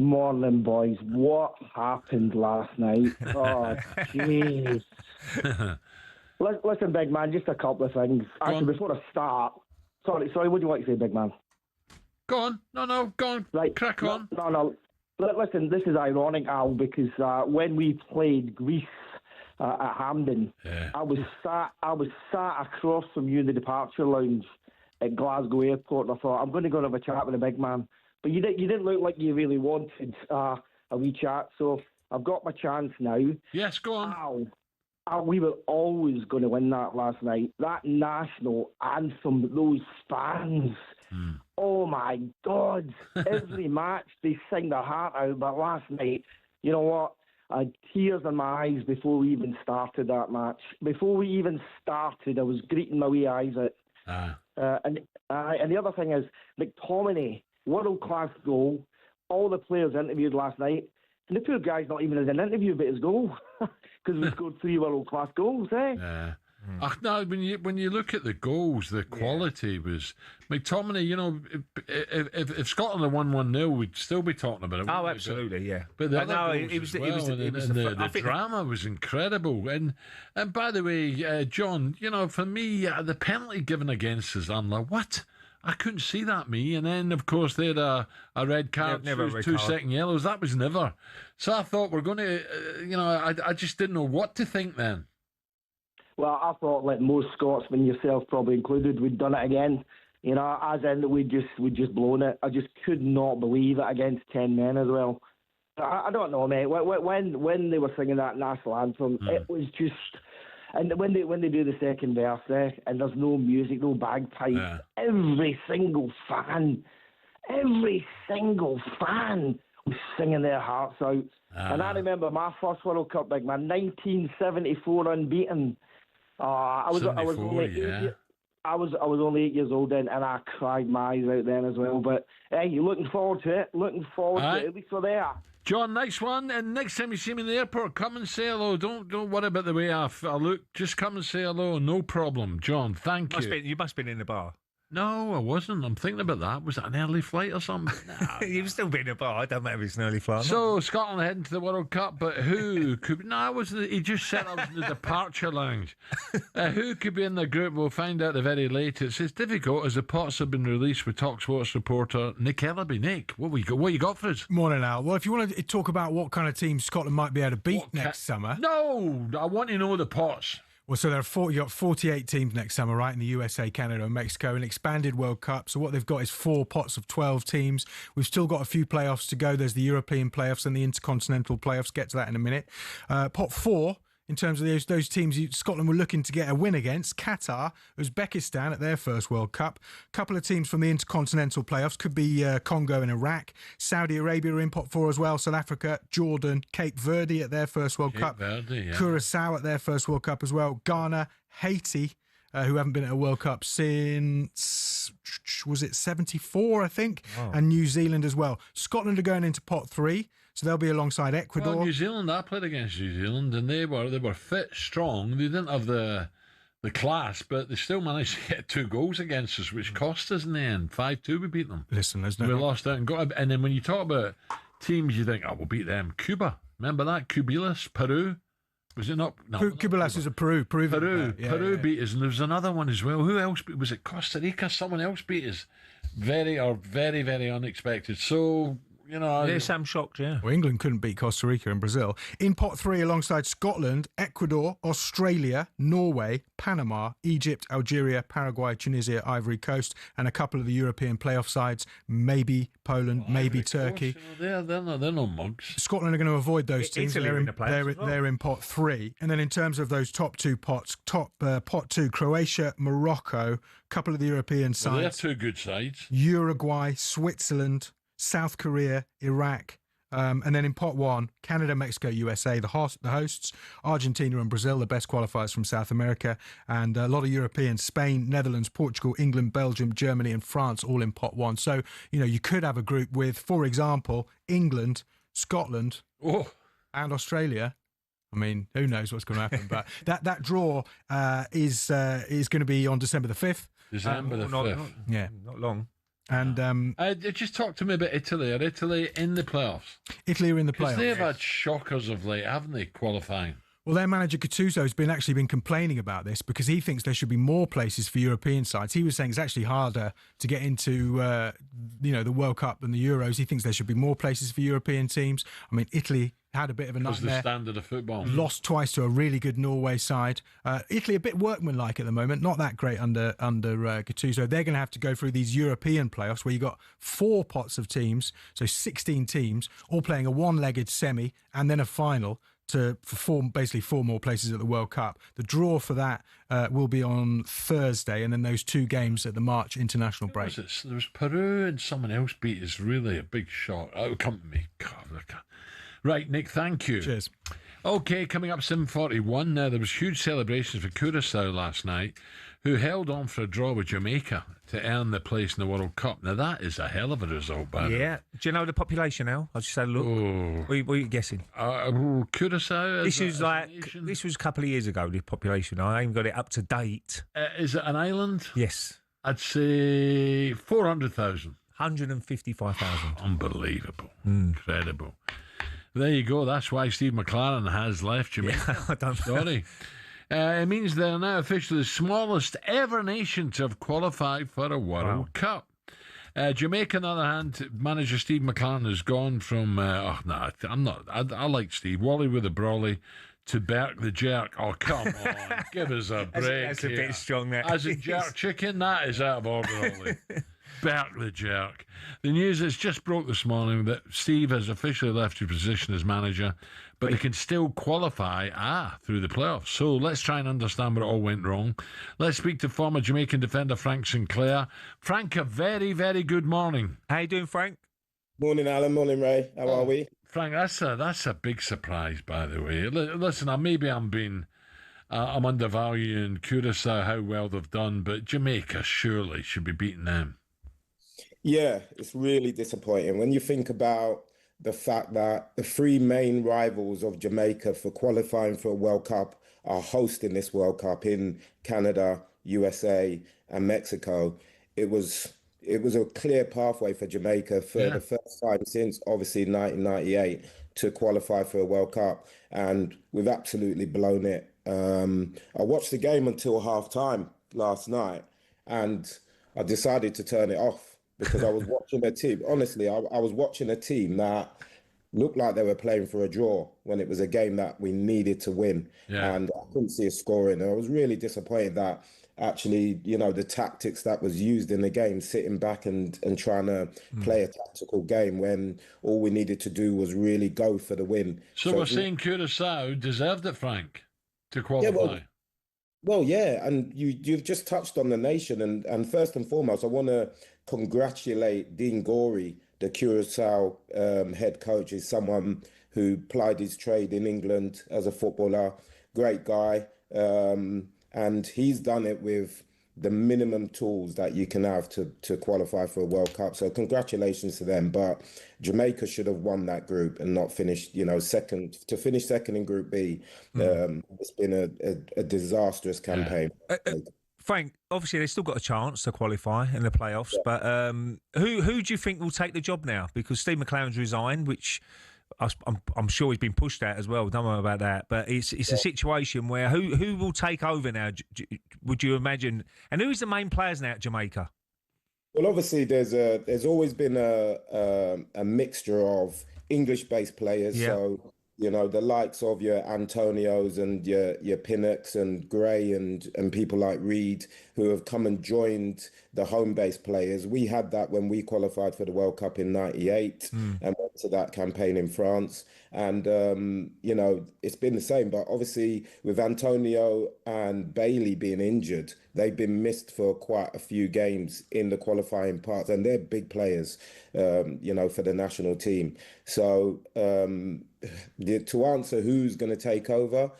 boys. What happened last night? Oh, jeez. Listen, big man, just a couple of things. Actually, before I start, sorry, what do you want to say, big man? Go on. No, go on. Right. Crack on. No. Listen, this is ironic, Al, because when we played Greece at Hampden, I was sat across from you in the departure lounge at Glasgow Airport, and I thought, I'm going to go and have a chat with the big man. But you didn't look like you really wanted a wee chat, so I've got my chance now. Yes, go on. We were always going to win that last night. That national anthem, those fans. Oh, my God. Every match, they sing their heart out. But last night, you know what? I had tears in my eyes before we even started that match. Before we even started, I was greeting my wee eyes out. And the other thing is, McTominay, world-class goal. All the players interviewed last night. And the poor guy's not even in an interview, but his goal. Because we scored 3 world-class goals, eh? No, when you look at the goals, the quality was McTominay. You know, if Scotland had won 1-0, we'd still be talking about it. Oh, absolutely, yeah. But the other goals the drama was incredible. And by the way, John, you know, for me, the penalty given against us, I'm like, what? I couldn't see that, me. And then, of course, they had a red card, two second yellows. That was never. So I thought we're going to, you know, I just didn't know what to think then. Well, I thought, like most Scotsmen, yourself probably included, we'd done it again. You know, as in we'd just blown it. I just could not believe it against 10 men as well. I don't know, mate. When they were singing that national anthem, it was just. And when they do the second verse there, and there's no music, no bagpipes, every single fan was singing their hearts out. And I remember my first World Cup, like my 1974 unbeaten. I was only 8 years old then, and I cried my eyes out then as well. But hey, you're looking forward to it. At least we're there. John, nice one. And next time you see me in the airport, come and say hello. Don't worry about the way I look. Just come and say hello. No problem. John, thank you. You must have been in the bar. No, I wasn't. I'm thinking about that. Was that an early flight or something? Nah. You've still been in a bar. I don't matter if it's an early flight. So, Scotland heading to the World Cup, but who could... No, I wasn't. He just said I was in the departure lounge. Who could be in the group? We'll find out the very latest. It's difficult as the pots have been released with talkSPORT reporter Nick Ellaby. Nick, what you got for us? Morning, Al. Well, if you want to talk about what kind of team Scotland might be able to beat next summer... No, I want to know the pots. Well, so there are you got 48 teams next summer, right, in the USA, Canada and Mexico, an expanded World Cup. So what they've got is 4 pots of 12 teams. We've still got a few playoffs to go. There's the European playoffs and the Intercontinental playoffs. Get to that in a minute. Pot 4, in terms of those teams Scotland were looking to get a win against, Qatar, Uzbekistan at their first World Cup. A couple of teams from the Intercontinental playoffs, could be Congo and Iraq. Saudi Arabia are in pot 4 as well. South Africa, Jordan, Cape Verde at their first World Cup. Curacao at their first World Cup as well. Ghana, Haiti, who haven't been at a World Cup since, was it 74, I think? Wow. And New Zealand as well. Scotland are going into pot 3. So they'll be alongside Ecuador. Well, New Zealand, I played against New Zealand, and they were fit, strong. They didn't have the class, but they still managed to get 2 goals against us, which cost us in the end. 5-2, we beat them. Listen, we lost out and then when you talk about teams, you think, we'll beat them. Cuba, remember that? Cubilas, Peru. Was it not? No, Cubilas is a Peru. Peru beat us, and there was another one as well. Who else? Was it Costa Rica? Someone else beat us. Very, very unexpected. So. You know, yes, I'm shocked, yeah. Well, England couldn't beat Costa Rica and Brazil. In pot 3 alongside Scotland, Ecuador, Australia, Norway, Panama, Egypt, Algeria, Paraguay, Tunisia, Ivory Coast, and a couple of the European playoff sides, maybe Poland, maybe Turkey. Coast, they're no mugs. Scotland are going to avoid those teams. Italy they're in pot 3. And then in terms of those top 2 pots, pot 2, Croatia, Morocco, a couple of the European sides. They're 2 good sides. Uruguay, Switzerland, South Korea, Iraq, and then in pot 1, Canada, Mexico, USA, the hosts, Argentina and Brazil, the best qualifiers from South America, and a lot of Europeans, Spain, Netherlands, Portugal, England, Belgium, Germany and France, all in pot 1. So, you could have a group with, for example, England, Scotland, and Australia. I mean, who knows what's going to happen? But that draw is going to be on December the 5th. December the 5th. Not long. And just talk to me about Italy. Are Italy in the playoffs? Italy are in the playoffs. They've had shockers of late, haven't they, qualifying? Well, their manager Gattuso has been complaining about this because he thinks there should be more places for European sides. He was saying it's actually harder to get into the World Cup than the Euros. He thinks there should be more places for European teams. I mean, Italy had a bit of a nightmare. Because the standard of football. Lost twice to a really good Norway side. Italy a bit workmanlike at the moment, not that great under Gattuso. They're going to have to go through these European playoffs where you got 4 pots of teams, so 16 teams, all playing a one-legged semi and then a final for 4 more places at the World Cup. The draw for that will be on Thursday, and then those 2 games at the March international break. There was Peru and someone else beat us, really a big shot. Oh, come to me. God, right, Nick, thank you. Cheers. Okay, coming up 7:41 now. There was huge celebrations for Curaçao last night, who held on for a draw with Jamaica to earn the place in the World Cup. Now, that is a hell of a result, by the way. Yeah. Do you know the population now? I just had a look. Oh. What are you guessing? Curaçao? This was a couple of years ago, the population. I ain't got it up to date. Is it an island? Yes. I'd say 400,000. 155,000. Unbelievable. Incredible. There you go. That's why Steve McLaren has left Jamaica. Yeah, I don't know. Sorry. It means they're now officially the smallest ever nation to have qualified for a World Cup. Jamaica, on the other hand, manager Steve McLaren has gone from, I like Steve, Wally with a Brawley to Berk the Jerk. Oh, come on, give us a break. That's a bit strong, that. As in jerk chicken, that is out of order, Ollie. Berk the Jerk. The news has just broke this morning that Steve has officially left his position as manager, but he can still qualify through the playoffs. So let's try and understand where it all went wrong. Let's speak to former Jamaican defender Frank Sinclair. Frank, a very, very good morning. How you doing, Frank? Morning, Alan. Morning, Ray. How are we? Frank, that's a big surprise, by the way. Listen, I'm undervaluing Curaçao, how well they've done, but Jamaica surely should be beating them. Yeah, it's really disappointing when you think about the fact that the three main rivals of Jamaica for qualifying for a World Cup are hosting this World Cup in Canada, USA, and Mexico. It was a clear pathway for Jamaica for the first time since obviously 1998 to qualify for a World Cup, and we've absolutely blown it. I watched the game until half-time last night, and I decided to turn it off because I was watching a team. Honestly, I was watching a team that looked like they were playing for a draw when it was a game that we needed to win. Yeah. And I couldn't see a scoring. And I was really disappointed that actually, the tactics that was used in the game, sitting back and trying to play a tactical game when all we needed to do was really go for the win. So we're saying Curaçao deserved it, Frank, to qualify. Well, yeah, and you've just touched on the nation, and first and foremost, I want to congratulate Dean Gorey, the Curaçao head coach. Is someone who plied his trade in England as a footballer, great guy, and he's done it with the minimum tools that you can have to qualify for a World Cup. So congratulations to them. But Jamaica should have won that group and not finished, second. To finish second in Group B, it's been a disastrous campaign. Frank, obviously they've still got a chance to qualify in the playoffs, but who do you think will take the job now? Because Steve McLaren's resigned, which I'm sure he's been pushed out as well. Don't know about that, but it's a situation where who will take over now? Would you imagine? And who is the main players now at Jamaica? Well, obviously there's always been a mixture of English-based players. Yeah. So the likes of your Antonios and your Pinnocks and Gray and people like Reed, who have come and joined the home-based players. We had that when we qualified for the World Cup in '98 and went to that campaign in France. And, it's been the same. But obviously with Antonio and Bailey being injured, they've been missed for quite a few games in the qualifying parts. And they're big players, for the national team. So to answer who's going to take over,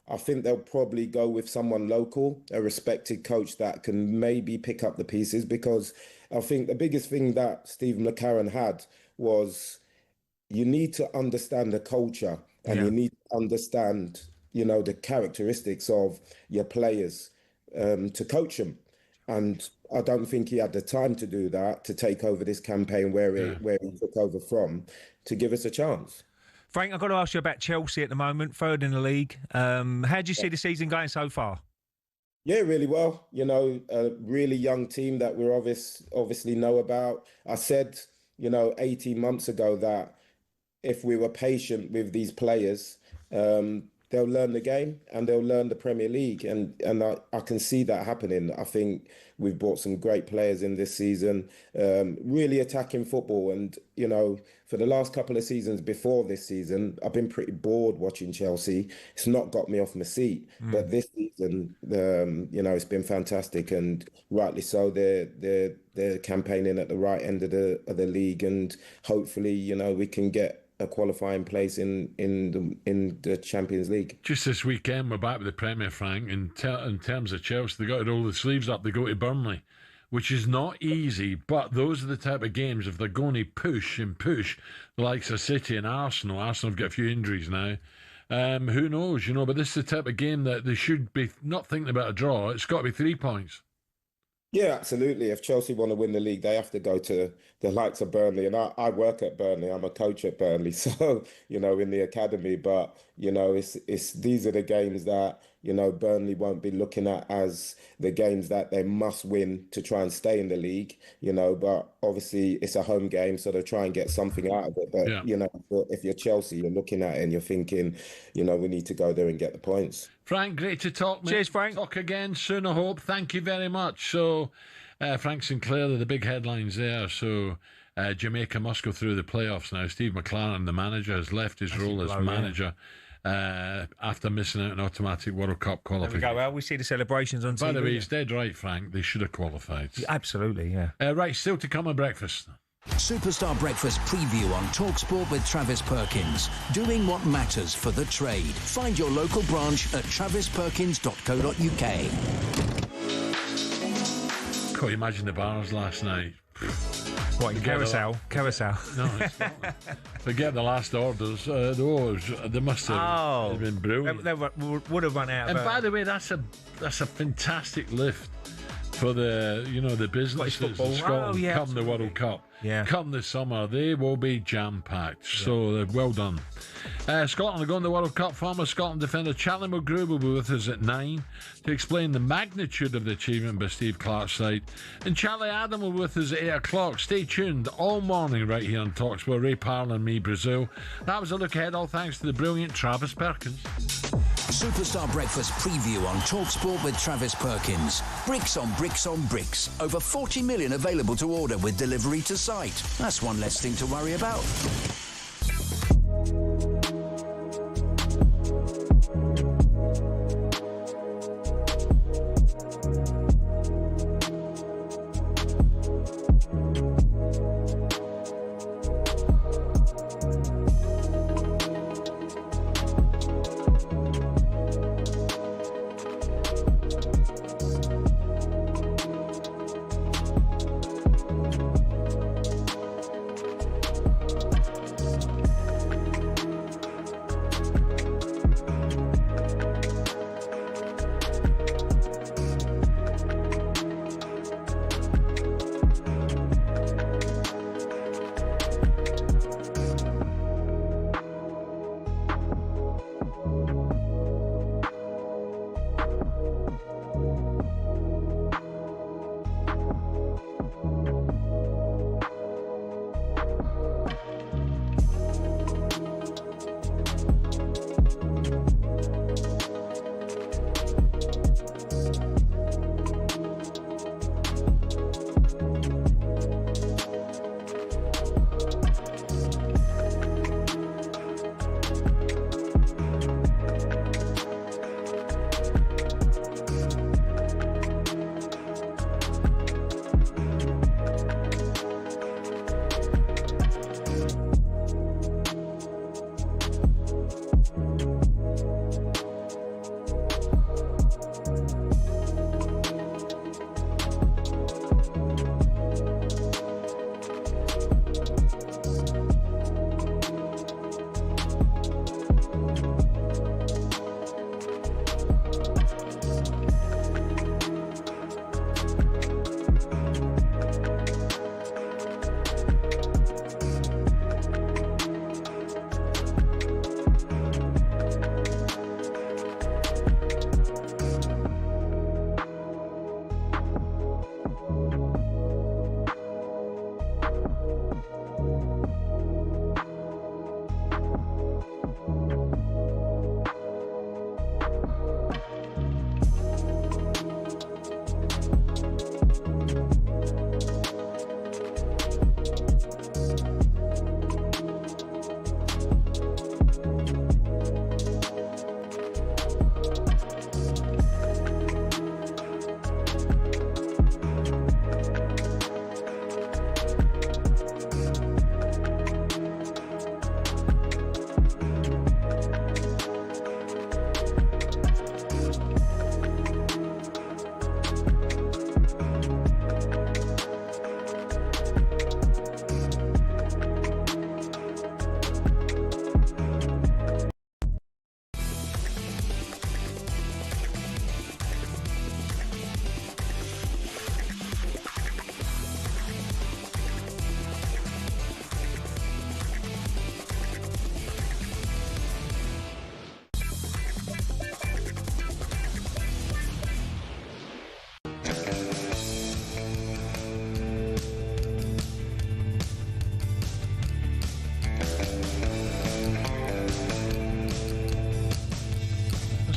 I think they'll probably go with someone local, a respected coach that can maybe pick up the pieces, because I think the biggest thing that Steve McLaren had was you need to understand the culture and you need to understand, the characteristics of your players to coach them. And I don't think he had the time to do that, to take over this campaign where he took over from, to give us a chance. Frank, I've got to ask you about Chelsea at the moment, third in the league. How do you see the season going so far? Yeah, really well. A really young team that we obviously know about. I said, 18 months ago that if we were patient with these players, they'll learn the game and they'll learn the Premier League. And I can see that happening. I think we've brought some great players in this season, really attacking football. And, for the last couple of seasons before this season, I've been pretty bored watching Chelsea. It's not got me off my seat. But this season, it's been fantastic, and rightly so. They're campaigning at the right end of the league, and hopefully, we can get a qualifying place in the Champions League. Just this weekend, we're back with the Premier, Frank. In terms of Chelsea, they got to roll the sleeves up. They go to Burnley, which is not easy, but those are the type of games, if they're going to push, the likes of City and Arsenal have got a few injuries now. Who knows, but this is the type of game that they should be not thinking about a draw. It's got to be 3 points. Yeah, absolutely. If Chelsea want to win the league, they have to go to the likes of Burnley. And I work at Burnley. I'm a coach at Burnley, so, in the academy. But, it's these are the games that, Burnley won't be looking at as the games that they must win to try and stay in the league, But obviously it's a home game, so they'll try and get something out of it. But, if you're Chelsea, you're looking at it and you're thinking, we need to go there and get the points. Frank, great to talk, mate. Cheers, Frank. Talk again soon, I hope. Thank you very much. So, Frank Sinclair, they're the big headlines there. So, Jamaica must go through the playoffs now. Steve McLaren, the manager, has left his role as manager after missing out an automatic World Cup qualification. There we go. Well, we see the celebrations on TV. By the way, he's dead right, Frank. They should have qualified. Absolutely, yeah. Right, still to come on breakfast. Superstar Breakfast preview on talkSPORT with Travis Perkins. Doing what matters for the trade. Find your local branch at travisperkins.co.uk. Can't you imagine the bars last night? What, in Carousel? No, it's not. Forget the last orders. They must have been brilliant. They would have run out. And by the way, that's a fantastic lift for the businesses in Scotland come the World Cup. Yeah. Come this summer, they will be jam-packed. So they're well done. Scotland are going to the World Cup. Former Scotland defender Charlie Mulgrew will be with us at 9 to explain the magnitude of the achievement by Steve Clarke's side. And Charlie Adam will be with us at 8 o'clock. Stay tuned all morning right here on talkSPORT. Ray Parlour and me, Brazil. That was a look ahead, all thanks to the brilliant Travis Perkins. Superstar Breakfast preview on talkSPORT with Travis Perkins. Bricks on bricks on bricks. Over 40 million available to order with delivery to site. That's one less thing to worry about.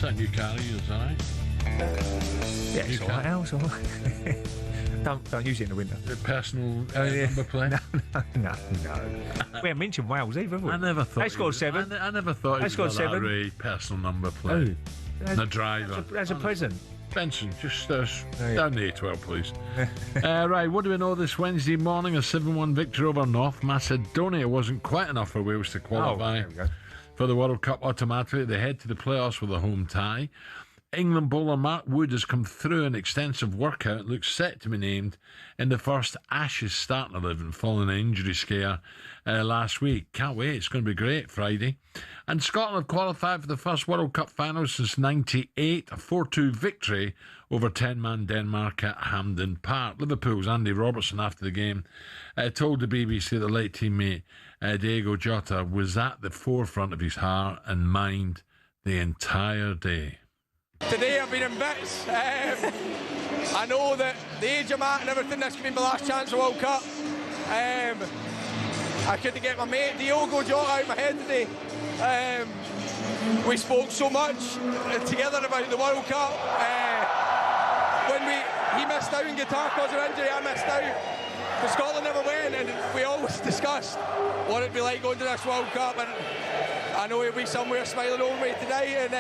What's that new car of yours, all right? Yeah, it's all right, Al, it's all right. Don't use it in the winter. The personal number plate? No. We haven't mentioned Wales either, have we? I never thought they scored 7. I never thought they scored 7. Ray personal number plate. The driver. As a present. Benson, just down the A12, please. Right, what do we know this Wednesday morning? A 7-1 victory over North Macedonia wasn't quite enough for Wales to qualify for the World Cup automatically. They head to the playoffs with a home tie. England bowler Mark Wood has come through an extensive workout and looks set to be named in the first Ashes starting 11 following an injury scare last week. Can't wait, it's going to be great Friday. And Scotland have qualified for the first World Cup final since '98, a 4-2 victory over 10-man Denmark at Hampden Park. Liverpool's Andy Robertson after the game told the BBC that late teammate Diego Jota was at the forefront of his heart and mind the entire day. Today I've been in bits. I know that the age I'm at and everything, this could be my last chance at World Cup. I couldn't get my mate Diogo Jota out of my head today. We spoke so much together about the World Cup. When he missed out in Qatar because of injury, I missed out. But Scotland never went, and we always discussed what it'd be like going to this World Cup. And I know he'll be somewhere smiling over me today. And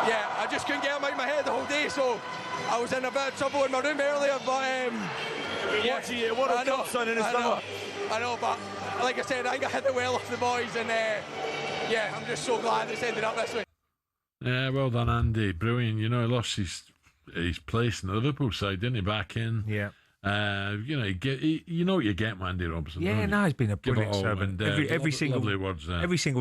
yeah, I just couldn't get him out of my head the whole day, so I was in a bit of trouble in my room earlier, but watching you, what a cup son in his summer. I know, but like I said, I think I hit it well off the boys, and yeah, I'm just so glad it's ended up this way. Yeah, well done, Andy. Brilliant. You know, he lost his place in the Liverpool side, didn't he, back in? Yeah. You know what you get with Andy Robertson. Yeah, no, he's been a brilliant servant. Every single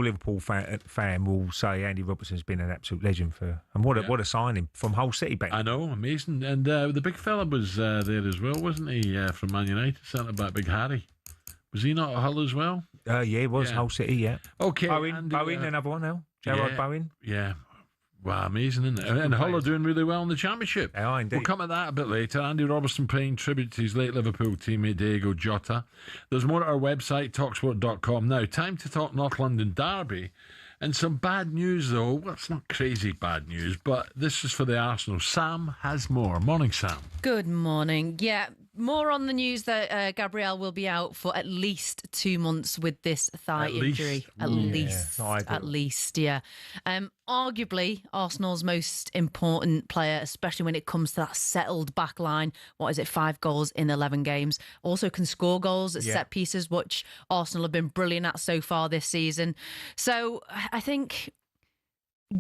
Liverpool fan will say Andy Robertson's been an absolute legend and what a signing from Hull City back. I know, amazing. And the big fella was there as well, wasn't he? From Man United, centre back, Big Harry. Was he not at Hull as well? Yeah, he was Hull City. Yeah. Okay, Bowen, another one now. Gerard Bowen. Yeah. Wow, amazing, isn't it? And Hull are doing really well in the Championship. Yeah, indeed. We'll come at that a bit later. Andy Robertson paying tribute to his late Liverpool teammate Diego Jota. There's more at our website, talksport.com. Now, time to talk North London Derby. And some bad news, though. Well, it's not crazy bad news, but this is for the Arsenal. Sam has more. Morning, Sam. Good morning. Yeah, more on the news that Gabriel will be out for at least 2 months with this thigh injury. At least, yeah. Arguably, Arsenal's most important player, especially when it comes to that settled back line. What is it, 5 goals in 11 games? Also can score goals at set pieces, which Arsenal have been brilliant at so far this season. So I think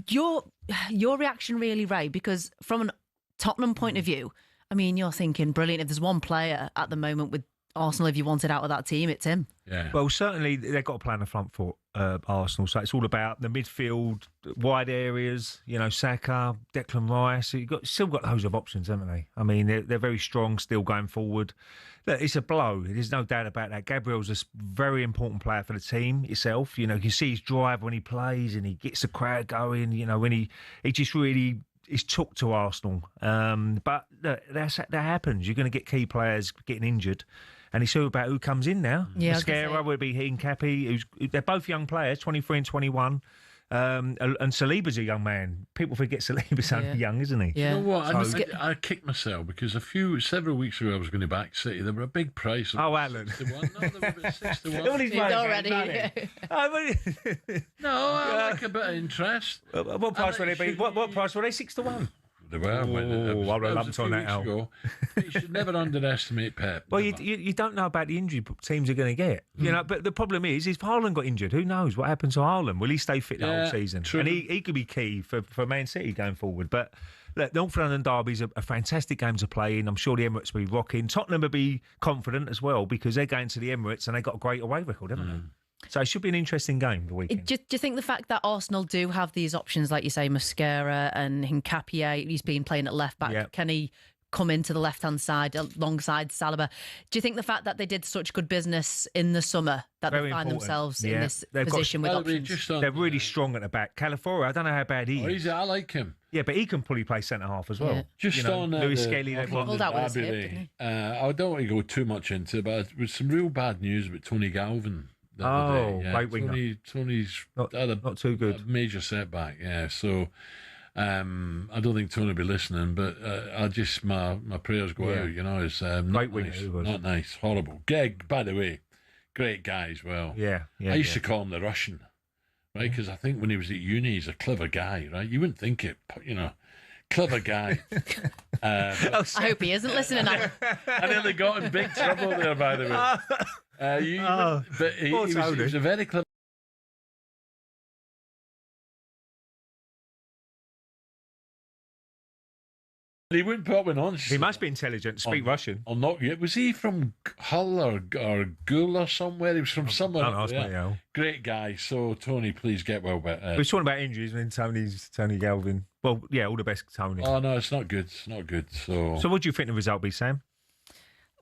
your reaction really, Ray, because from a Tottenham point of view, I mean, you're thinking, brilliant. If there's one player at the moment with Arsenal, if you wanted out of that team, it's him. Yeah. Well, certainly they've got to play on the front foot, Arsenal. So it's all about the midfield, wide areas. You know, Saka, Declan Rice. You've still got loads of options, haven't they? I mean, they're very strong still going forward. Look, it's a blow. There's no doubt about that. Gabriel's a very important player for the team itself. You know, you can see his drive when he plays and he gets the crowd going. You know, when he just really is took to Arsenal. But look, that happens. You're going to get key players getting injured. And it's all about who comes in now. Yeah, Mascara would be Hincapi. They're both young players, 23 and 21. And Saliba's a young man. People forget Saliba's only young, isn't he? Yeah. You know what? I kicked myself because several weeks ago I was going to back City. They were a big price. Oh, Alan. 61. No, they were about 61. Nobody's already. No, I like a bit of interest. What price were they? What price were they? 6 to 1. They were. I'll lump on that out. You should never underestimate Pep. Well, you don't know about the injury teams are going to get. You know, but the problem is if Haaland got injured, who knows what happens to Haaland? Will he stay fit the whole season? True. And he could be key for Man City going forward. But look, North London Derby's a fantastic game to play in. I'm sure the Emirates will be rocking. Tottenham will be confident as well because they're going to the Emirates and they got a great away record, haven't they? So it should be an interesting game the weekend. Do you think the fact that Arsenal do have these options, like you say, Mascara and Hincapié, he's been playing at left back, can he come into the left-hand side alongside Saliba? Do you think the fact that they did such good business in the summer that they find themselves in this position with options? They're really strong at the back. Calafiori, I don't know how bad he is. I like him. Yeah, but he can probably play centre-half as well. Yeah. Just on Lewis Skelly. He pulled out with his hip, didn't he? I don't want to go too much into it, but there was some real bad news about Tony Galvin. Right winger. Tony's not too good. A major setback, yeah. So I don't think Tony will be listening, but I just my prayers go out. You know, it's not nice, not nice, horrible. Greg, by the way, great guy as well. Yeah. I used to call him the Russian, right? Because I think when he was at uni, he's a clever guy, right? You wouldn't think it, you know. Clever guy. I hope he isn't listening now. I nearly got in big trouble there, by the way. But he was a very clever. He wouldn't put one on. He must be intelligent. Speak Russian. Or not yet. Was he from Hull or Goul or somewhere? He was from somewhere. Great guy. So Tony, please get well better. We were talking about injuries and Tony Galvin. Well, yeah, all the best, Tony. Oh no, it's not good. It's not good. So what do you think the result be, Sam?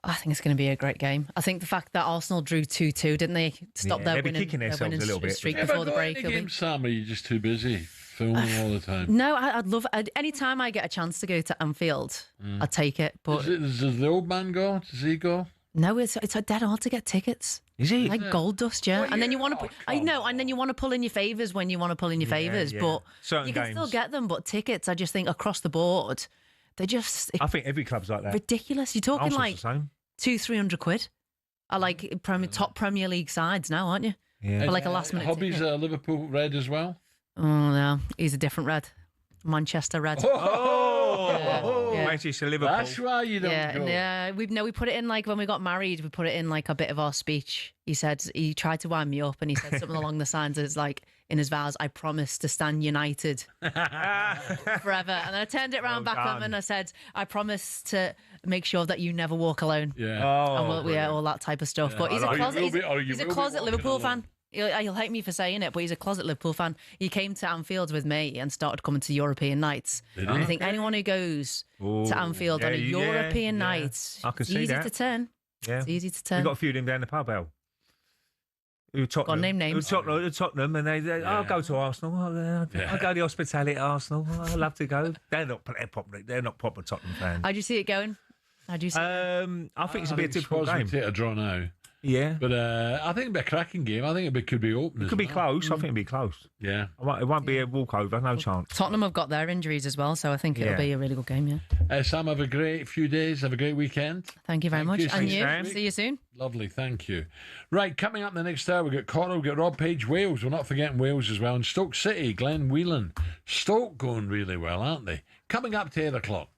I think it's going to be a great game. I think the fact that Arsenal drew 2-2, didn't they? Stop their winning streak before the break. Sam, are you just too busy filming all the time? No, I'd love it. Any time I get a chance to go to Anfield, I'd take it. But does the old man go? Does he go? No, it's dead hard to get tickets. Is he? Like gold dust, yeah. And then you want to, and then you want to pull in your favours when you want to pull in your favours. But certain you can games still get them. But tickets, I just think across the board, they just. I think every club's like that. Ridiculous. You're talking like £200-300 are like top Premier League sides now, aren't you? Yeah. For like a last minute. Hobby's a Liverpool red as well. Oh no, he's a different red. Manchester red. Manchester Liverpool. That's why you don't go. Yeah, we put it in like when we got married. We put it in like a bit of our speech. He said he tried to wind me up, and he said something along the lines of like in his vows, "I promise to stand united forever." And then I turned it around back up and I said, "I promise to make sure that you never walk alone." Yeah, all that type of stuff. Yeah, but he's a closet Liverpool fan. He'll hate me for saying it, but he's a closet Liverpool fan. He came to Anfield with me and started coming to European nights. And I think anyone who goes to Anfield on a European night, I can see easy that. to turn. Yeah. It's easy to turn. We got a few of them down the pub, Al. Got name names. Tottenham, and they I'll go to Arsenal. I'll go to the hospitality at Arsenal. I'd love to go. They're not proper Tottenham fans. How do you see it going? How do you see it? I think it's a bit difficult game. Take a draw now. Yeah, but I think it'll be a cracking game. I think it could be open. It could be close. I think it'll be close. Yeah, it won't be a walkover. No chance. Tottenham have got their injuries as well, so I think it'll be a really good game. Yeah. Sam, have a great few days. Have a great weekend. Thank you very much. And you. See you soon. Lovely. Thank you. Right, coming up in the next hour, we've got Coral, we've got Rob Page, Wales. We're not forgetting Wales as well. And Stoke City, Glenn Whelan. Stoke going really well, aren't they? Coming up to 8 o'clock.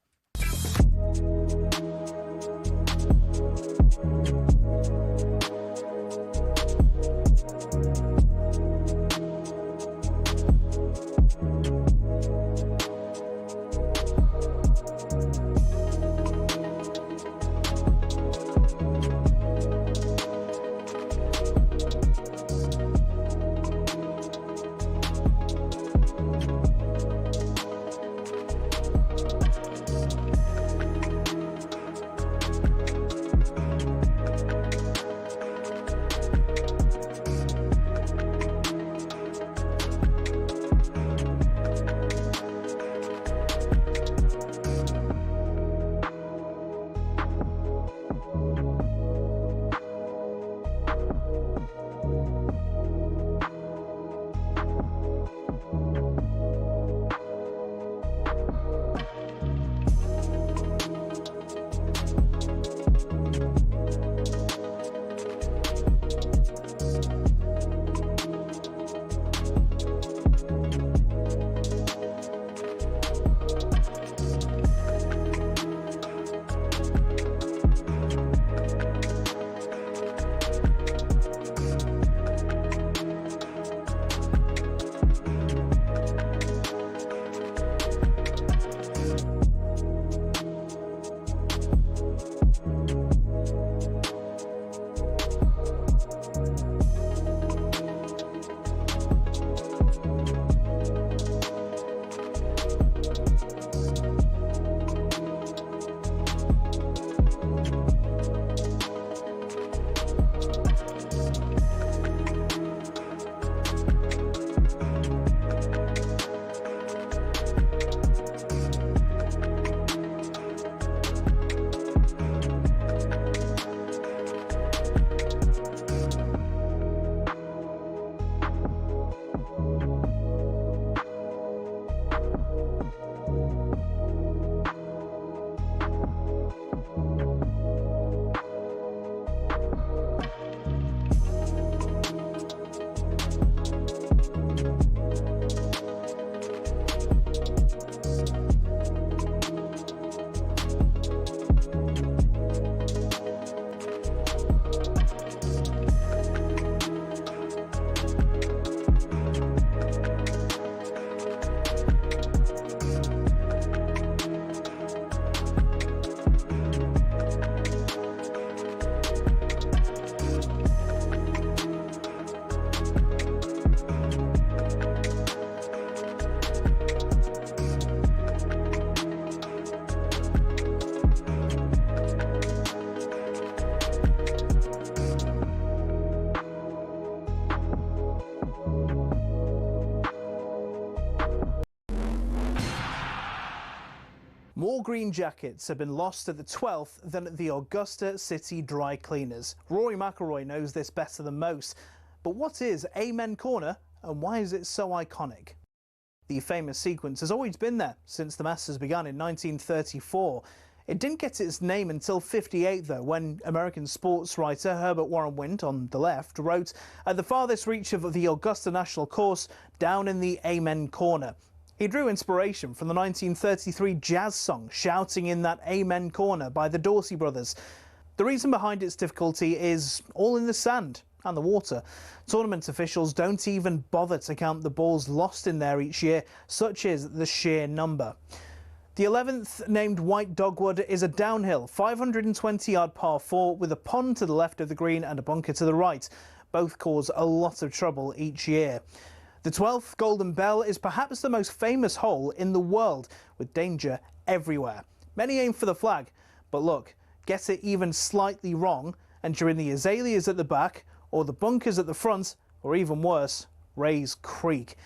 More green jackets have been lost at the 12th than at the Augusta City Dry Cleaners. Rory McIlroy knows this better than most. But what is Amen Corner and why is it so iconic? The famous sequence has always been there since the Masters began in 1934. It didn't get its name until '58, though, when American sports writer Herbert Warren Wind, on the left, wrote, "At the farthest reach of the Augusta National Course, down in the Amen Corner." He drew inspiration from the 1933 jazz song Shouting in That Amen Corner by the Dorsey Brothers. The reason behind its difficulty is all in the sand and the water. Tournament officials don't even bother to count the balls lost in there each year, such is the sheer number. The 11th, named White Dogwood, is a downhill 520-yard par 4 with a pond to the left of the green and a bunker to the right. Both cause a lot of trouble each year. The 12th, Golden Bell, is perhaps the most famous hole in the world, with danger everywhere. Many aim for the flag, but look, get it even slightly wrong, and you're in the azaleas at the back, or the bunkers at the front, or even worse, Rays Creek.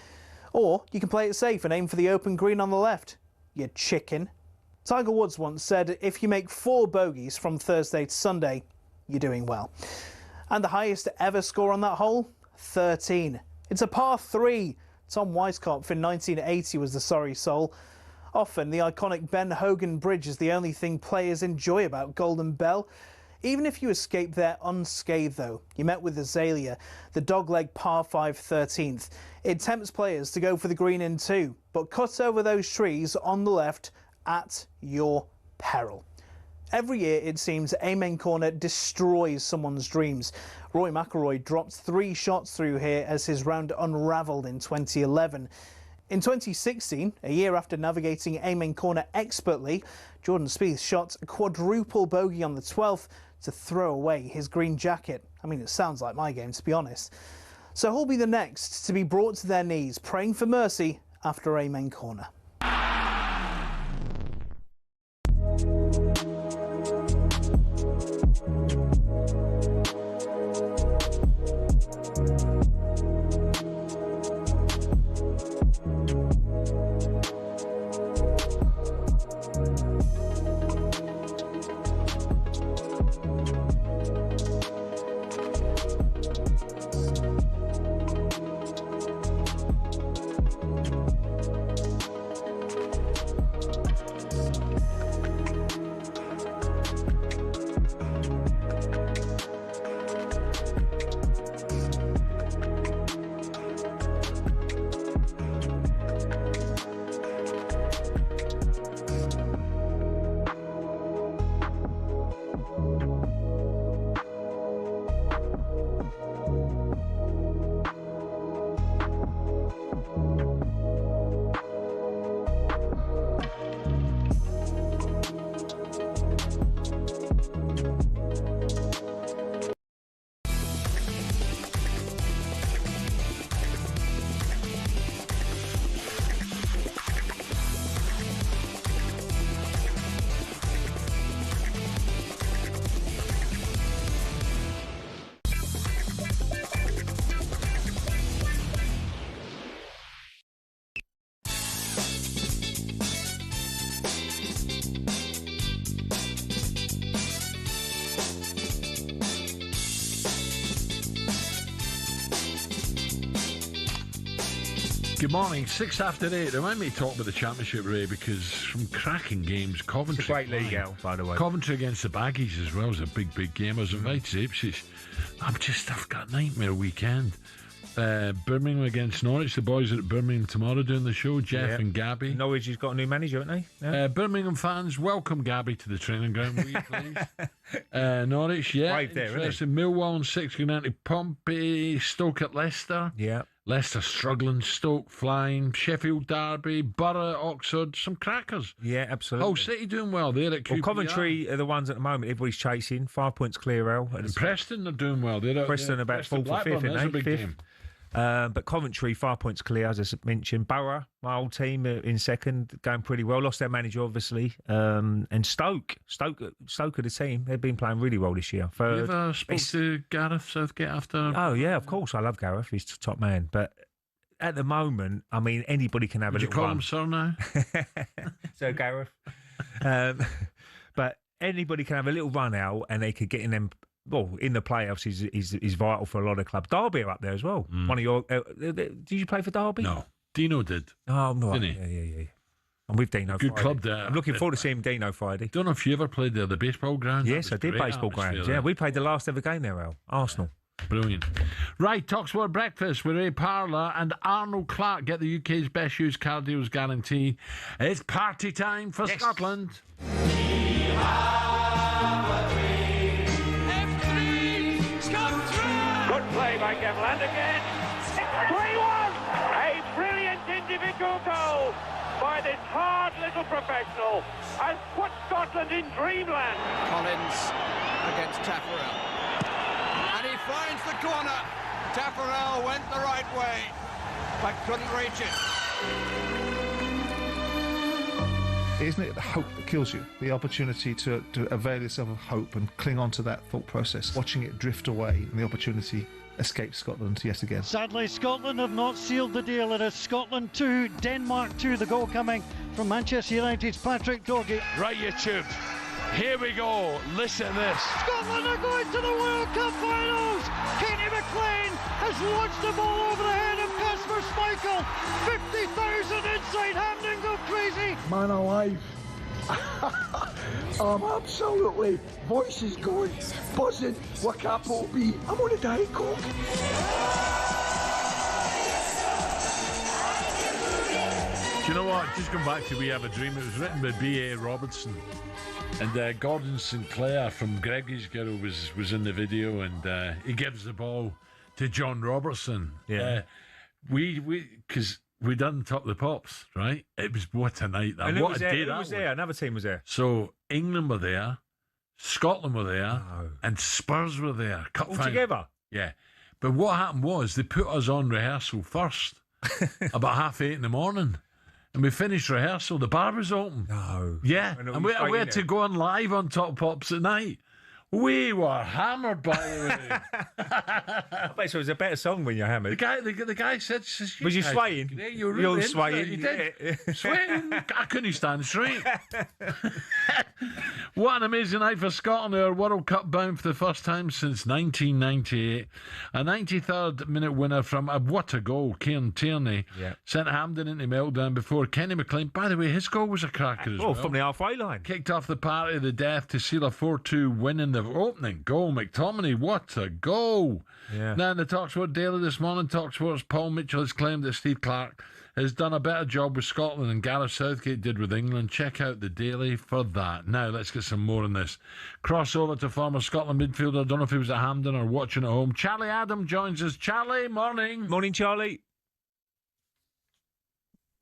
Or you can play it safe and aim for the open green on the left. You chicken. Tiger Woods once said, if you make 4 bogeys from Thursday to Sunday, you're doing well. And the highest ever score on that hole? 13. It's a par 3. Tom Weiskopf in 1980 was the sorry soul. Often the iconic Ben Hogan Bridge is the only thing players enjoy about Golden Bell. Even if you escape there unscathed, though, you met with Azalea, the dogleg par 5 13th. It tempts players to go for the green in 2, but cut over those trees on the left at your peril. Every year, it seems, Amen Corner destroys someone's dreams. Rory McIlroy dropped 3 shots through here as his round unravelled in 2011. In 2016, a year after navigating Amen Corner expertly, Jordan Spieth shot a quadruple bogey on the 12th to throw away his green jacket. I mean, it sounds like my game, to be honest. So who'll be the next to be brought to their knees, praying for mercy after Amen Corner? Good morning, 6 after 8. Remind me to talk about the Championship, Ray, because some cracking games. Coventry. It's a great league, Al, by the way. Coventry against the Baggies as well is a big, big game. I was invited to Ipswich. I've got a nightmare weekend. Birmingham against Norwich. The boys are at Birmingham tomorrow doing the show, Jeff and Gabby. Norwich has got a new manager, haven't they? Yeah. Birmingham fans, welcome Gabby to the training ground, will you please? Norwich, yeah. Brave there, interesting. Millwall and 6 going out to Pompey. Stoke at Leicester. Yeah. Leicester struggling, Stoke flying, Sheffield Derby, Borough, Oxford, some crackers. Yeah, absolutely. Hull City doing well. They're at QPR. Well, Coventry are the ones at the moment everybody's chasing. 5 points clear, Al. And Preston are doing well. They're Preston about 4th or 5th, That's a big fifth. game. But Coventry, 5 points clear, as I mentioned. Borough, my old team, in second, going pretty well. Lost their manager, obviously. And Stoke are the team. They've been playing really well this year. Third. You ever spoke to Gareth Southgate after? Oh, yeah, of course. I love Gareth. He's the top man. But at the moment, I mean, anybody can have a little Would you call run. him sir now? So, Gareth. But anybody can have a little run out and they could get in them. Well, in the playoffs is vital for a lot of clubs. Derby are up there as well. One of your. Did you play for Derby? No, Dino did. Oh, no. Didn't he? Yeah. I'm with Dino. Good Friday. club there. I'm looking forward to seeing Dino Friday. Don't know if you ever played there, the baseball ground. Yes, I did baseball grounds. Yeah, we played the last ever game there, Al. Arsenal. Brilliant. Right, talkSPORT Breakfast with Ray Parlour and Arnold Clark. Get the UK's best used car deals guarantee. It's party time for Scotland. Good play by Gemland again. 3-1. A brilliant individual goal by this hard little professional has put Scotland in dreamland. Collins against Taffarel. And he finds the corner. Taffarel went the right way, but couldn't reach it. Isn't it the hope that kills you? The opportunity to avail yourself of hope and cling on to that thought process. Watching it drift away and the opportunity escape Scotland yet again. Sadly, Scotland have not sealed the deal. It is Scotland 2, Denmark 2. The goal coming from Manchester United's Patrick Doggy. Right, YouTube. Here we go. Listen to this. Scotland are going to the World Cup finals. Kenny McLean has launched the ball over the head of Kasper Schmeichel. 50,000 inside Hampden go crazy. Man alive. I'm absolutely, voices going, buzzing, what capital B. I'm on a Diet Coke. Do you know what? Just come back to We Have a Dream. It was written by B.A. Robertson. And Gordon Sinclair from Greggy's Girl was in the video, and he gives the ball to John Robertson. Yeah. Because we done Top the Pops, right? It was what a night that. And what a day who that was there? Another team was there. So England were there, Scotland were there, and Spurs were there. Cup All final. together? Yeah. But what happened was they put us on rehearsal first, about 8:30 in the morning. And we finished rehearsal, the bar was open. No. Yeah, and we had to go on live on Top Pops at night. We were hammered, by the way. I bet so it was a better song when you're hammered. The guy said... Was you swaying? Yeah, you were You're really swaying. He did. Swaying. I couldn't stand straight. What an amazing night for Scotland, who are World Cup bound for the first time since 1998. A 93rd minute winner from what a goal, Kieran Tierney, sent Hampden into meltdown before Kenny McLean. By the way, his goal was a cracker as well. From the halfway line. Kicked off the party of the death to seal a 4-2 win in the opening goal. McTominay, what a goal. Yeah. Now in the talkSPORT Daily this morning, talkSPORT's Paul Mitchell has claimed that Steve Clarke has done a better job with Scotland than Gareth Southgate did with England. Check out the Daily for that. Now let's get some more on this. Crossover to former Scotland midfielder, I don't know if he was at Hampden or watching at home. Charlie Adam joins us. Charlie, morning. Morning, Charlie.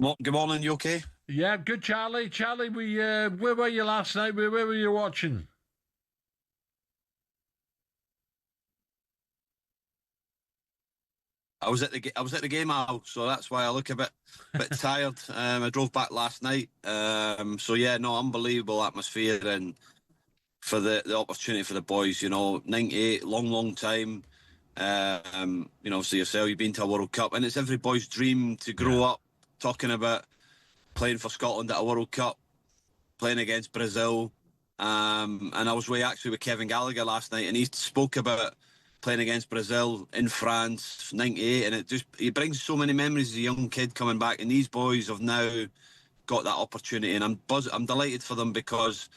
Good morning, you okay? Yeah, good, Charlie. Charlie, where were you last night? Where were you watching? I was at the game, Al, so that's why I look a bit tired. I drove back last night. So yeah, no, unbelievable atmosphere, and for the opportunity for the boys, 98, long time. So yourself, you've been to a World Cup, and it's every boy's dream to grow up talking about playing for Scotland at a World Cup, playing against Brazil. And I was actually with Kevin Gallagher last night, and he spoke about playing against Brazil in France, 98, and it brings so many memories as a young kid coming back, and these boys have now got that opportunity, and I'm delighted for them, because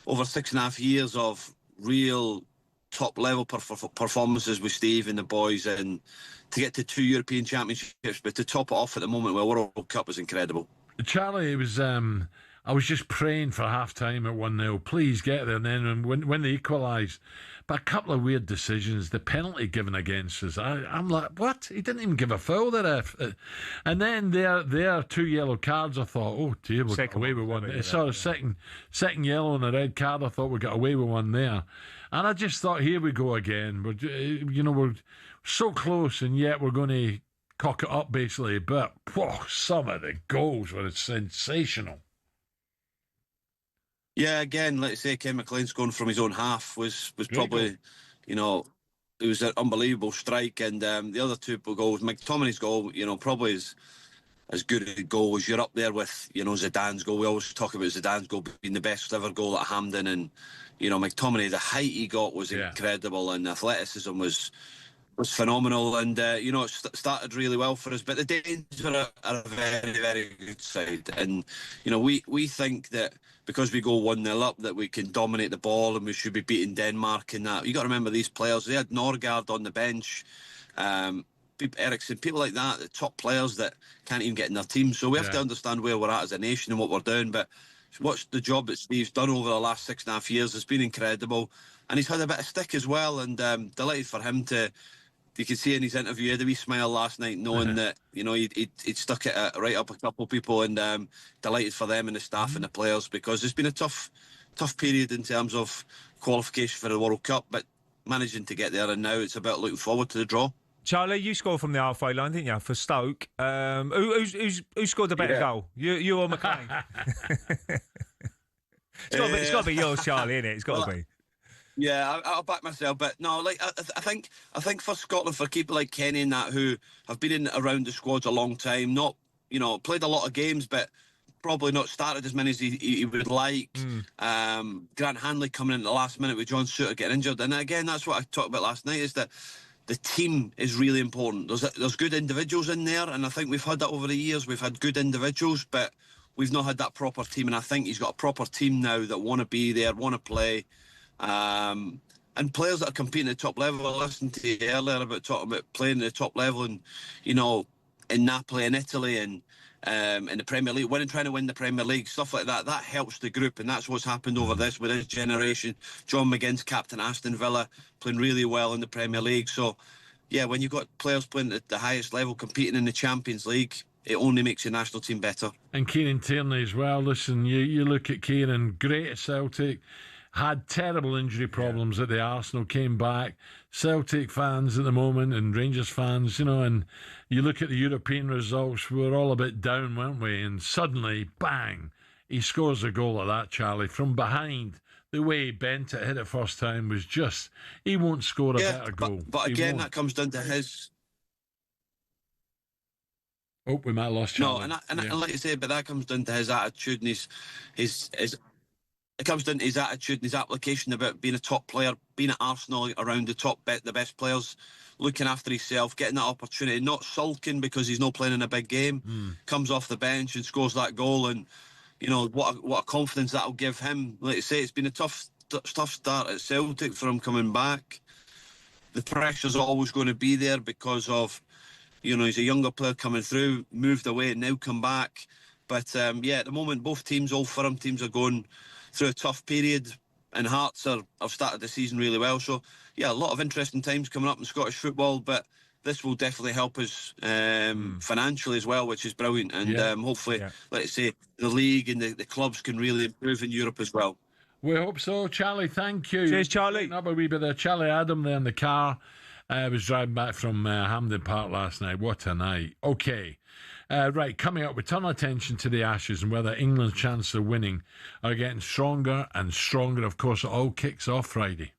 over 6.5 years of real top-level performances with Steve and the boys, and to get to 2 European Championships, but to top it off at the moment with a World Cup is incredible. Charlie, it was... I was just praying for half-time at 1-0. Please get there. And then when they equalised, but a couple of weird decisions. The penalty given against us. I'm like, what? He didn't even give a foul there. And then their 2 yellow cards, I thought, oh dear, we got away with one. It's sort of second yellow and a red card. I thought we got away with one there. And I just thought, here we go again. We're so close, and yet we're going to cock it up, basically. But some of the goals were sensational. Yeah, again, let's say Ken McLean scoring from his own half was probably, it was an unbelievable strike. And the other 2 goals, McTominay's goal, probably is as good a goal as you're up there with, you know, Zidane's goal. We always talk about Zidane's goal being the best ever goal at Hampden, and you know, McTominay, the height he got was incredible, and the athleticism was phenomenal, and you know, it started really well for us. But the Danes are a very, very good side, and you know, we think that because we go 1-0 up that we can dominate the ball and we should be beating Denmark and that. You got to remember these players. They had Norgard on the bench. Eriksson, people like that, the top players that can't even get in their team. So we have to understand where we're at as a nation and what we're doing. But watch the job that Steve's done over the last 6.5 years. It's been incredible. And he's had a bit of stick as well. And delighted for him to, you can see in his interview, he had a wee smile last night knowing that, you know, he'd stuck it right up a couple of people, and delighted for them and the staff and the players, because it's been a tough period in terms of qualification for the World Cup, but managing to get there, and now it's about looking forward to the draw. Charlie, you scored from the halfway line, didn't you, for Stoke? Who scored the better goal? You or McLean? It's got to be yours, Charlie, isn't it? It's got to be. Yeah, I'll back myself, but no, like I think for Scotland, for people like Kenny and that, who have been in around the squads a long time, not, you know, played a lot of games, but probably not started as many as he would like. Grant Hanley coming in at the last minute with John Souttar getting injured, and again, that's what I talked about last night, is that the team is really important. There's good individuals in there, and I think we've had that over the years. We've had good individuals, but we've not had that proper team, and I think he's got a proper team now that want to be there, want to play, and players that are competing at the top level. I listened to you earlier about talking about playing at the top level, and you know, in Napoli and Italy, and in the Premier League, trying to win the Premier League, stuff like that. That helps the group, and that's what's happened with this generation. John McGinn's captain Aston Villa, playing really well in the Premier League. So, yeah, when you've got players playing at the highest level, competing in the Champions League, it only makes your national team better. And Kieran Tierney as well. Listen, you look at Kieran, great at Celtic, had terrible injury problems at the Arsenal, came back. Celtic fans at the moment and Rangers fans, you know, and you look at the European results, we were all a bit down, weren't we? And suddenly, bang, he scores a goal like that, Charlie, from behind. The way he bent it, hit it first time, was just, he won't score a better goal. But again, that comes down to his... Oh, we might have lost Charlie. No, and like you say, but that comes down to his attitude and his it comes down to his attitude and his application about being a top player, being at Arsenal around the best players, looking after himself, getting that opportunity, not sulking because he's not playing in a big game, comes off the bench and scores that goal, and you know what a confidence that'll give him. Like I say, it's been a tough start at Celtic for him coming back. The pressure's always going to be there because of, you know, he's a younger player coming through, moved away and now come back. But yeah, at the moment, both teams, all firm teams, are going through a tough period, and Hearts have started the season really well. So yeah, a lot of interesting times coming up in Scottish football, but this will definitely help us financially as well, which is brilliant. And hopefully, let's say, the league and the clubs can really improve in Europe as well. We hope so. Charlie, thank you. Cheers, Charlie. Up a wee bit there. Charlie Adam there in the car. I was driving back from Hampden Park last night. What a night. Okay. Right, coming up, we turn our attention to the Ashes and whether England's chances of winning are getting stronger and stronger. Of course, it all kicks off Friday.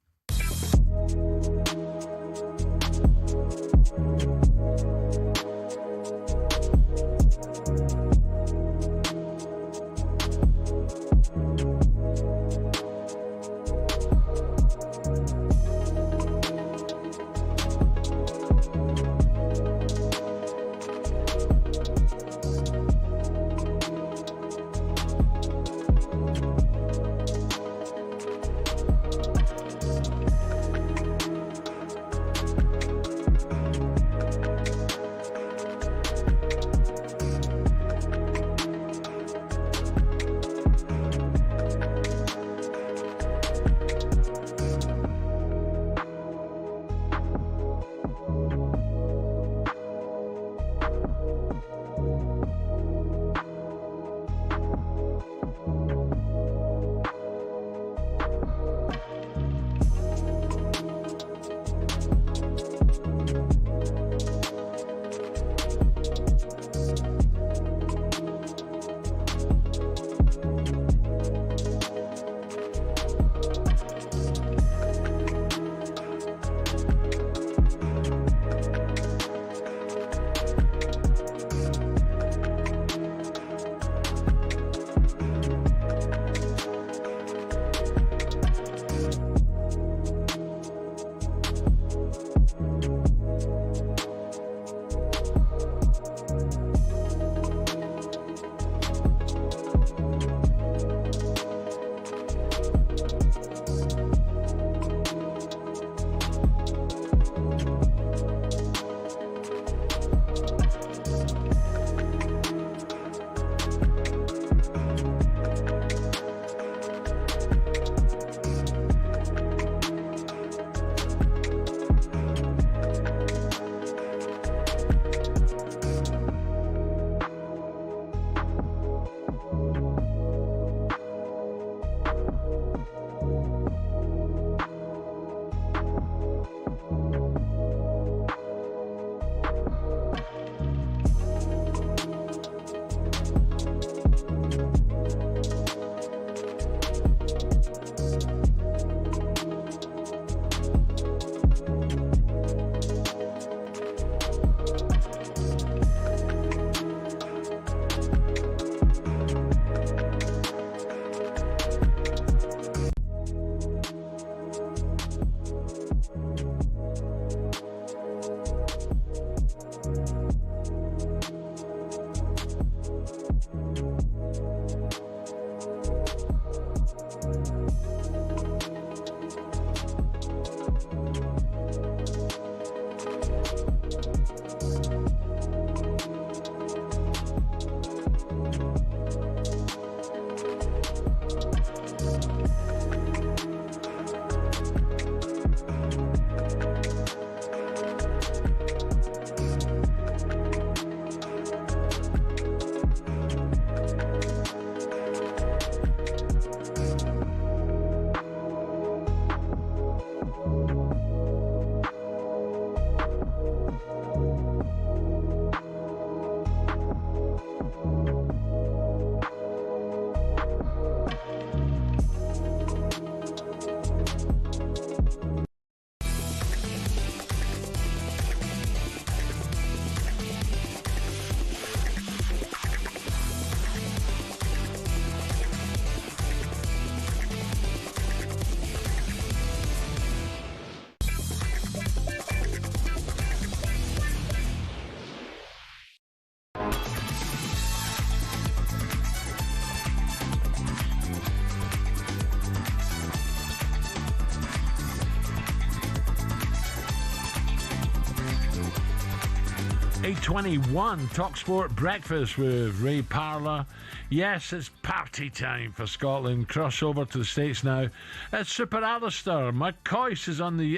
8:21, talkSPORT Breakfast with Ray Parlour. Yes, it's party time for Scotland. Cross over to the States now. It's Super Alistair McCoy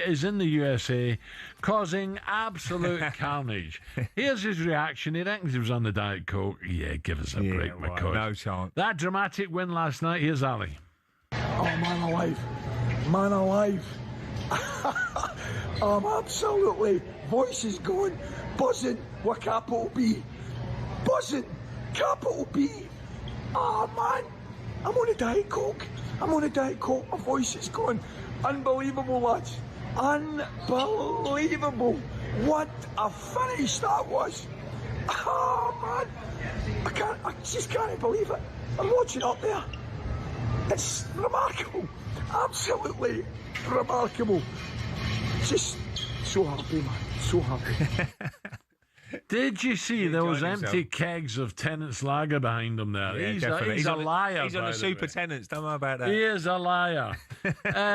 is in the USA, causing absolute carnage. Here's his reaction. He reckons he was on the Diet Coke. Yeah, give us a break, McCoy. No chance. That dramatic win last night. Here's Ali. Oh, man alive. Man alive. I'm absolutely, voice is going, buzzing with capital B. Buzzing, capital B. Oh, man. I'm on a Diet Coke. I'm on a Diet Coke. My voice is going. Unbelievable, lads. Unbelievable. What a finish that was. Oh, man. I just can't believe it. I'm watching up there. It's remarkable. Absolutely remarkable. Just so happy, man. So happy. Did you see those empty kegs of Tennent's Lager behind him there? Yeah, He's a liar. He's on the Super Tenants. Don't know about that. He is a liar.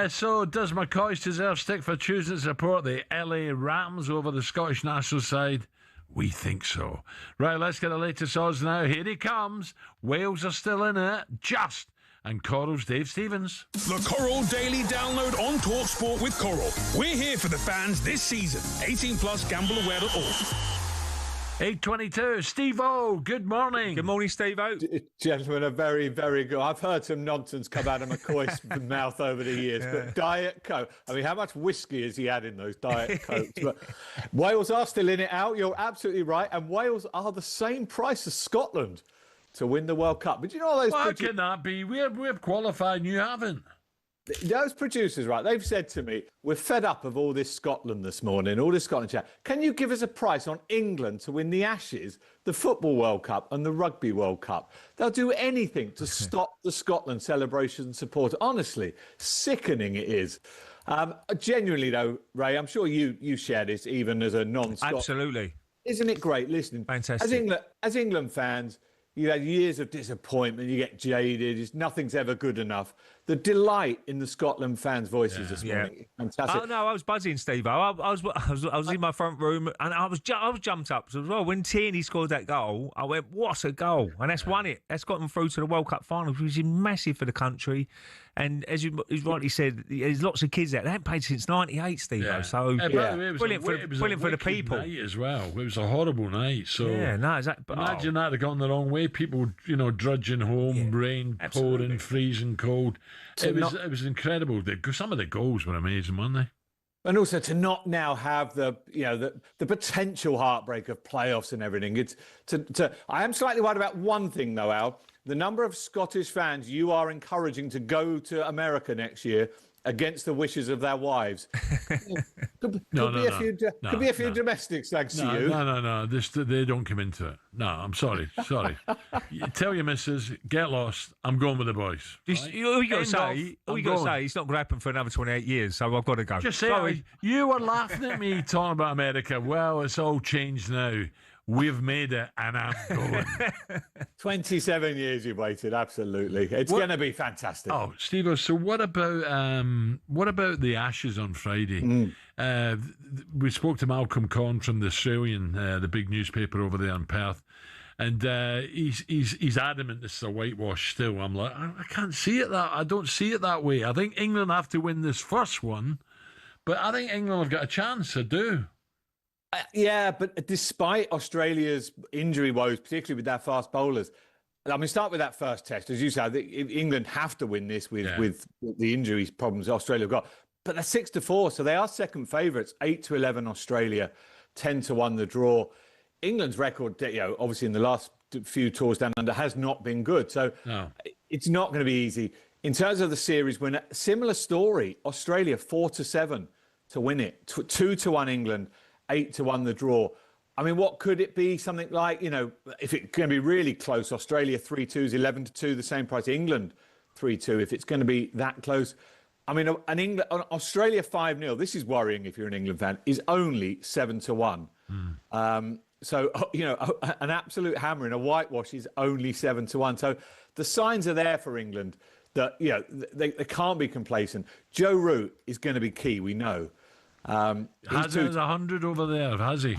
So does McCoy's deserve stick for choosing to support the LA Rams over the Scottish national side? We think so. Right, let's get the latest odds now. Here he comes. Wales are still in it. Just. And Coral's Dave Stevens. The Coral Daily Download on talkSPORT with Coral. We're here for the fans this season. 18 plus, gambleaware.org. 8:22. Steve-O, good morning. Good morning, Steve-O. Gentlemen are very, very good. I've heard some nonsense come out of McCoy's mouth over the years, but Diet Coke. I mean, how much whiskey has he had in those Diet Cokes? But Wales are still in it out. You're absolutely right. And Wales are the same price as Scotland to win the World Cup. But you know all those... How can that be? We've qualified and you haven't. Those producers, right, they've said to me, we're fed up of all this Scotland this morning, all this Scotland chat. Can you give us a price on England to win the Ashes, the Football World Cup and the Rugby World Cup? They'll do anything to stop the Scotland celebration support. Honestly, sickening it is. Genuinely, though, Ray, I'm sure you share this even as a non-Scot. Absolutely. Isn't it great? Listen, fantastic. As England fans, you had years of disappointment, you get jaded, nothing's ever good enough. The delight in the Scotland fans' voices this morning, fantastic. Oh no, I was buzzing, Steve. I was in my front room and I was jumped up as well. When Tierney scored that goal, I went, "What a goal!" And that's won it. That's got them through to the World Cup finals, which is massive for the country. And as you rightly said, there's lots of kids there. They haven't played since '98, Steve. Yeah. So brilliant for the people. Night as well. It was a horrible night. So imagine that had gone the wrong way. People, drudging home, rain pouring, freezing cold. It was incredible. Some of the goals were amazing, weren't they? And also to not now have the potential heartbreak of playoffs and everything. I am slightly worried about one thing though, Al. The number of Scottish fans you are encouraging to go to America next year against the wishes of their wives. Could be a few domestics, thanks to you. No. They don't come into it. No, I'm sorry. Tell your missus, get lost. I'm going with the boys. All you got to say, it's not going to happen for another 28 years, so I've got to go. Just say, you were laughing at me talking about America. Well, it's all changed now. We've made it, and I'm going. 27 years you've waited, absolutely. It's going to be fantastic. Oh, Steve, so what about the Ashes on Friday? We spoke to Malcolm Conn from the Australian, the big newspaper over there in Perth, and he's adamant this is a whitewash still. I'm like, I can't see it I don't see it that way. I think England have to win this first one, but I think England have got a chance. I do. Yeah, but despite Australia's injury woes, particularly with their fast bowlers, I mean, start with that first test. As you said, England have to win this with the injuries problems Australia have got. But they're 6-4, so they are second favourites. 8-11 Australia, 10-1 the draw. England's record, obviously in the last few tours down under, has not been good. So it's not going to be easy. In terms of the series winner, similar story. Australia 4-7 to win it. 2-1 England. 8-1 the draw. I mean, what could it be? Something like, if it's going to be really close, Australia 3-2 is 11-2, the same price. England 3-2, if it's going to be that close. I mean, Australia 5-0, this is worrying if you're an England fan, is only 7-1. So, an absolute hammer in a whitewash is only 7-1. So the signs are there for England that, they can't be complacent. Joe Root is going to be key, we know. Has 100 over there, has he?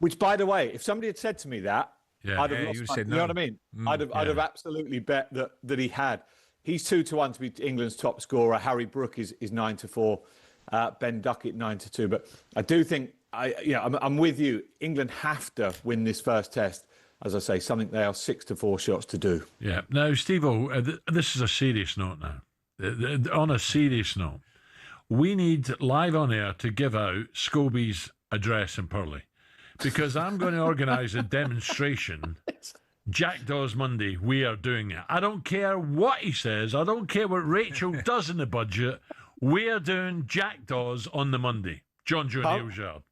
Which, by the way, if somebody had said to me that, I'd have lost money. You know what I mean? I'd have absolutely bet that he had. He's 2-1 to be England's top scorer. Harry Brook is 9-4. Ben Duckett 9-2. But I do think I'm with you. England have to win this first test. As I say, something they are 6-4 shots to do. Yeah. Now, Steve-O, this is a serious note now. On a serious note, we need live on air to give out Scobie's address in Purley, because I'm going to organise a demonstration. Jackdaws Monday, we are doing it. I don't care what he says. I don't care what Rachel does in the budget. We are doing Jackdaws on the Monday. John O'Neill's yard.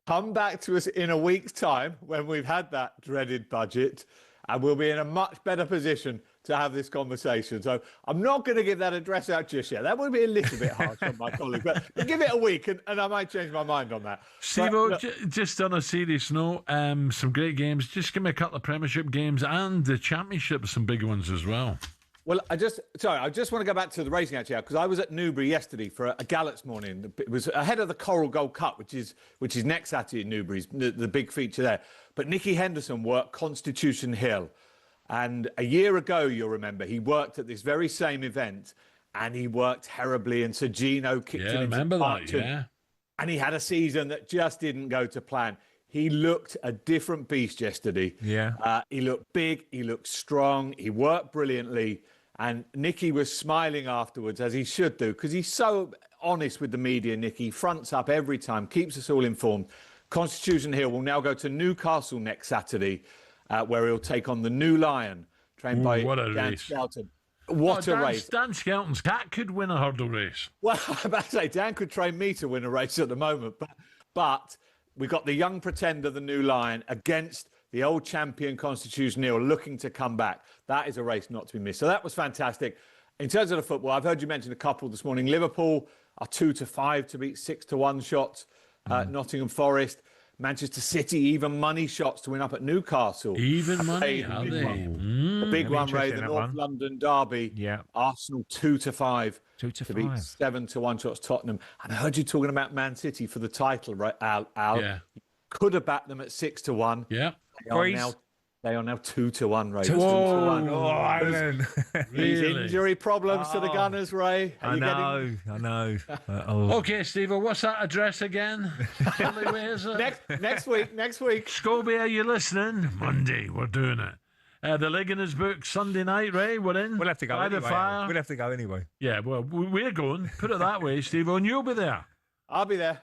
Come back to us in a week's time when we've had that dreaded budget, and we'll be in a much better position to have this conversation. So I'm not going to give that address out just yet. That would be a little bit harsh on my colleague, but give it a week and I might change my mind on that. Steve-O, just on a serious note, some great games. Just give me a couple of Premiership games and the Championship, some big ones as well. Well, I just want to go back to the racing actually, because I was at Newbury yesterday for a Gallops morning. It was ahead of the Coral Gold Cup, which is next Saturday at Newbury's, the big feature there. But Nicky Henderson worked Constitution Hill. And a year ago, you'll remember, he worked at this very same event and he worked terribly, and Sir Gino kicked him into remember part that, two. yeah. And he had a season that just didn't go to plan. He looked a different beast yesterday. Yeah. He looked big, he looked strong, he worked brilliantly. And Nicky was smiling afterwards, as he should do, because he's so honest with the media, Nicky. Fronts up every time, keeps us all informed. Constitution Hill will now go to Newcastle next Saturday, where he'll take on the New Lion, trained by Dan Skelton. What a race. Dan Skelton's cat could win a hurdle race. Well, I'm about to say, Dan could train me to win a race at the moment. But we've got the young pretender, the New Lion, against the old champion Constitution Hill, looking to come back. That is a race not to be missed. So that was fantastic. In terms of the football, I've heard you mention a couple this morning. Liverpool are 2-5 to beat 6-1 shots. Nottingham Forest. Manchester City, even money shots to win up at Newcastle. Even money, are they? The big one, Ray, the North London derby. Yeah. Arsenal 2-5. 2-5. To beat 7-1 shots Tottenham. And I heard you talking about Man City for the title, right, Al? Yeah. Could have backed them at 6-1. Yeah. They are now 2-1, Ray. 2-1. Oh, Alan. These injury problems to the Gunners, Ray. I know. Okay, Steve, what's that address again? Next week. Scobie, are you listening? Monday, we're doing it. The Ligoners book Sunday night, Ray. We're in. We'll have to go anyway. We'll have to go anyway. Yeah, well, we're going. Put it that way, Steve, and you'll be there. I'll be there.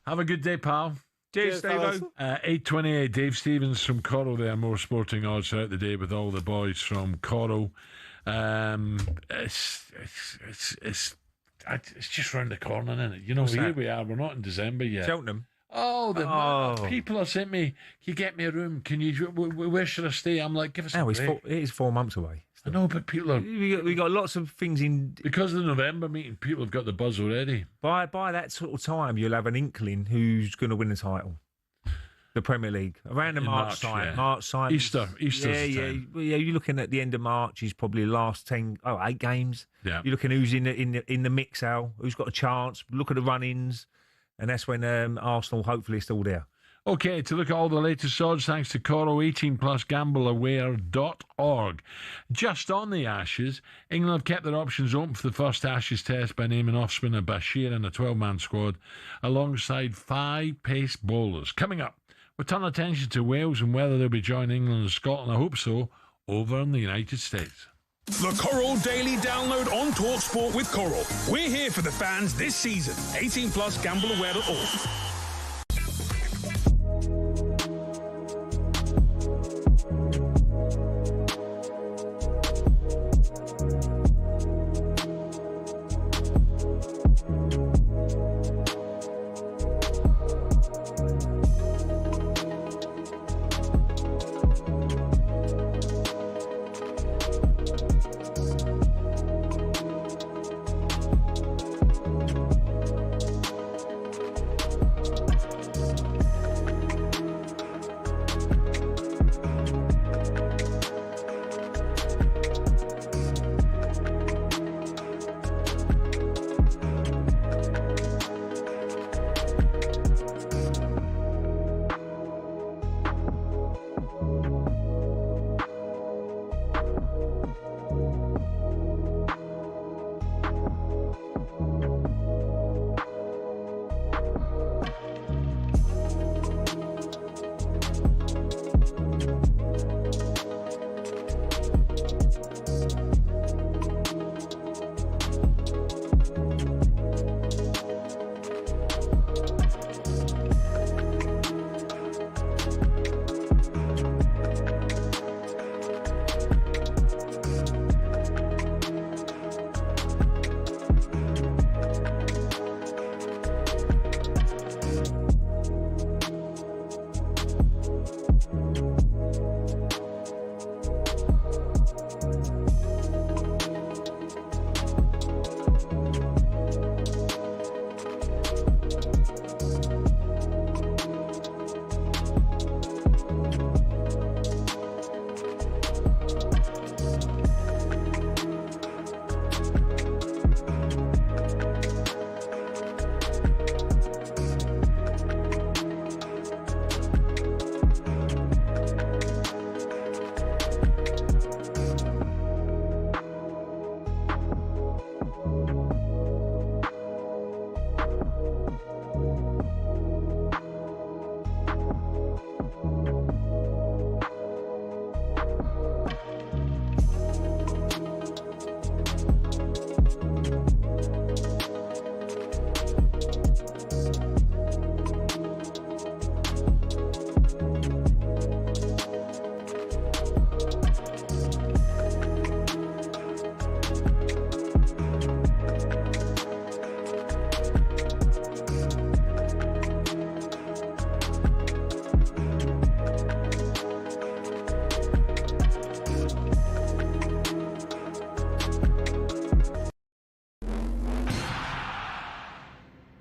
Have a good day, pal. Cheers, Steve-O. 8:28. Dave Stevens from Coral there. More sporting odds throughout the day with all the boys from Coral. It's just round the corner, isn't it? You know, here we are. We're not in December yet. Cheltenham. Oh, people are saying to me, "Can you get me a room? Can you? Where should I stay?" I'm like, "Give us a break." It is 4 months away. I know, but people are. We got lots of things in because of the November meeting. People have got the buzz already. By that sort of time, you'll have an inkling who's going to win the title, the Premier League, around the March time. Yeah. March time. Easter. Yeah. You're looking at the end of March. Is probably the last 8 games. Yeah. You're looking who's in the mix, Al. Who's got a chance? Look at the run-ins, and that's when Arsenal hopefully is still there. Okay, to look at all the latest odds, thanks to Coro, 18plusgambleaware.org. Just on the Ashes, England have kept their options open for the first Ashes test by naming off spinner Bashir in a 12-man squad, alongside 5 pace bowlers. Coming up, we'll turn attention to Wales and whether they'll be joining England and Scotland, I hope so, over in the United States. The Coral Daily Download on talkSPORT with Coral. We're here for the fans this season. 18plusgambleaware.org.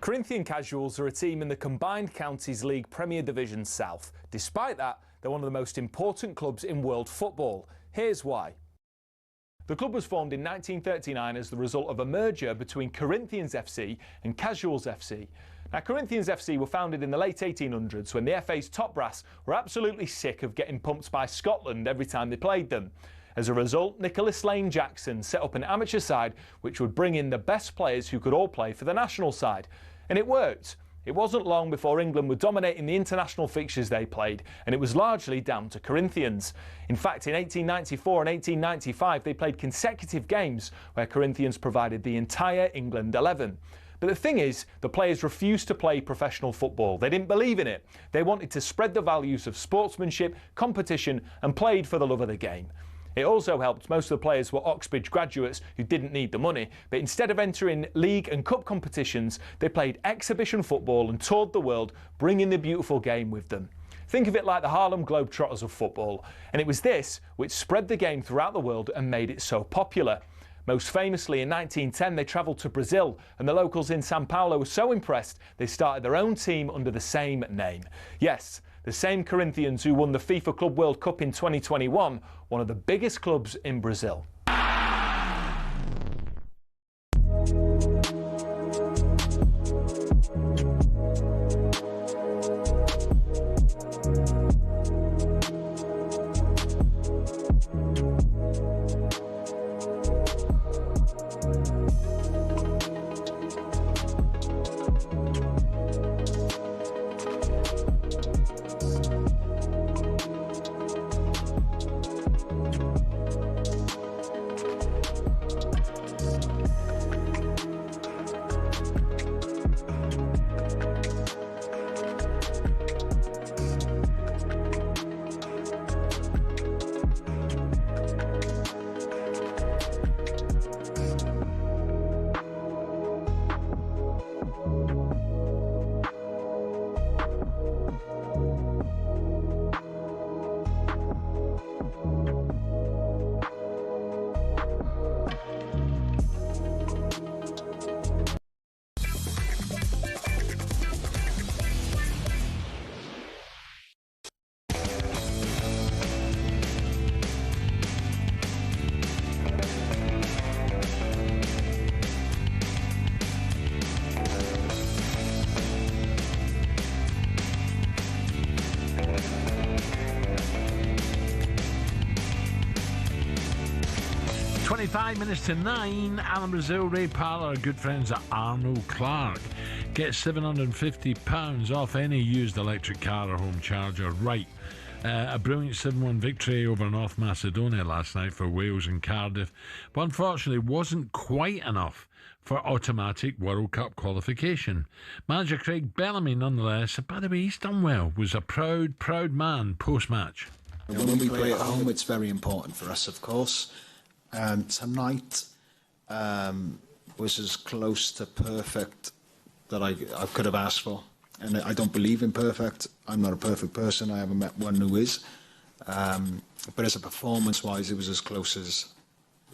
Corinthian Casuals are a team in the Combined Counties League Premier Division South. Despite that, they're one of the most important clubs in world football. Here's why. The club was formed in 1939 as the result of a merger between Corinthians FC and Casuals FC. Now, Corinthians FC were founded in the late 1800s when the FA's top brass were absolutely sick of getting pumped by Scotland every time they played them. As a result, Nicholas Lane Jackson set up an amateur side which would bring in the best players who could all play for the national side. And it worked. It wasn't long before England were dominating the international fixtures they played, and it was largely down to Corinthians. In fact, in 1894 and 1895, they played consecutive games where Corinthians provided the entire England 11. But the thing is, the players refused to play professional football. They didn't believe in it. They wanted to spread the values of sportsmanship, competition, and played for the love of the game. It also helped most of the players were Oxbridge graduates who didn't need the money, but instead of entering league and cup competitions, they played exhibition football and toured the world, bringing the beautiful game with them. Think of it like the Harlem Globetrotters of football, and it was this which spread the game throughout the world and made it so popular. Most famously, in 1910, they travelled to Brazil, and the locals in Sao Paulo were so impressed they started their own team under the same name. Yes, the same Corinthians who won the FIFA Club World Cup in 2021, one of the biggest clubs in Brazil. 5 minutes to 9, Alan Brazil Ray Parlour, good friends at Arnold Clark. Get £750 off any used electric car or home charger. Right. A brilliant 7-1 victory over North Macedonia last night for Wales and Cardiff, but unfortunately wasn't quite enough for automatic World Cup qualification. Manager Craig Bellamy, nonetheless, by the way, he's done well, was a proud man post-match. When we play at home, it's very important for us, of course. Tonight was as close to perfect that I could have asked for. And I don't believe in perfect. I'm not a perfect person. I haven't met one who is. But as a performance-wise, it was as close as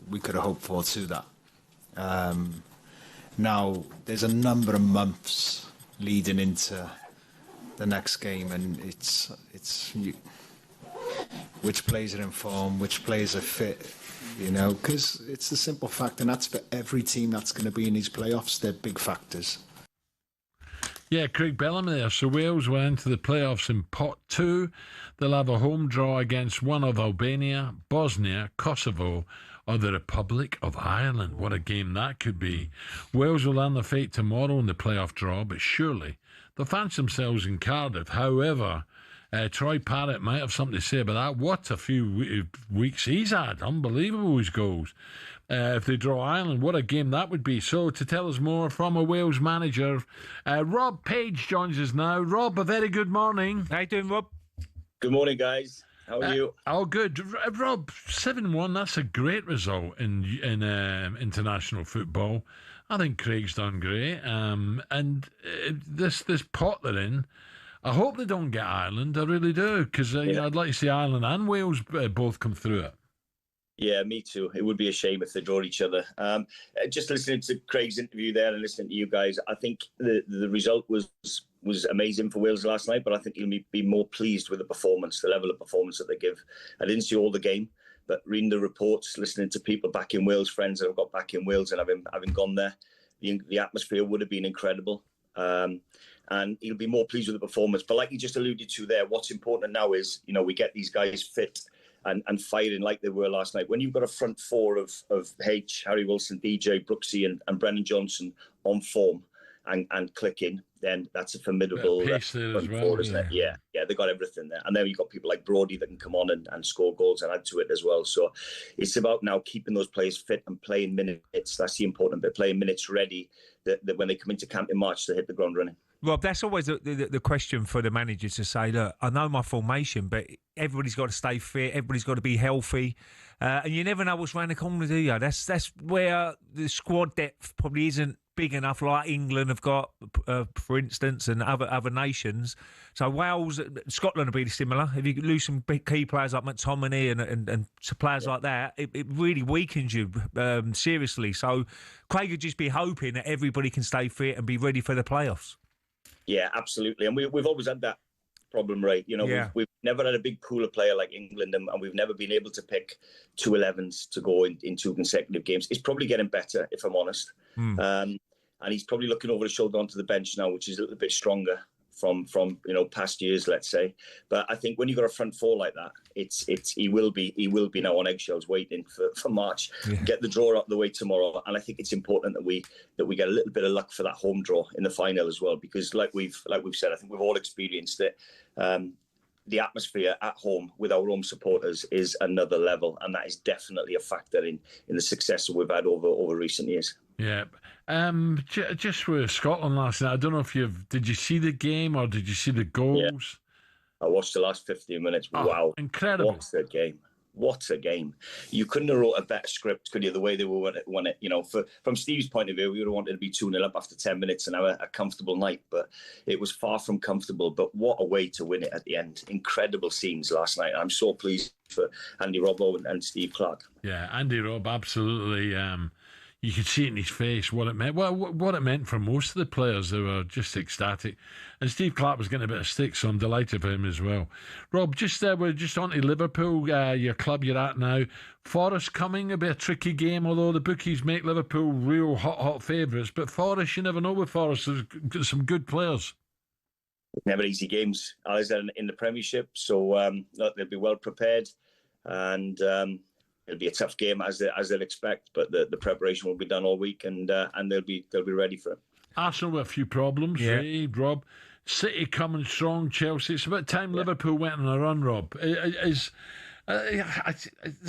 we could have hoped for to that. Now, there's a number of months leading into the next game, and it's which players are in form, which players are fit, you know, because it's the simple fact, and that's for every team that's going to be in these playoffs. They're big factors. Yeah, Craig Bellamy there. So Wales went into the playoffs in pot 2. They'll have a home draw against one of Albania, Bosnia, Kosovo, or the Republic of Ireland. What a game that could be. Wales will learn their fate tomorrow in the playoff draw, but surely they'll fancy themselves in Cardiff. However, Troy Parrott might have something to say about that. What a few weeks he's had. Unbelievable, his goals. If they draw Ireland, what a game that would be. So, to tell us more from a Wales manager, Rob Page joins us now. Rob, a very good morning. How you doing, Rob? Good morning, guys. How are you? Oh, good. Rob, 7-1, that's a great result in international football. I think Craig's done great. And this pot they're in, I hope they don't get Ireland. I really do, because you know, I'd like to see Ireland and Wales both come through it. Yeah, me too. It would be a shame if they draw each other. Just listening to Craig's interview there and listening to you guys, I think the result was amazing for Wales last night, but I think you'll be more pleased with the performance, the level of performance that they give. I didn't see all the game, but reading the reports, listening to people back in Wales, friends that have got back in Wales and having gone there, the atmosphere would have been incredible. And he'll be more pleased with the performance. But like you just alluded to there, what's important now is, we get these guys fit and firing like they were last night. When you've got a front four of H, Harry Wilson, DJ, Brooksy and Brennan Johnson on form and clicking, then that's a formidable pace there as well, four, isn't it? Yeah, they got everything there. And then you've got people like Brodie that can come on and score goals and add to it as well. So it's about now keeping those players fit and playing minutes. That's the important bit, playing minutes ready, that when they come into camp in March, they hit the ground running. Rob, that's always the question for the manager to say, look, I know my formation, but everybody's got to stay fit, everybody's got to be healthy, and you never know what's around the corner, do you? That's where the squad depth probably isn't big enough, like England have got, for instance, and other nations. So Wales, Scotland will be similar. If you lose some big key players like McTominay and players like that, it really weakens you seriously. So Craig would just be hoping that everybody can stay fit and be ready for the playoffs. Yeah, absolutely. And we've always had that problem, right? We've never had a big pool of player like England, and we've never been able to pick 2 11s to go in 2 consecutive games. It's probably getting better, if I'm honest. And he's probably looking over his shoulder onto the bench now, which is a little bit stronger from past years, let's say. But I think when you've got a front four like that, he will be now on eggshells waiting for March. Get the draw out of the way tomorrow, and I think it's important that we get a little bit of luck for that home draw in the final as well, because like we've said, I think we've all experienced it. The atmosphere at home with our home supporters is another level, and that is definitely a factor in the success that we've had over recent years. Yeah. Just with Scotland last night, I don't know if did you see the game or did you see the goals? Yeah. I watched the last 15 minutes. Wow. Incredible. What a game. You couldn't have wrote a better script, could you, the way they won it? From Steve's point of view, we would have wanted to be 2-0 up after 10 minutes and have a comfortable night, but it was far from comfortable. But what a way to win it at the end. Incredible scenes last night. I'm so pleased for Andy Robbo and Steve Clark. Yeah, Andy Robb, absolutely. You could see it in his face what it meant. Well, what it meant for most of the players. They were just ecstatic. And Steve Clark was getting a bit of stick, so I'm delighted for him as well. Rob, we're just on to Liverpool, your club you're at now. Forest coming, a bit of a tricky game, although the bookies make Liverpool real hot favourites. But Forest, you never know with Forest. There's got some good players. Never easy games, as in the Premiership. So they'll be well prepared. And... it'll be a tough game as they'll expect, but the preparation will be done all week, and they'll be ready for it. Arsenal with a few problems, right, Rob? City coming strong, Chelsea. It's about time Liverpool went on a run, Rob. There's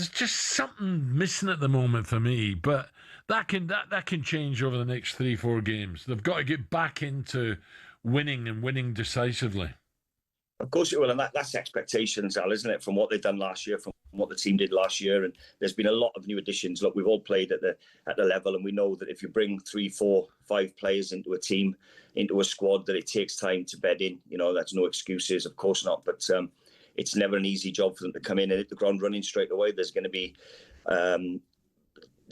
just something missing at the moment for me, but that can change over the next 3-4 games. They've got to get back into winning and winning decisively. Of course it will, and that's expectations, Al, isn't it? From what they've done last year, from what the team did last year, and there's been a lot of new additions. Look, we've all played at the level, and we know that if you bring 3, 4, 5 players into a team, into a squad, that it takes time to bed in. That's no excuses, of course not. But it's never an easy job for them to come in and hit the ground running straight away. There's going to be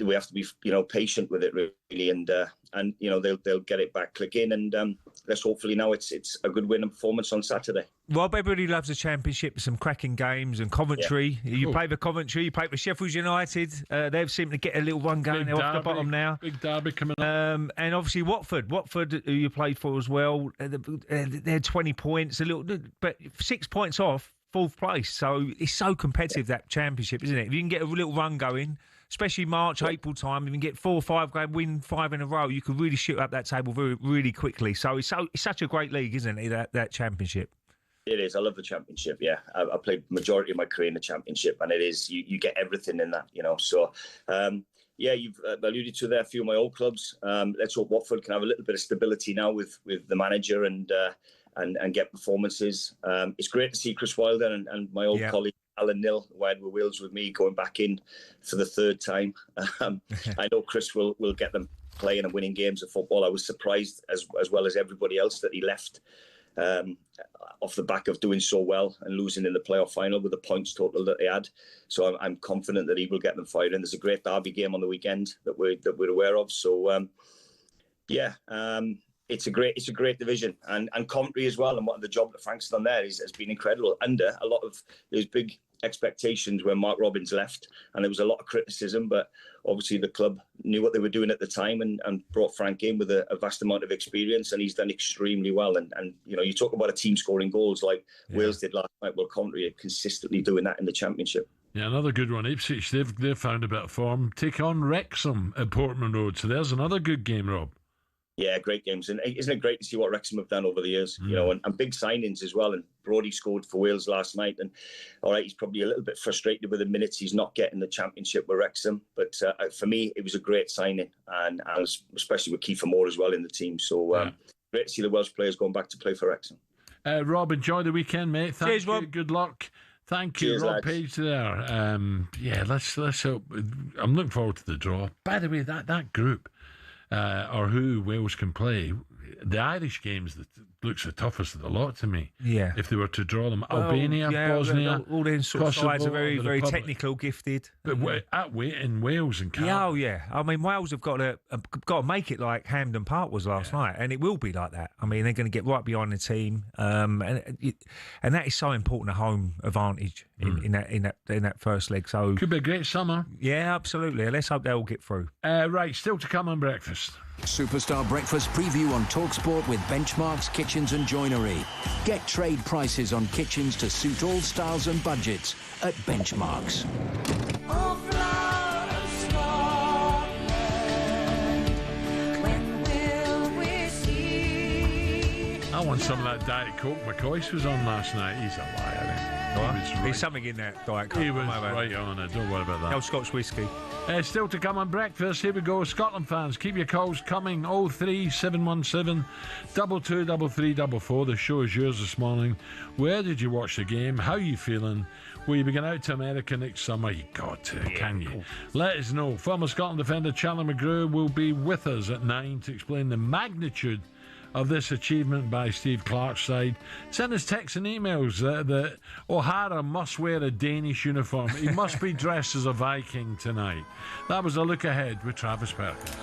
we have to be patient with it, really, and they'll get it back clicking, and let's hopefully now it's a good win and performance on Saturday. Rob, everybody loves the Championship, some cracking games, and Coventry. Yeah. You play for Coventry, you play for Sheffield United. They've seemed to get a little one going off the bottom now. Big derby coming up. And obviously Watford, who you played for as well. They're 20 points, but 6 points off fourth place. So it's so competitive, that Championship, isn't it? If you can get a little run going, especially March, April time, if you can get 4 or 5 games, win 5 in a row, you could really shoot up that table really quickly. So it's such a great league, isn't it, that Championship? It is. I love the Championship, yeah. I played majority of my career in the Championship, and it is, you get everything in that, So, you've alluded to there a few of my old clubs. Let's hope Watford can have a little bit of stability now with the manager and get performances. It's great to see Chris Wilder and my old colleague, Alan Nill, who had with Wales with me, going back in for the 3rd time. I know Chris will get them playing and winning games of football. I was surprised, as well as everybody else, that he left off the back of doing so well and losing in the playoff final with the points total that they had. So I'm confident that he will get them firing. There's a great derby game on the weekend that we're aware of. So it's a great division, and Coventry as well. And what the job that Frank's done there has been incredible. Under a lot of those big expectations when Mark Robins left, and there was a lot of criticism, but obviously the club knew what they were doing at the time and brought Frank in with a vast amount of experience, and he's done extremely well. And you know, you talk about a team scoring goals like Wales did last night. Well, Coventry are consistently doing that in the Championship. Yeah, another good one. Ipswich, they've found a bit of form. Take on Wrexham at Portman Road. So there's another good game, Rob. Yeah, great games. And isn't it great to see what Wrexham have done over the years? You know, and big signings as well. And Brodie scored for Wales last night. And all right, he's probably a little bit frustrated with the minutes he's not getting the Championship with Wrexham. But for me, it was a great signing, and especially with Kiefer Moore as well in the team. So great to see the Welsh players going back to play for Wrexham. Rob, enjoy the weekend, mate. Cheers, Rob. You. Good luck. Thank you, Cheers, Rob lads. Page there. Let's hope. I'm looking forward to the draw. By the way, that group, or who Wales can play, the Irish games that looks the toughest of the lot to me. Yeah. If they were to draw them, Albania, Bosnia, all those sort of Kosovo, sides are very, the very Republic. technical, gifted. But in Wales and Canada. Yeah. I mean, Wales have got to make it like Hampden Park was last night, and it will be like that. I mean, they're going to get right behind the team, and that is so important, a home advantage in that first leg. So could be a great summer. Yeah, absolutely. Let's hope they all get through. Right, still to come on breakfast. Superstar Breakfast preview on talkSPORT with Benchmarks Kitchens and Joinery. Get trade prices on kitchens to suit all styles and budgets at Benchmarks. I want some of that Diet Coke McCoy was on last night. He's a liar. There's something in that Diet Coke. He was right on it. Don't worry about that. No Scotch whiskey. Still to come on breakfast. Here we go. Scotland fans, keep your calls coming. 03717 223344. The show is yours this morning. Where did you watch the game? How are you feeling? Will you be going out to America next summer? You got to, can you? Let us know. Former Scotland defender Charlie McGrew will be with us at 9 to explain the magnitude of this achievement by Steve Clarke's side. Send us texts and emails that O'Hara must wear a Danish uniform. He must be dressed as a Viking tonight. That was a look ahead with Travis Perkins.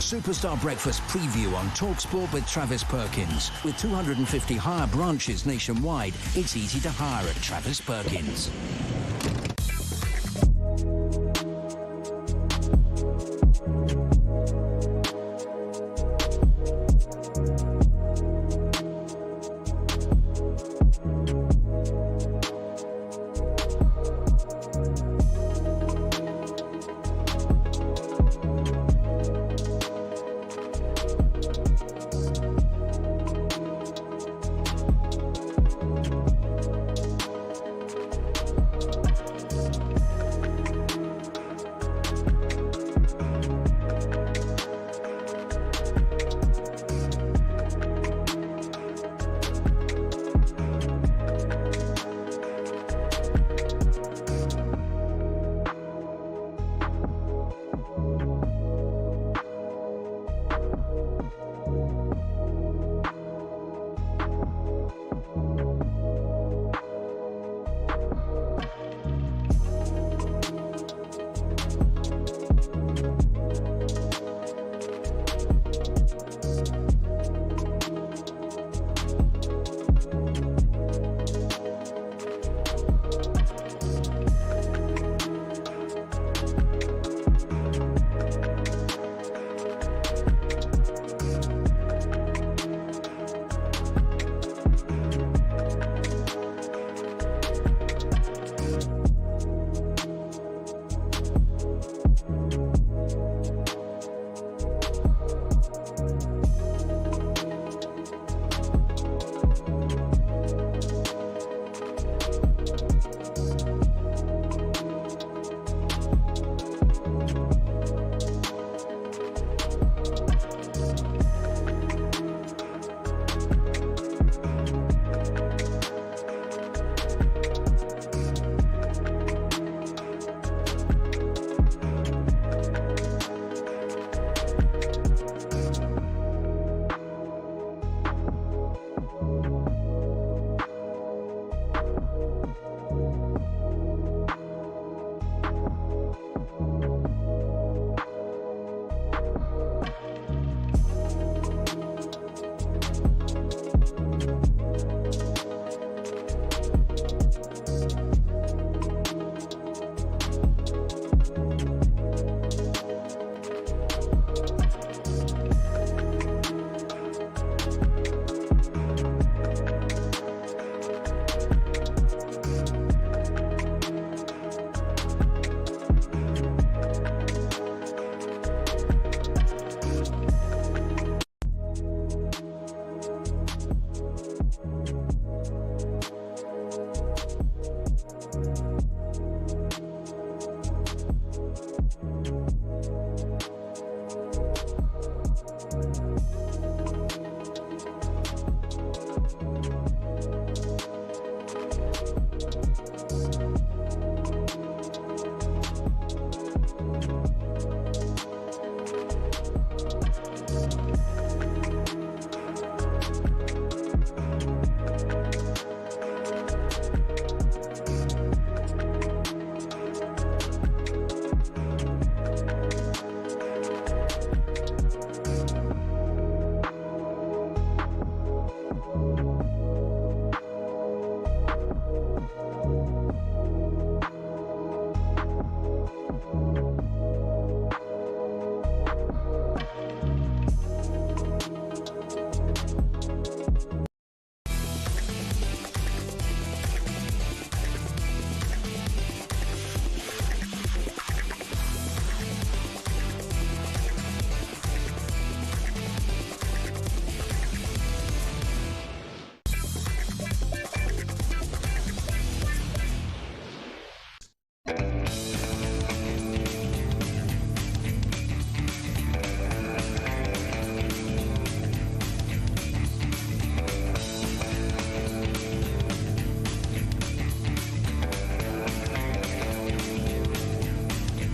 Superstar Breakfast preview on talkSPORT with Travis Perkins. With 250 hire branches nationwide, it's easy to hire at Travis Perkins.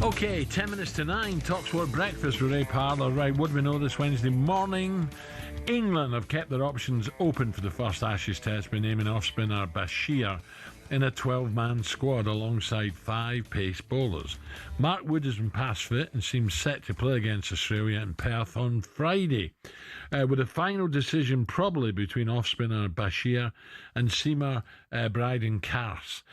Okay, 10 minutes to 9, talkSPORT Breakfast with Ray Parlour. Right, what do we know this Wednesday morning? England have kept their options open for the first Ashes test by naming off-spinner Bashir in a 12-man squad alongside 5 pace bowlers. Mark Wood has been past fit and seems set to play against Australia in Perth on Friday, with a final decision probably between off-spinner Bashir and seamer Bryden Carse.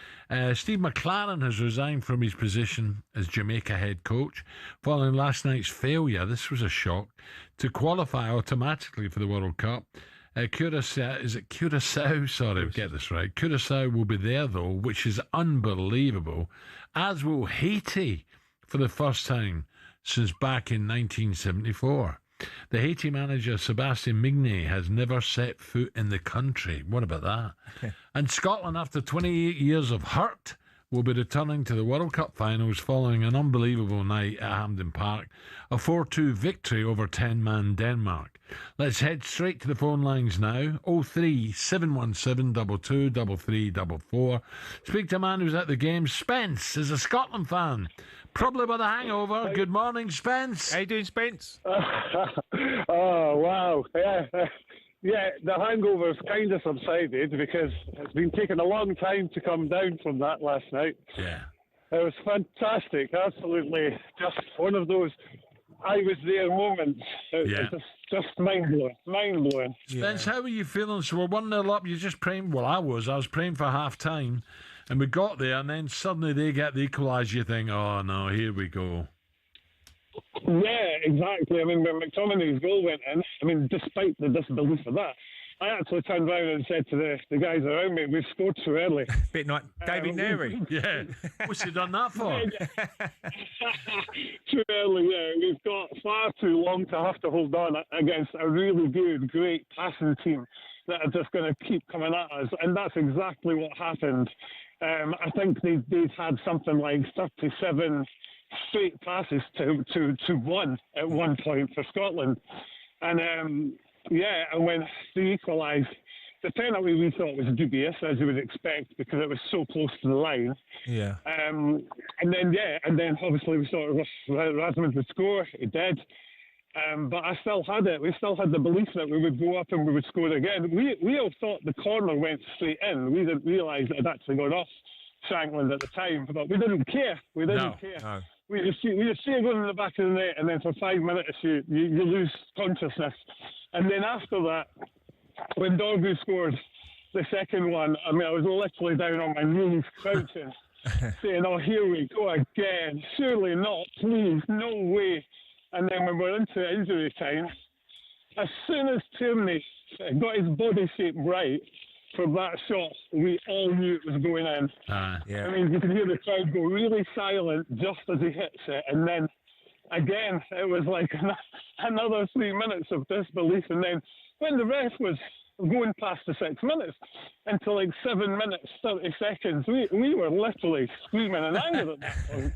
Steve McLaren has resigned from his position as Jamaica head coach following last night's failure, this was a shock, to qualify automatically for the World Cup. Curacao, is it Curacao? Sorry, get this right. Curacao will be there, though, which is unbelievable, as will Haiti for the first time since back in 1974. The Haiti manager, Sébastien Migné, has never set foot in the country. What about that? And Scotland, after 28 years of hurt, will be returning to the World Cup finals following an unbelievable night at Hampden Park, a 4-2 victory over 10-man Denmark. Let's head straight to the phone lines now. 03 717 22 3344. Speak to a man who's at the game. Spence is a Scotland fan, probably by the hangover. Good morning, Spence. How you doing, Spence? Oh, wow. Yeah, the hangover's kind of subsided because it's been taking a long time to come down from that last night. Yeah. It was fantastic. Absolutely just one of those I was there moments. It was just mind-blowing. Mind-blowing. Spence, how are you feeling? So we're 1-0 up. You're just praying. Well, I was praying for half-time. And we got there, and then suddenly they get the equaliser. You think, oh, no, here we go. Yeah, exactly. I mean, when McTominay's goal went in, I mean, despite the disbelief of that, I actually turned around and said to the guys around me, we've scored too early. Bit like David Neary. Yeah. What's he done that for? Too early, yeah. We've got far too long to have to hold on against a really good, great passing team that are just going to keep coming at us. And that's exactly what happened. I think they'd had something like 37 straight passes to one at one point for Scotland. And and when they equalised, the penalty we thought was dubious, as you would expect, because it was so close to the line. Yeah. And then obviously we thought Rasmus would score. He did. But I still had it. We still had the belief that we would go up and we would score again. We all thought the corner went straight in. We didn't realise it had actually gone off Shankland at the time, but we didn't care. We didn't care. No. We just see it going in the back of the net, and then for 5 minutes you lose consciousness. And then after that, when Dorgu scored the second one, I mean, I was literally down on my knees, crouching, saying, oh, here we go again. Surely not, please, no way. And then when we're into injury time, as soon as Tierney got his body shape right for that shot, we all knew it was going in. I mean, you can hear the crowd go really silent just as he hits it. And then, again, it was like another 3 minutes of disbelief. And then when the ref was going past the 6 minutes, until like 7 minutes, 30 seconds, we were literally screaming in anger at that point.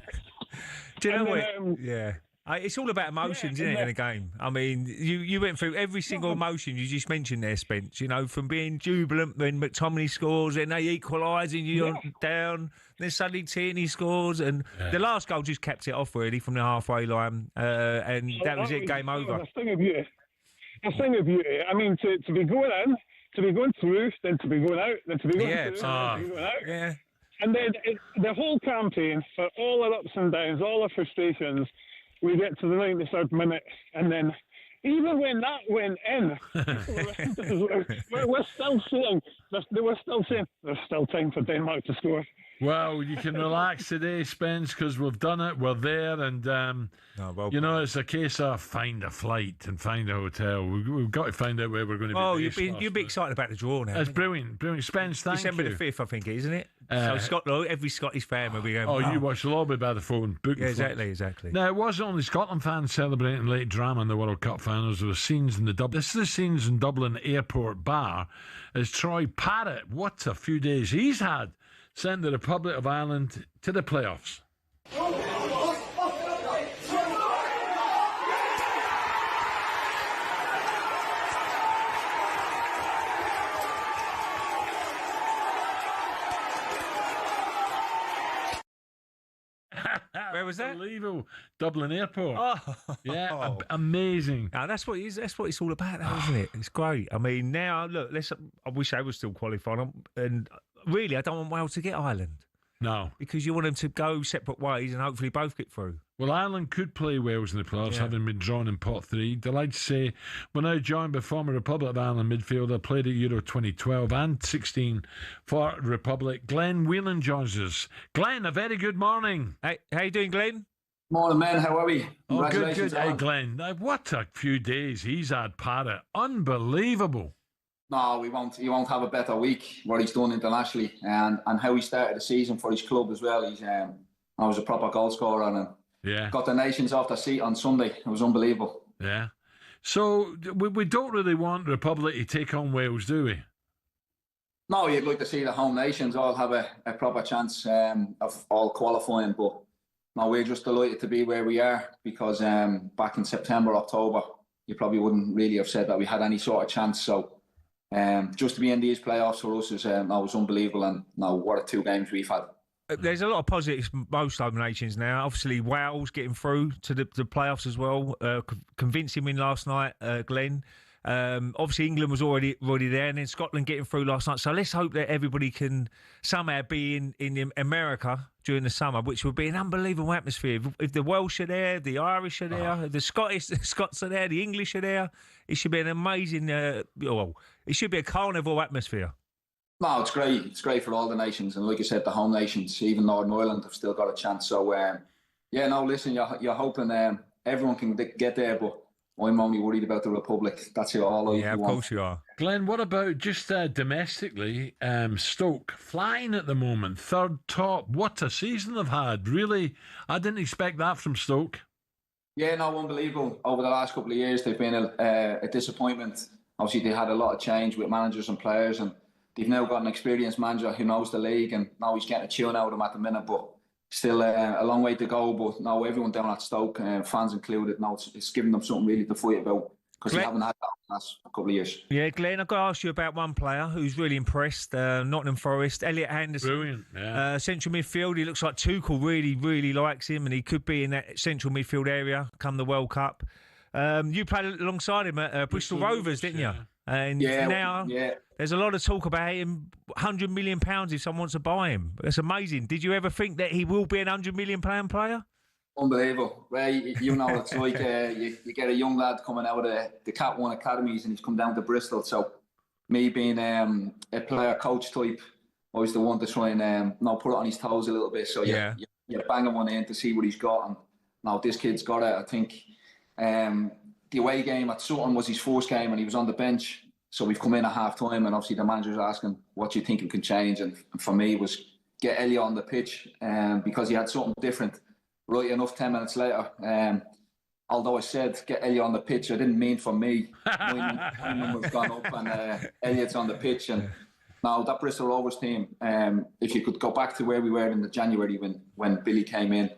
Do you know what? It's all about emotions, isn't it, in a game? I mean, you went through every single emotion you just mentioned there, Spence, you know, from being jubilant when McTominay scores and they equalise and you're down, then suddenly Tierney scores, and the last goal just kept it off, really, from the halfway line, and that was it, game over. A thing of beauty. I mean, to be going in, to be going through, then to be going out, then to be going through, then to be going out. Yeah. And then the whole campaign, for all our ups and downs, all our frustrations, we get to the 93rd minute, and then even when that went in, we're still saying there's still time for Denmark to score. Well, you can relax today, Spence, because we've done it. We're there, and it's a case of find a flight and find a hotel. We've got to find out where we're going to be. Oh, you'll be excited about the draw now. It's brilliant. Spence, thank December you. December the 5th, I think, isn't it? So Scotland, every Scottish fan will be going. Oh, you watch the lobby by the phone. Yeah, exactly. Now, it wasn't only Scotland fans celebrating late drama in the World Cup finals. There were scenes in this is the scenes in Dublin Airport Bar as Troy Parrott, what a few days he's had, sent the Republic of Ireland to the playoffs. Where was that? Unbelievable. Dublin Airport. Oh. Yeah, amazing. Now, that's what it's all about, though, isn't it? It's great. I mean, now, look, I wish they were still qualifying. And really, I don't want Wales to get Ireland. No. Because you want them to go separate ways and hopefully both get through. Well, Ireland could play Wales in the playoffs, having been drawn in pot 3. Delighted to say we're now joined by former Republic of Ireland midfielder, played at Euro 2012 and 16 for Republic. Glenn Whelan joins us. Glenn, a very good morning. Hey, how you doing, Glenn? Morning, man. How are we? Oh, good. Hey, Glenn. Now, what a few days he's had, Parrott. Unbelievable. No, he won't have a better week, what he's done internationally and how he started the season for his club as well. He's I was a proper goal scorer and got the nations off their seat on Sunday. It was unbelievable. Yeah. So we don't really want Republic to take on Wales, do we? No, you'd like to see the home nations all have a proper chance of all qualifying, but no, we're just delighted to be where we are because back in September, October, you probably wouldn't really have said that we had any sort of chance. So just to be in these playoffs for us was unbelievable, and what 2 games we've had. There's a lot of positives most home nations now. Obviously, Wales getting through to the playoffs as well. Convincing win last night, Glenn. Obviously, England was already there, and then Scotland getting through last night. So let's hope that everybody can somehow be in America during the summer, which would be an unbelievable atmosphere. If the Welsh are there, the Irish are there, the Scots are there, the English are there, it should be an amazing. It should be a carnival atmosphere. No, it's great. It's great for all the nations, and like you said, the home nations, even Northern Ireland, have still got a chance. So, listen, you're hoping everyone can get there, but I'm only worried about the Republic. That's all I want. Yeah, of course you are. Glenn, what about just domestically? Stoke flying at the moment, 3rd top. What a season they've had. Really, I didn't expect that from Stoke. Yeah, no, unbelievable. Over the last couple of years, they've been a disappointment. Obviously, they had a lot of change with managers and players, and they've now got an experienced manager who knows the league, and now he's getting a tune out of them at the minute, but still a long way to go. But now everyone down at Stoke, fans included, now it's giving them something really to fight about because they haven't had that in the last couple of years. Yeah, Glenn, I've got to ask you about one player who's really impressed, Nottingham Forest, Elliot Henderson. Brilliant, yeah. Central midfield, he looks like Tuchel really, really likes him, and he could be in that central midfield area come the World Cup. You played alongside him at Bristol Rovers, didn't you? And now there's a lot of talk about him, £100 million if someone wants to buy him. That's amazing. Did you ever think that he will be an £100 million player? Unbelievable. Ray, you know what it's like. You get a young lad coming out of the Cat 1 academies and he's come down to Bristol. So me being a player-coach type, I was the one to try and put it on his toes a little bit. So you bang him on in to see what he's got. And now this kid's got it. I think the away game at Sutton was his first game and he was on the bench. So we've come in at half-time and obviously the manager's asking, what do you think he can change? And for me it was get Elliot on the pitch because he had something different. Right enough, 10 minutes later, although I said get Elliot on the pitch, I didn't mean for me. My number's gone up and Elliot's on the pitch. And now that Bristol Rovers team, if you could go back to where we were in the January when Billy came in,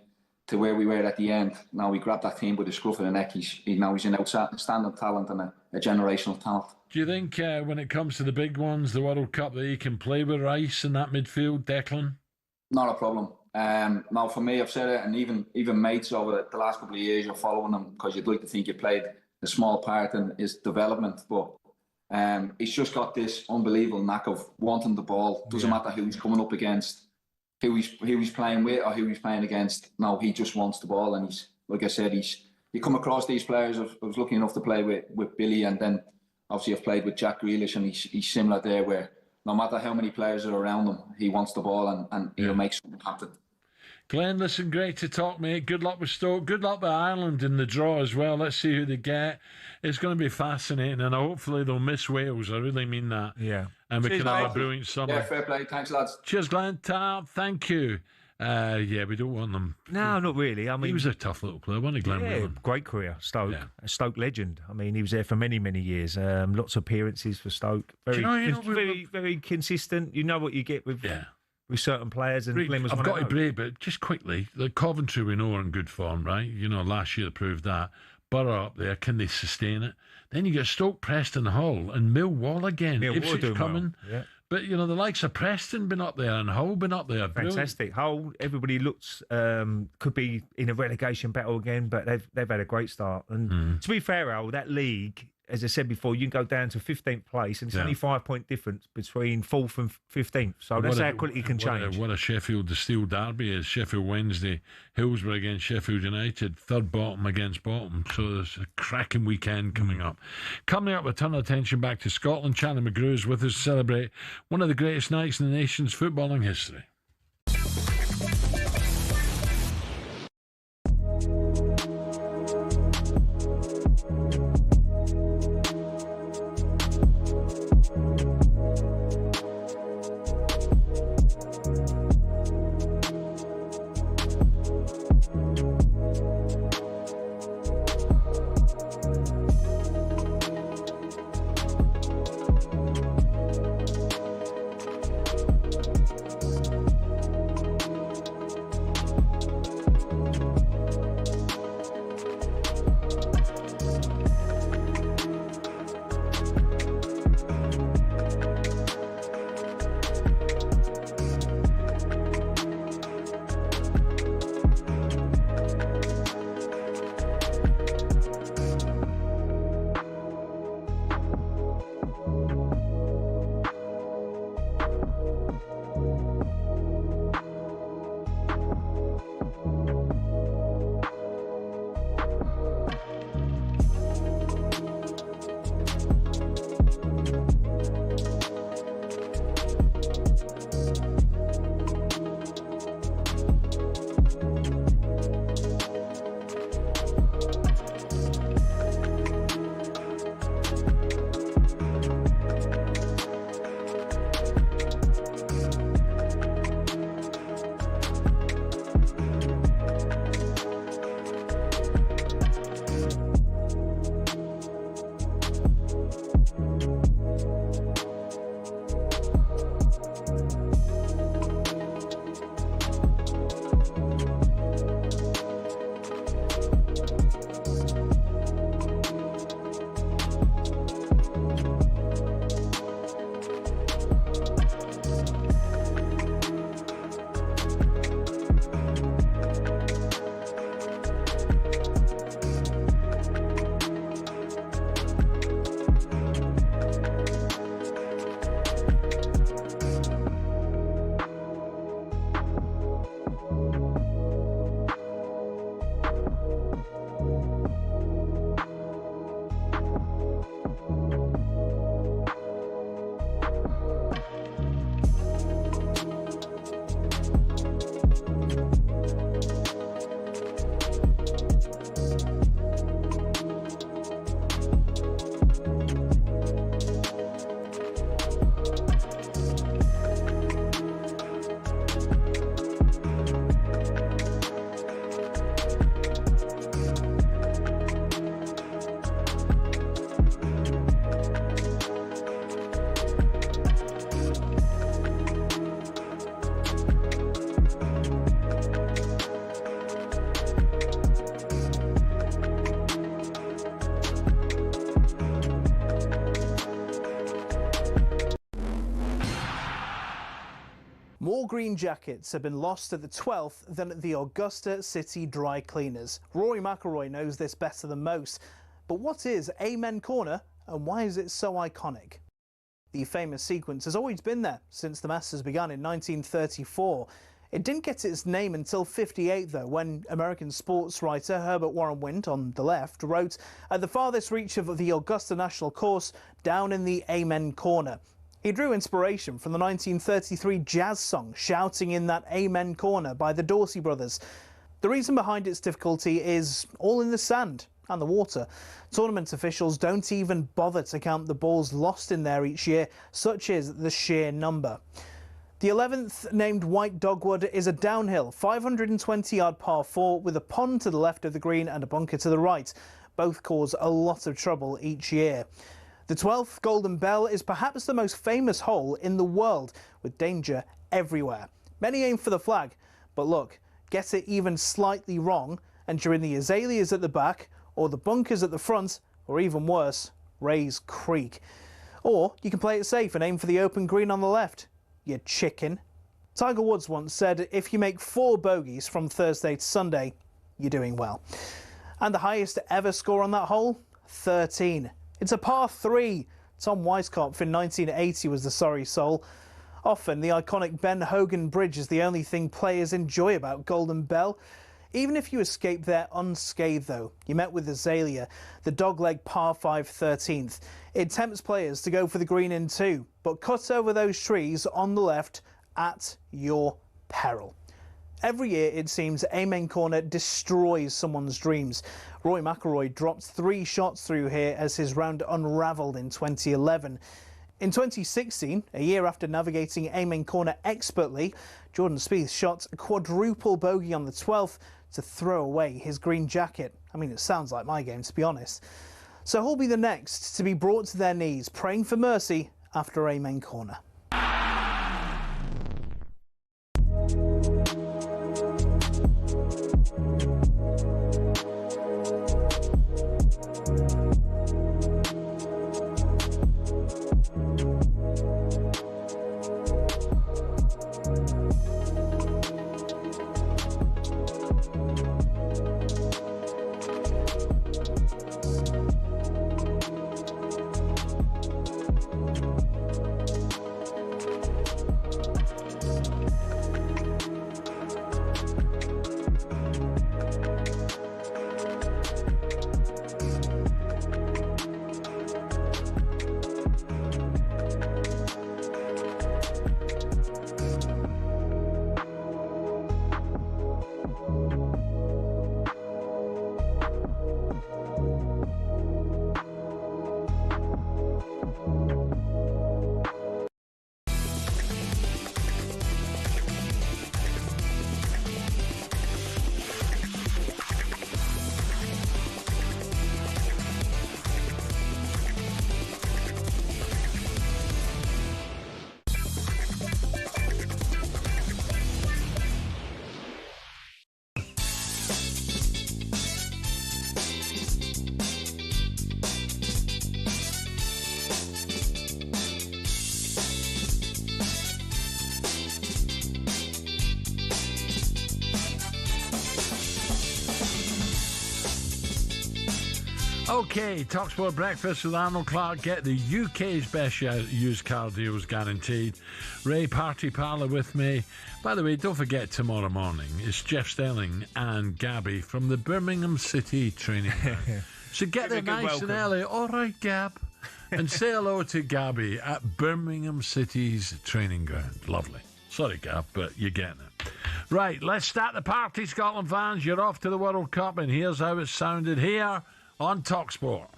to where we were at the end. Now we grabbed that team with the scruff of the neck. He's an outstanding talent and a generational talent. Do you think when it comes to the big ones, the World Cup, that he can play with Rice in that midfield, Declan? Not a problem. Now for me, I've said it, and even mates over the last couple of years, you're following him because you'd like to think you played a small part in his development, but he's just got this unbelievable knack of wanting the ball. Doesn't matter who he's coming up against, who he's playing with or who he's playing against. No, he just wants the ball, and he's, like I said, he's you come across these players. I was lucky enough to play with Billy, and then obviously I've played with Jack Grealish, and he's similar there, where no matter how many players are around him, he wants the ball and he'll make something happen. Glenn, listen, great to talk, mate. Good luck with Stoke. Good luck with Ireland in the draw as well. Let's see who they get. It's going to be fascinating, and hopefully they'll miss Wales. I really mean that. Yeah. And we Cheers, can have mate. a brilliant summer. Yeah, fair play. Thanks, lads. Cheers, Glenn. Thank you. Yeah, we don't want them. No, not really. I mean, he was a tough little player, wasn't he, Glenn? Yeah, Whelan? great career. Stoke, Yeah. a Stoke legend. I mean, he was there for many, many years. Lots of appearances for Stoke. Very, very consistent. You know what you get with certain players, and Glenn was I've one got of to those. break, but just quickly, the Coventry we know are in good form, right? You know, last year they proved that. Borough up there, can they sustain it? Then you get Stoke, Preston, Hull, and Millwall again. Millwall Ipswich doing coming. well. Yeah. But, you know, the likes of Preston been up there and Hull been up there. Brilliant. Fantastic. Hull, everybody looks could be in a relegation battle again, but they've had a great start. And to be fair, Al, that league, as I said before, you can go down to 15th place, and it's only 5-point difference between 4th and 15th. So that's how quickly it can change. What a Sheffield, the Steel Derby is. Sheffield Wednesday, Hillsborough against Sheffield United, third bottom against bottom. So there's a cracking weekend coming up. Coming up, a ton of attention back to Scotland. Charlie McGrew is with us to celebrate one of the greatest nights in the nation's footballing history. More green jackets have been lost at the 12th than at the Augusta City Dry Cleaners. Rory McIlroy knows this better than most. But what is Amen Corner and why is it so iconic? The famous sequence has always been there since the Masters began in 1934. It didn't get its name until '58, though, when American sports writer Herbert Warren Wint, on the left, wrote, "At the farthest reach of the Augusta National Course, down in the Amen Corner." He drew inspiration from the 1933 jazz song Shouting in That Amen Corner by the Dorsey Brothers. The reason behind its difficulty is all in the sand and the water. Tournament officials don't even bother to count the balls lost in there each year, such is the sheer number. The 11th, named White Dogwood, is a downhill 520-yard par 4 with a pond to the left of the green and a bunker to the right. Both cause a lot of trouble each year. The 12th, Golden Bell, is perhaps the most famous hole in the world, with danger everywhere. Many aim for the flag, but look, get it even slightly wrong, and you're in the azaleas at the back, or the bunkers at the front, or even worse, Rays Creek. Or you can play it safe and aim for the open green on the left. You chicken. Tiger Woods once said, if you make 4 bogeys from Thursday to Sunday, you're doing well. And the highest ever score on that hole? 13. It's a par 3. Tom Weiskopf in 1980 was the sorry soul. Often the iconic Ben Hogan Bridge is the only thing players enjoy about Golden Bell. Even if you escape there unscathed, though, you met with Azalea, the dogleg par 5 13th. It tempts players to go for the green in 2, but cut over those trees on the left at your peril. Every year, it seems, Amen Corner destroys someone's dreams. Rory McIlroy dropped 3 shots through here as his round unravelled in 2011. In 2016, a year after navigating Amen Corner expertly, Jordan Spieth shot a quadruple bogey on the 12th to throw away his green jacket. I mean, it sounds like my game, to be honest. So who'll be the next to be brought to their knees, praying for mercy after Amen Corner? Okay, talkSPORT Breakfast with Arnold Clark. Get the UK's best used car deals guaranteed. Ray Parlour with me. By the way, don't forget tomorrow morning it's Jeff Stelling and Gabby from the Birmingham City training ground. So get there nice and early. All right, Gab. And say hello to Gabby at Birmingham City's training ground. Lovely. Sorry, Gab, but you're getting it. Right, let's start the party, Scotland fans. You're off to the World Cup, and here's how it sounded here on talkSPORT.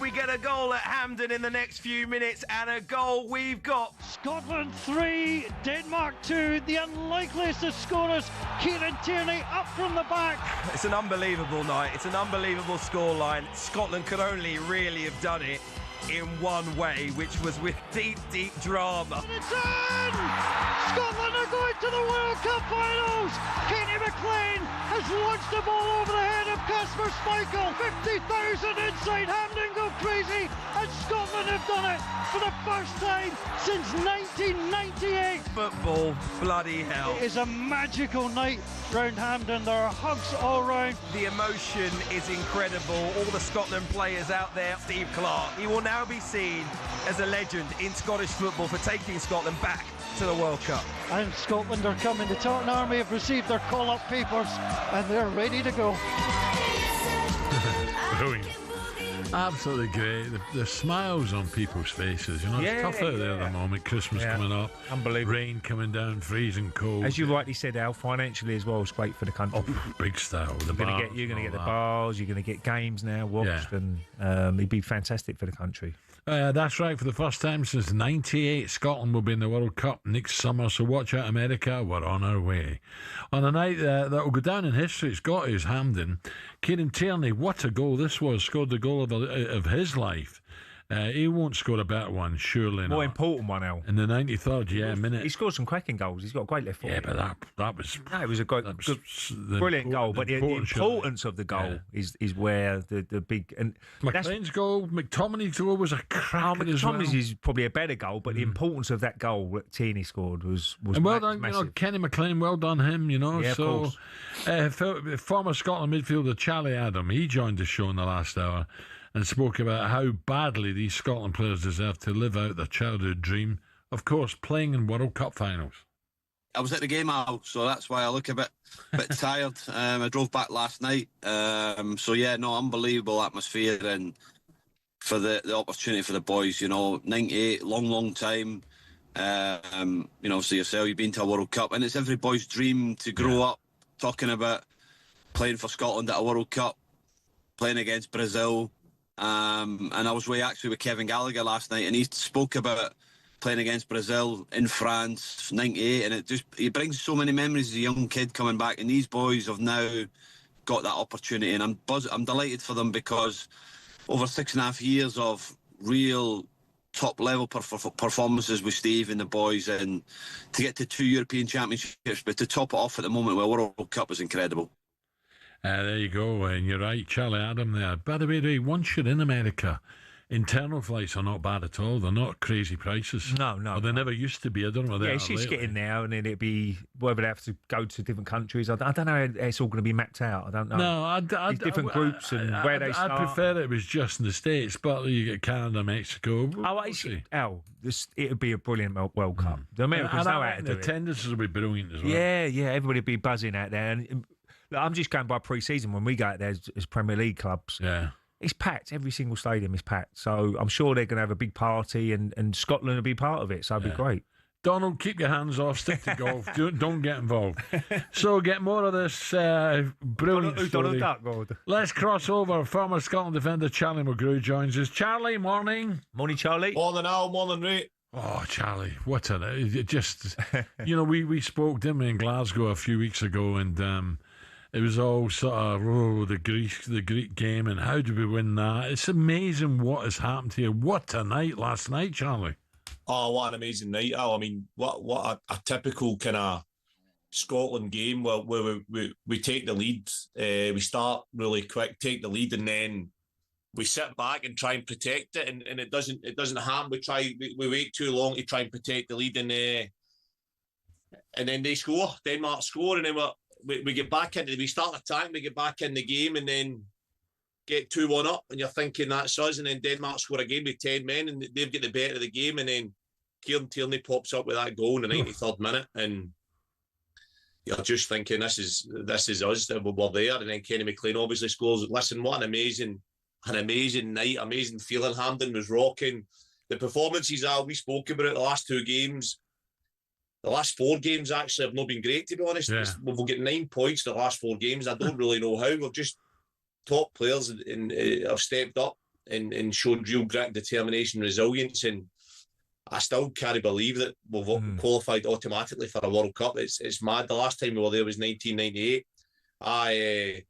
We get a goal at Hampden in the next few minutes, and a goal we've got. Scotland 3, Denmark 2. The unlikeliest of scorers, Kieran Tierney up from the back. It's an unbelievable night. It's an unbelievable scoreline. Scotland could only really have done it in one way, which was with deep, deep drama. And it's in! Scotland are going to the World Cup finals. Kenny McLean has has launched the ball over the head of Kasper Schmeichel. 50,000 inside Hampden go crazy, and Scotland have done it for the first time since 1998. Football, bloody hell. It is a magical night round Hampden. There are hugs all round. The emotion is incredible. All the Scotland players out there. Steve Clarke, he will now be seen as a legend in Scottish football for taking Scotland back to the World Cup. And Scotland are coming. The Tartan Army have received their call-up papers and they're ready to go. Brilliant. Absolutely great. The smiles on people's faces. You know, it's tough out there at the moment. Christmas coming up. Unbelievable. Rain coming down, freezing cold. As you rightly said, Al, financially as well, it's great for the country. Oh, big style. You're going to get the bars, you're going to get games now watched, and it'd be fantastic for the country. That's right. For the first time since '98, Scotland will be in the World Cup next summer. So watch out, America. We're on our way. On a night that will go down in history, it's got his Hampden. Kieran Tierney, what a goal this was! Scored the goal of his life. He won't score a better one, surely not. More important one, Al. In the 93rd minute. He scored some cracking goals. He's got a great left foot. Yeah, but that was... No, it was a good, brilliant goal. But the importance of the goal is where the big... And McLean's goal, McTominay's goal was a cracker as well. McTominay's is probably a better goal, but the importance of that goal that Tierney scored was and well done, massive. you know, Kenny McLean, well done him, you know. Yeah, of course. Former Scotland midfielder Charlie Adam, he joined the show in the last hour and spoke about how badly these Scotland players deserve to live out their childhood dream, of course, playing in World Cup finals. I was at the game, Al, so that's why I look a bit tired. I drove back last night. Unbelievable atmosphere, and for the opportunity for the boys, you know, 98, long time. So yourself, you've been to a World Cup, and it's every boy's dream to grow up talking about playing for Scotland at a World Cup, playing against Brazil. And I was actually with Kevin Gallagher last night, and he spoke about playing against Brazil in France, 98, and he brings so many memories as a young kid coming back, and these boys have now got that opportunity, and I'm delighted for them, because over 6.5 years of real top level performances with Steve and the boys, and to get to 2 European Championships, but to top it off at the moment with a World Cup is incredible. There you go, and you're right, Charlie Adam there. By the way, Ray, once you're in America, internal flights are not bad at all. They're not crazy prices. No. Well, they never used to be. I don't know whether it's just getting now, and then it'd be whether they have to go to different countries. I don't know how it's all going to be mapped out. I don't know. No, different groups and where they start. I prefer it was just in the States, but you get Canada, Mexico. It would be a brilliant World Cup. The Americans know how to do it. The attendances will be brilliant as well. Yeah, everybody would be buzzing out there. And I'm just going by pre-season when we go out there as Premier League clubs. Yeah. It's packed. Every single stadium is packed. So I'm sure they're going to have a big party, and Scotland will be part of it. So it'll be great. Donald, keep your hands off. Stick to golf. Don't get involved. So get more of this brilliant story. Let's cross over. Former Scotland defender Charlie McGrew joins us. Charlie, morning. Morning, Charlie. Morning, Al. Morning, Ray. Oh, Charlie, what we spoke, didn't we, in Glasgow a few weeks ago, and it was all sort of the Greek game, and how did we win that? It's amazing what has happened here. What a night last night, Charlie. Oh, what an amazing night, Al. I mean, what a typical kind of Scotland game where we take the lead. We start really quick, take the lead, and then we sit back and try and protect it, and it doesn't happen. We wait too long to try and protect the lead, and then they score. Denmark score, and then we get back into. We start attacking, we get back in the game, and then get 2-1 up, and you're thinking that's us. And then Denmark score again with 10 men, and they've got the better of the game. And then Kieran Tierney pops up with that goal in the 93rd minute, and you're just thinking this is us. We're there. And then Kenny McLean obviously scores. Listen, what an amazing night, amazing feeling. Hampden was rocking. The performances we spoke about it, the last 2 games. The last 4 games actually have not been great, to be honest. Yeah. We've got 9 points the last 4 games. I don't really know how. We've just top players have stepped up and showed real grit, determination, resilience, and I still can't believe that we've qualified automatically for a World Cup. It's mad. The last time we were there was 1998. I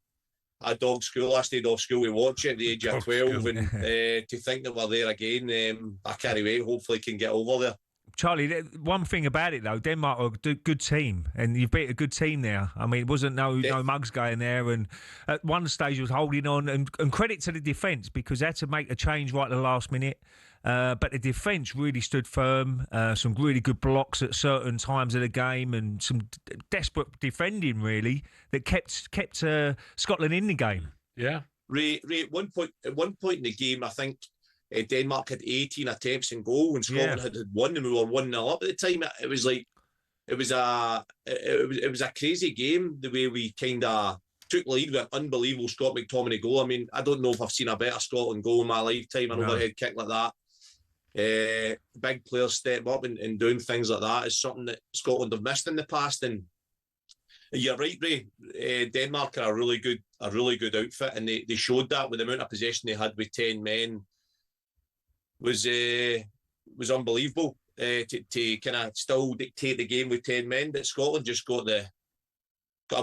dogged school. I stayed off school to watch it at the age of 12, and to think that we're there again, I can't wait. Hopefully can get over there. Charlie, one thing about it though, Denmark are a good team, and you've beat a good team there. I mean, it wasn't no mugs going there, and at one stage was holding on, and credit to the defence because they had to make a change right at the last minute. But the defence really stood firm. Some really good blocks at certain times of the game, and some desperate defending really that kept Scotland in the game. Yeah, Ray. At one point in the game, I think Denmark had 18 attempts in goal, and Scotland had 1, and we were 1-0 up at the time. It was like it was a crazy game the way we kind of took lead with an unbelievable Scott McTominay goal. I mean, I don't know if I've seen a better Scotland goal in my lifetime, an overhead kick like that. Big players step up and doing things like that is something that Scotland have missed in the past. And you're right, Ray. Denmark are a really good outfit, and they showed that with the amount of possession they had with 10 men was unbelievable. To kind of still dictate the game with 10 men, but Scotland just got a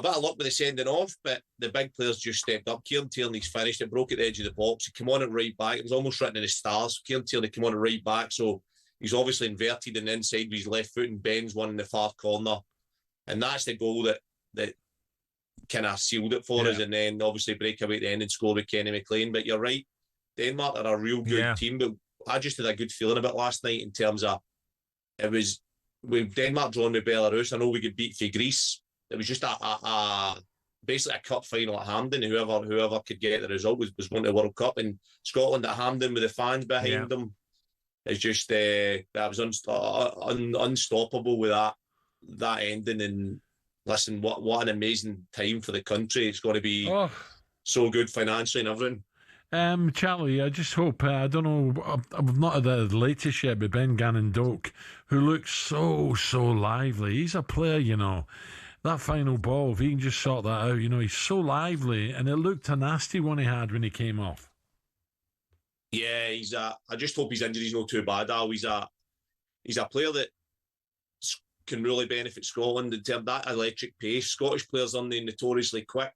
bit of luck with the sending off, but the big players just stepped up. Kieran Tierney's finished, it broke at the edge of the box. He came on at right back. It was almost written in the stars. Kieran Tierney came on at right back, so he's obviously inverted and inside with his left foot and bends one in the far corner. And that's the goal that kind of sealed it for us. And then obviously break away at the end and score with Kenny McLean. But you're right, Denmark are a real good team, but I just had a good feeling about last night in terms of it was with Denmark drawn with Belarus. I know we could beat for Greece. It was just basically a cup final at Hampden. Whoever could get the result was going to the World Cup. And Scotland at Hampden with the fans behind them is just that was unstoppable with that ending. And listen, what an amazing time for the country. It's going to be so good financially and everything. Charlie, I just hope, I don't know, I've not had the latest yet, but Ben Gannon-Doak, who looks so lively. He's a player, you know. That final ball, if he can just sort that out, you know, he's so lively, and it looked a nasty one he had when he came off. Yeah, I just hope his injury's not too bad, Al. He's a player that can really benefit Scotland in terms of that electric pace. Scottish players aren't notoriously quick.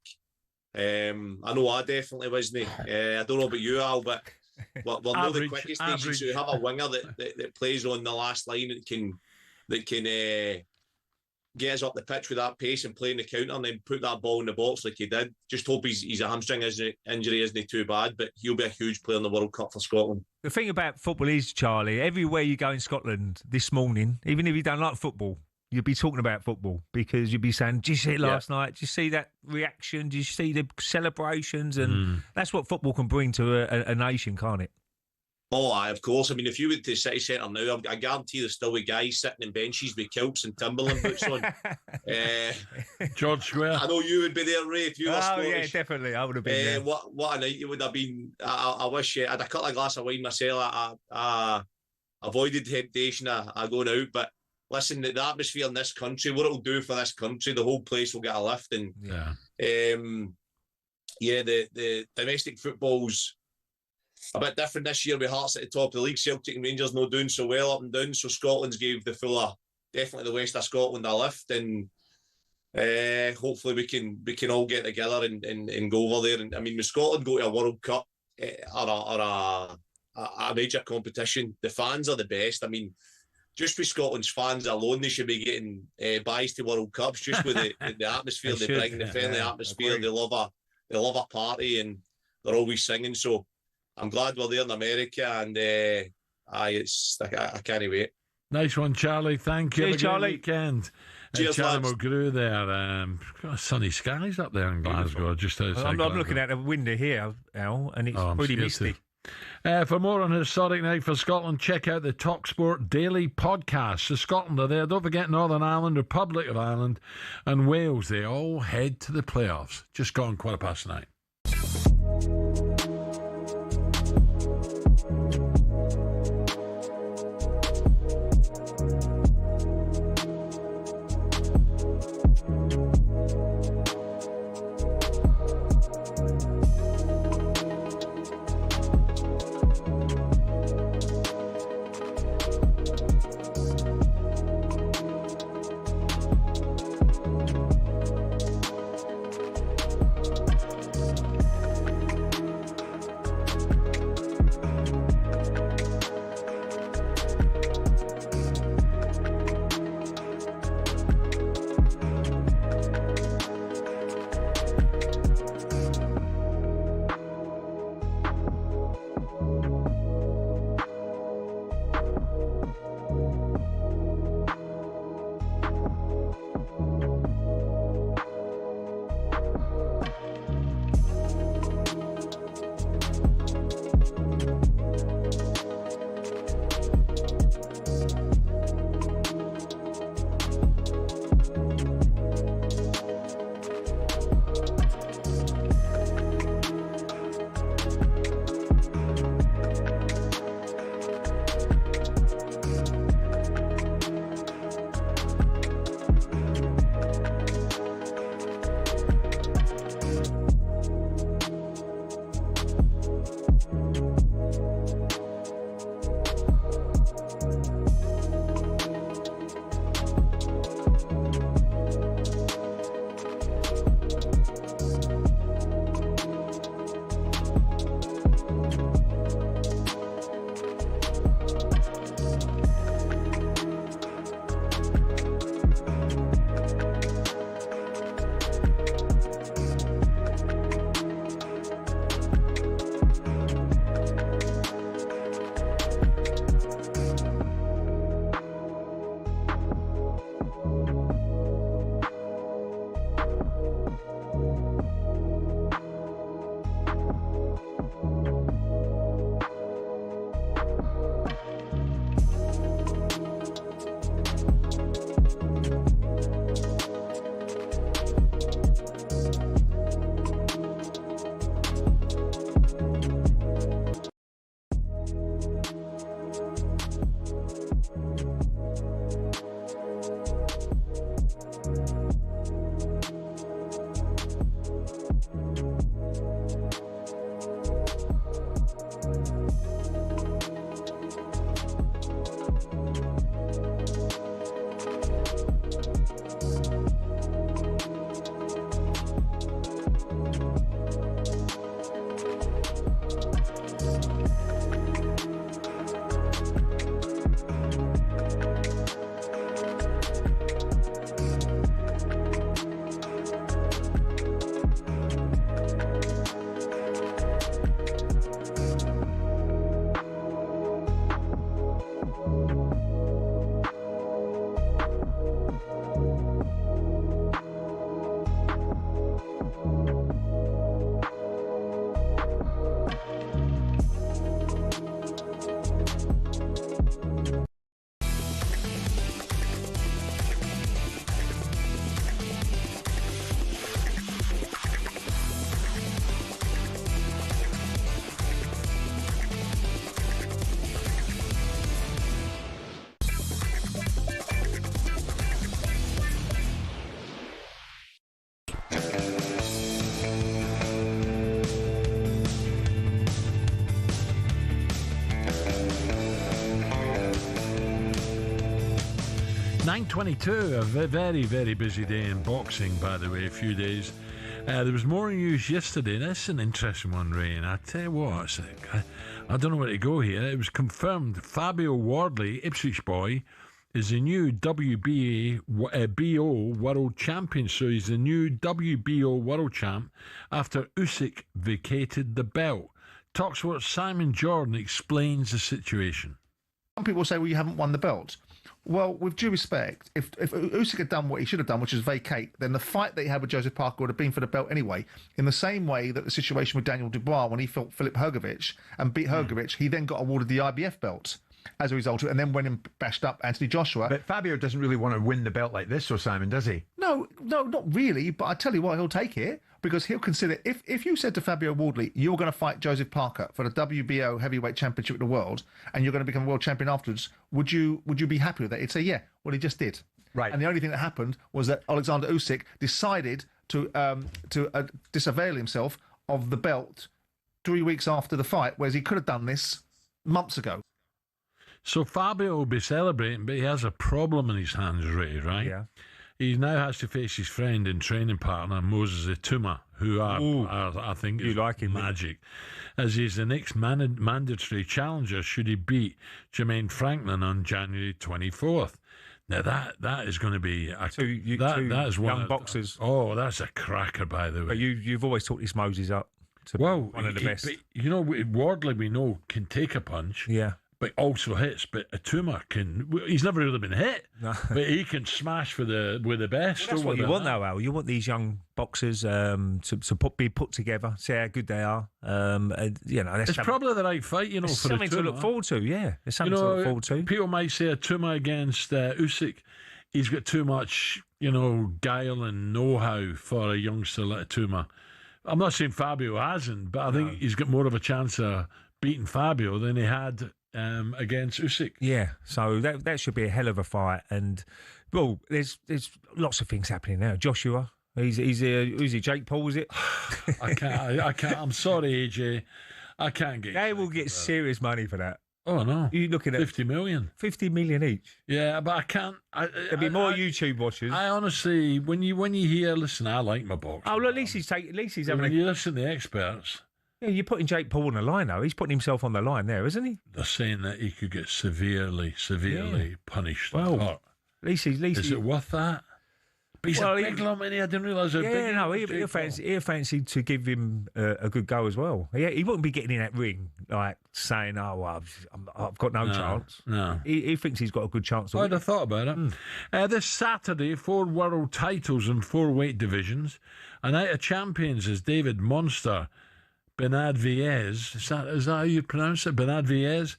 I know I definitely wasn't. I don't know about you, Al, but we're not the quickest nation, so you have a winger that plays on the last line that can get us up the pitch with that pace and play in the counter and then put that ball in the box like he did. Just hope his hamstring injury isn't too bad, but he'll be a huge player in the World Cup for Scotland. The thing about football is, Charlie, everywhere you go in Scotland this morning, even if you don't like football, you'll be talking about football because you'll be saying, did you see it last night? Did you see that reaction? Did you see the celebrations? And that's what football can bring to a nation, can't it? Oh, aye, of course. I mean, if you went to the city centre now, I guarantee there's still guys sitting in benches with kilts and Timberland boots on. George Square. I know you would be there, Ray, if you were Scottish. Yeah, definitely. I would have been there. What a night it would have been. I wish I had a couple of glasses of wine myself. I avoided temptation of going out, but listen, the atmosphere in this country, what it'll do for this country, the whole place will get a lift. And the domestic football's a bit different this year with Hearts at the top of the league. Celtic and Rangers not doing so well up and down, so Scotland's gave the fuller, definitely the west of Scotland, a lift, and hopefully we can all get together and go over there. And I mean, when Scotland go to a World Cup or a major competition, the fans are the best. I mean, just with Scotland's fans alone, they should be getting buys to World Cups just with the atmosphere they bring, the friendly atmosphere. They love a party and they're always singing. So I'm glad we're there in America, and I can't wait. Nice one, Charlie. Thank you. Cheers, Charlie. Weekend. Cheers, Charlie McGrew there. Sunny skies up there in Glasgow. Just outside. I'm looking at the window here, Al, and it's pretty misty. For more on Historic Night for Scotland, check out the talkSPORT Daily podcast. So Scotland are there. Don't forget Northern Ireland, Republic of Ireland, and Wales. They all head to the playoffs. Just gone 9:15. .22, a very, very busy day in boxing, by the way, a few days. There was more news yesterday, and that's an interesting one, Ray, and I tell you what, I don't know where to go here. It was confirmed Fabio Wardley, Ipswich boy, is the new WBO world champion. So he's the new WBO world champ after Usyk vacated the belt. talkSPORT's Simon Jordan explains the situation. Some people say, well, you haven't won the belt. Well, with due respect, if Usyk had done what he should have done, which is vacate, then the fight that he had with Joseph Parker would have been for the belt anyway. In the same way that the situation with Daniel Dubois, when he fought Filip Hrgovic and beat Hrgovic, he then got awarded the IBF belt as a result of it, and then went and bashed up Anthony Joshua. But Fabio doesn't really want to win the belt like this, or Simon, does he? No, not really. But I tell you what, he'll take it. Because he'll consider, if you said to Fabio Wardley, you're going to fight Joseph Parker for the WBO heavyweight championship of the world, and you're going to become a world champion afterwards, would you be happy with that? He'd say, yeah, well, he just did. Right. And the only thing that happened was that Alexander Usyk decided to disavail himself of the belt 3 weeks after the fight, whereas he could have done this months ago. So Fabio will be celebrating, but he has a problem in his hands, Ray, right? Yeah. He now has to face his friend and training partner, Moses Ituma, who I think is magic, as he's the next mandatory challenger should he beat Jermaine Franklin on January 24th. Now, that is going to be... that is one young boxers. Oh, that's a cracker, by the way. But you've always talked this Moses up to one of the best. But, you know, Wardley, we know, can take a punch. Yeah. But also hits. But Ituma he's never really been hit. No. But he can smash with the best. Well, that's what you want, though, Al. You want these young boxers to be put together, see how good they are. It's probably the right fight, for something to look forward to. Yeah, there's something to look forward to. People might say Ituma against Usyk, he's got too much, guile and know-how for a youngster like Ituma. I'm not saying Fabio hasn't, but I think he's got more of a chance of beating Fabio than he had against Usyk. Yeah, so that should be a hell of a fight. And well, there's lots of things happening now. Joshua, who's he? Jake Paul? Is it? I can't. I'm sorry, AJ. I can't get. They will get serious money for that. Oh no! You're looking at 50 million. 50 million each. Yeah, but I can't. There'll be more YouTube watchers. I honestly, when you hear, listen, I like my boxing. Oh, look, at least he's having. When you listen to the experts. Yeah, you're putting Jake Paul on the line, though. He's putting himself on the line there, isn't he? They're saying that he could get severely punished. Well, at least is it worth that? But he's a big lump, and I didn't realise how big. Yeah, no, he'll fancy to give him a good go as well. Yeah, he wouldn't be getting in that ring like saying, "Oh, well, I've got no chance." No, he thinks he's got a good chance. I'd have thought about it. This Saturday, 4 world titles in 4 weight divisions. A night of champions is David Monster Benavidez, is that how you pronounce it? Benavidez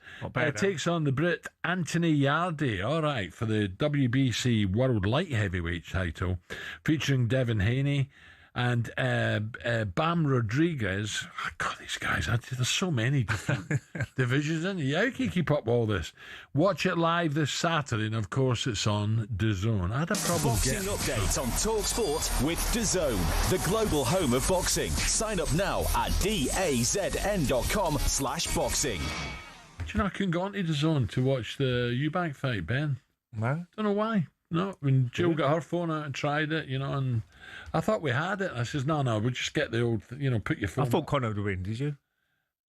takes on the Brit Anthony Yarde, all right, for the WBC World Light Heavyweight title, featuring Devin Haney and Bam Rodriguez. Oh, God, these guys, there's so many different divisions, isn't there? How can you keep up with all this? Watch it live this Saturday, and of course it's on DAZN. I had a problem Boxing update on talkSPORT with DAZN, the global home of boxing. Sign up now at dazn.com/boxing. Do you know I couldn't go on to DAZN to watch the Eubank fight, Ben? No. Don't know why. No, when Jill got her phone out and tried it, and I thought we had it. I says, no, we'll just get the old, put your phone. I thought Conor would win, did you?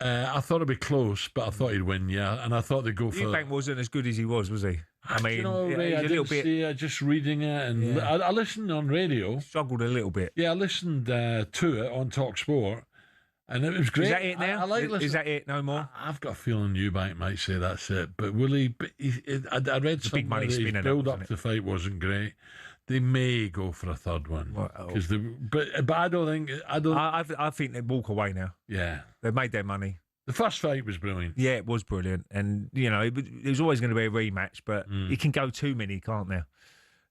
I thought it'd be close, but I thought he'd win, yeah. And I thought they'd go for... Eubank wasn't as good as he was he? I mean, Ray, I didn't see it, just reading it, and I listened on radio. Struggled a little bit. Yeah, I listened to it on talkSPORT, and it was great. Is that it now? I like listening. Is that it? No more? I've got a feeling Eubank might say that's it, but will he? I read something that his build-up to the fight wasn't great. They may go for a third one, but I don't think. I think they walk away now. Yeah, they've made their money. The first fight was brilliant. Yeah, it was brilliant, and it was always going to be a rematch, but it can go too many, can't there?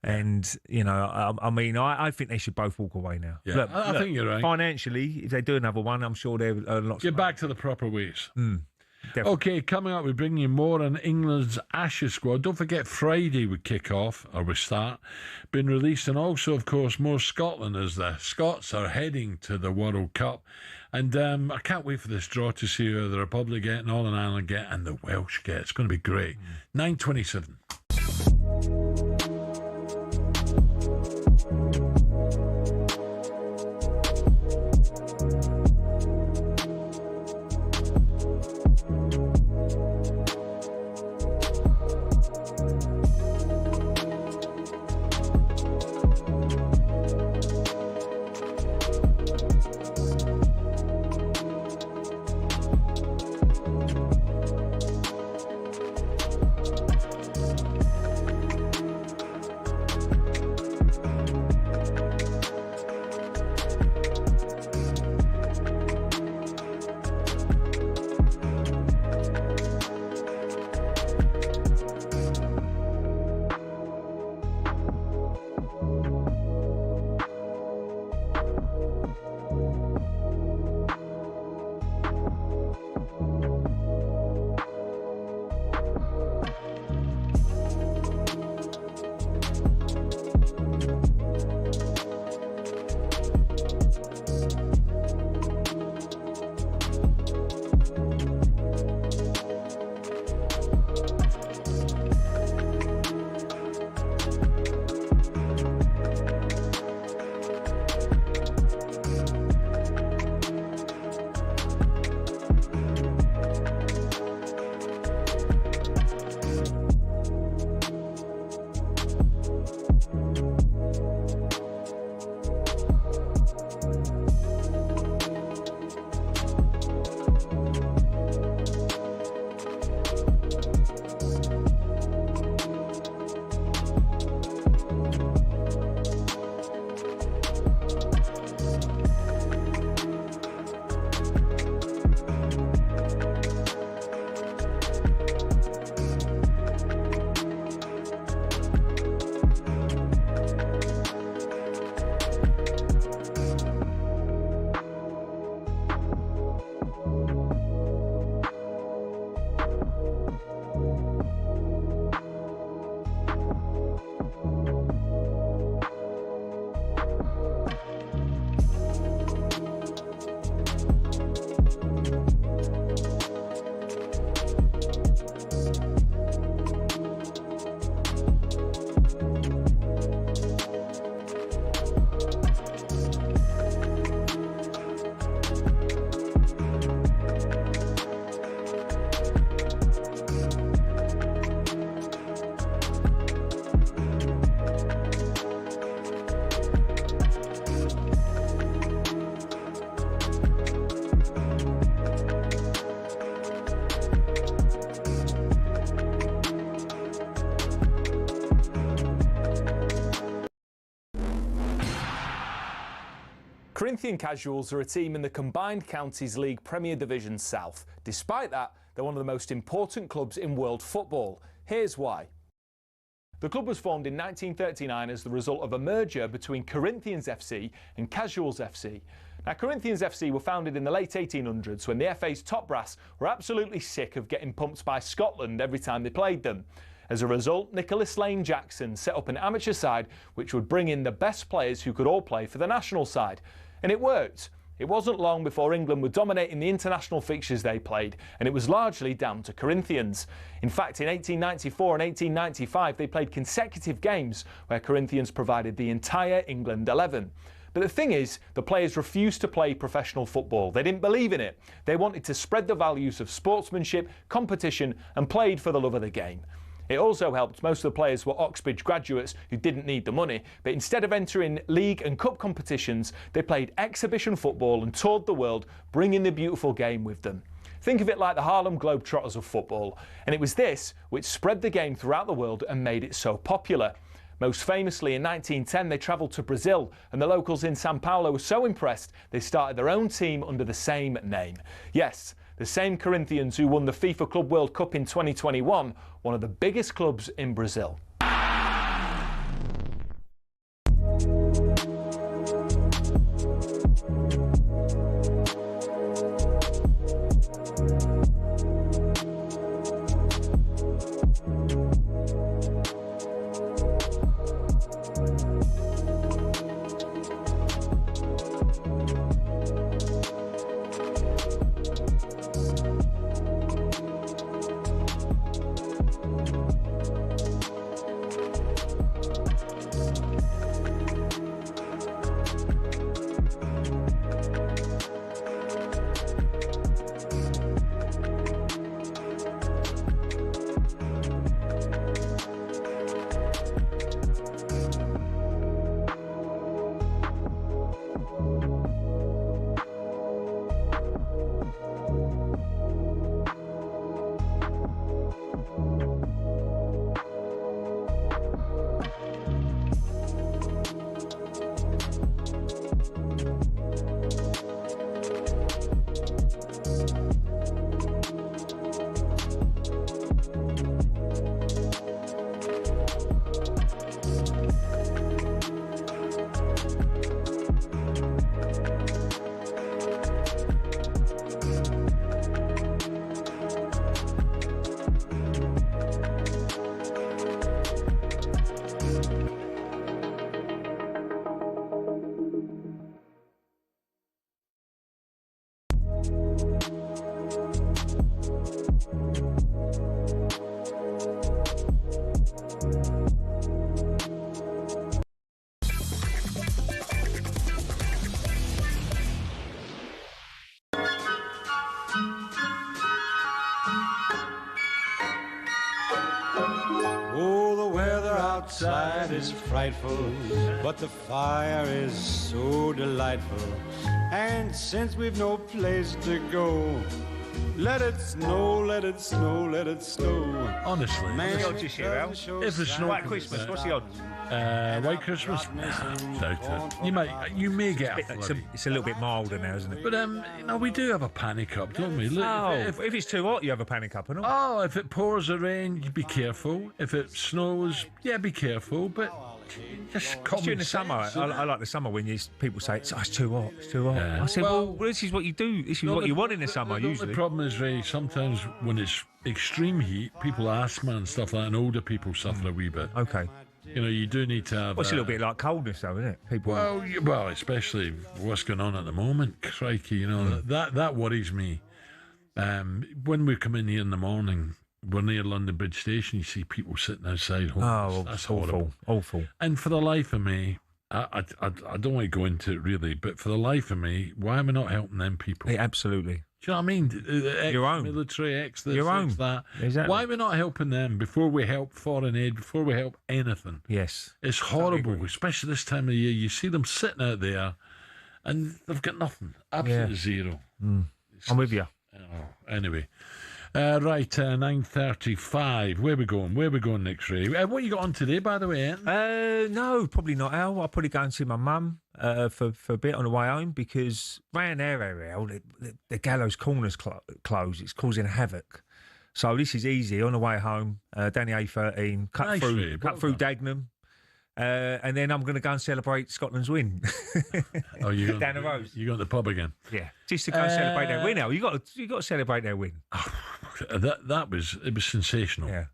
And I think they should both walk away now. Yeah, look, I think you're right. Financially, if they do another one, I'm sure they're lots. Get back to the proper ways. Definitely. Okay, coming up, we bring you more on England's Ashes squad. Don't forget, Friday we kick off, or we start, been released, and also, of course, more Scotland as the Scots are heading to the World Cup. And I can't wait for this draw to see how the Republic get, Northern Ireland get, and the Welsh get. It's going to be great. 9:27. Corinthian Casuals are a team in the Combined Counties League Premier Division South. Despite that, they're one of the most important clubs in world football. Here's why. The club was formed in 1939 as the result of a merger between Corinthians FC and Casuals FC. Now, Corinthians FC were founded in the late 1800s when the FA's top brass were absolutely sick of getting pumped by Scotland every time they played them. As a result, Nicholas Lane Jackson set up an amateur side which would bring in the best players who could all play for the national side. And it worked. It wasn't long before England were dominating the international fixtures they played, and it was largely down to Corinthians. In fact, in 1894 and 1895, they played consecutive games where Corinthians provided the entire England 11. But the thing is, the players refused to play professional football. They didn't believe in it. They wanted to spread the values of sportsmanship, competition, and played for the love of the game. It also helped most of the players were Oxbridge graduates who didn't need the money, but instead of entering league and cup competitions, they played exhibition football and toured the world, bringing the beautiful game with them. Think of it like the Harlem Globetrotters of football, and it was this which spread the game throughout the world and made it so popular. Most famously, in 1910, they travelled to Brazil, and the locals in Sao Paulo were so impressed they started their own team under the same name. Yes, the same Corinthians who won the FIFA Club World Cup in 2021, one of the biggest clubs in Brazil. outside is frightful, but the fire is so delightful. And since we've no place to go, let it snow, let it snow, let it snow. Honestly, What's the odds this year, Al? if it's snow, White Christmas, what's the odds? White Christmas, doubt it. You may get a flurry. It's a little bit milder now, isn't it? But we do have a panic up, don't we? Look, if it's too hot, you have a panic up, and all. Oh, if it pours of rain, you be careful. If it snows, yeah, be careful. But just during the summer, I like the summer when people say it's too hot, it's too hot. Yeah. I said, well, this is what you do. This is what you want in the summer, usually. The problem is, Ray, sometimes when it's extreme heat, people asthma and stuff like that, and older people suffer a wee bit. Okay. You do need to have... Well, it's a little bit like coldness, though, isn't it? People. Well, especially what's going on at the moment. Crikey, that worries me. When we come in here in the morning, we're near London Bridge Station, you see people sitting outside home. Oh, that's awful, awful. And for the life of me, I don't want to go into it really, but for the life of me, why am I not helping them people? Yeah, absolutely. Do you know what I mean? Your own. Military, this, your own. that. Exactly. Why are we not helping them before we help foreign aid, before we help anything? Yes. It's horrible, especially this time of year. You see them sitting out there and they've got nothing. Absolutely zero. I'm with you. Anyway. Right, 9:35. Where we going next, Ray? What you got on today, by the way, no, probably not, Al. I'll probably go and see my mum for a bit on the way home, because round our area, Al, the Gallows Corner's closed. It's causing havoc. So this is easy. On the way home, down the A13, cut through Dagenham. And then I'm going to go and celebrate Scotland's win. You down the road. You got the pub again? Yeah, just to go and celebrate their win. Now you got to celebrate their win. It was sensational. Yeah.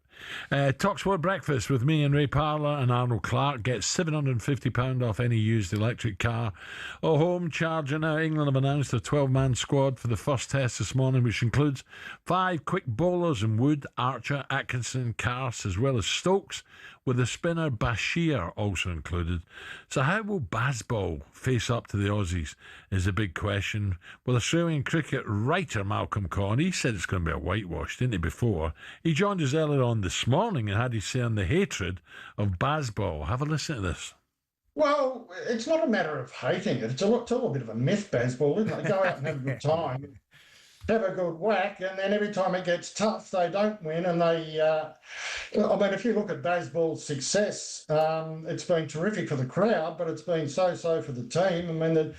talkSPORT Breakfast with me and Ray Parlour and Arnold Clark. Get £750 off any used electric car or home charger. Now, England have announced their 12-man squad for the first test this morning, which includes 5 quick bowlers in Wood, Archer, Atkinson, Carse, as well as Stokes, with the spinner Bashir also included. So how will Bazball face up to the Aussies is a big question. Well, Australian cricket writer Malcolm Conn, he said it's going to be a whitewash, didn't he, before? He joined us earlier on this morning and had his say on the hatred of Bazball. Have a listen to this. Well, it's not a matter of hating it. It's all a bit of a myth, Bazball, isn't it? They go out and have a good time, have a good whack, and then every time it gets tough, they don't win. And if you look at Bazball's success, it's been terrific for the crowd, but it's been so-so for the team. I mean,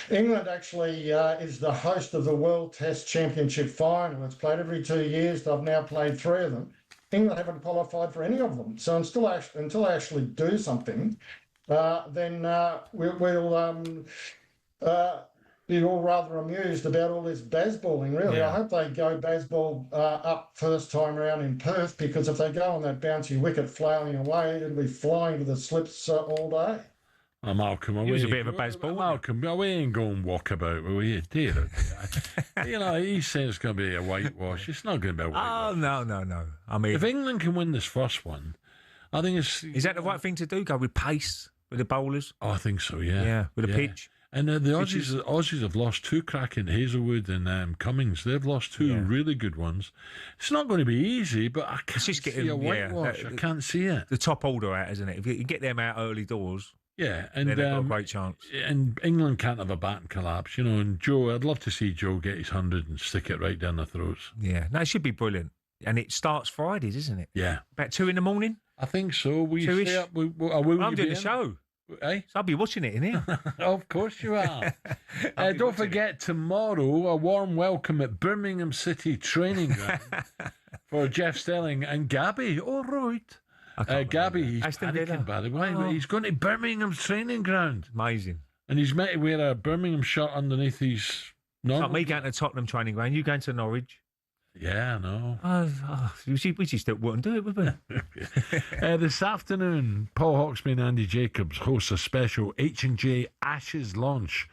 England actually is the host of the World Test Championship final. It's played every 2 years. They've now played 3 of them. England haven't qualified for any of them. So until they actually do something, then we'll be all rather amused about all this Bazballing, really. Yeah. I hope they go Bazball up first time round in Perth, because if they go on that bouncy wicket flailing away, it'll be flying to the slips all day. Malcolm, he was a bit of a Bazball. Malcolm, we ain't going walkabout, will we? Dear, he's saying it's going to be a whitewash. It's not going to be a whitewash. Oh, no. I mean, if England can win this first one, I think it's... Is that the right thing to do? Go with pace with the bowlers? Oh, I think so, yeah. Yeah, with the pitch. And the Aussies have lost 2 cracking, Hazelwood and Cummings. They've lost 2 really good ones. It's not going to be easy, but I can't see a whitewash. I can't see it. The top order out, isn't it? If you get them out early doors... Yeah, and they've got a great chance. And England can't have a batting collapse, And Joe, I'd love to see Joe get his 100 and stick it right down their throats. Yeah, no, it should be brilliant. And it starts Fridays, isn't it? Yeah, about 2 in the morning. I think so. I'm doing the show. Eh? So I'll be watching it in here. Of course you are. Don't forget, tomorrow, a warm welcome at Birmingham City Training Ground for Jeff Stelling and Gabby. All right. Gabby, he's panicking, by the way. He's going to Birmingham's training ground. Amazing. And he's meant to wear a Birmingham shirt underneath his normal. It's like me going to Tottenham training ground, you going to Norwich. Yeah, I know. We just wouldn't do it, would we? This afternoon, Paul Hawksby and Andy Jacobs host a special H&J Ashes launch.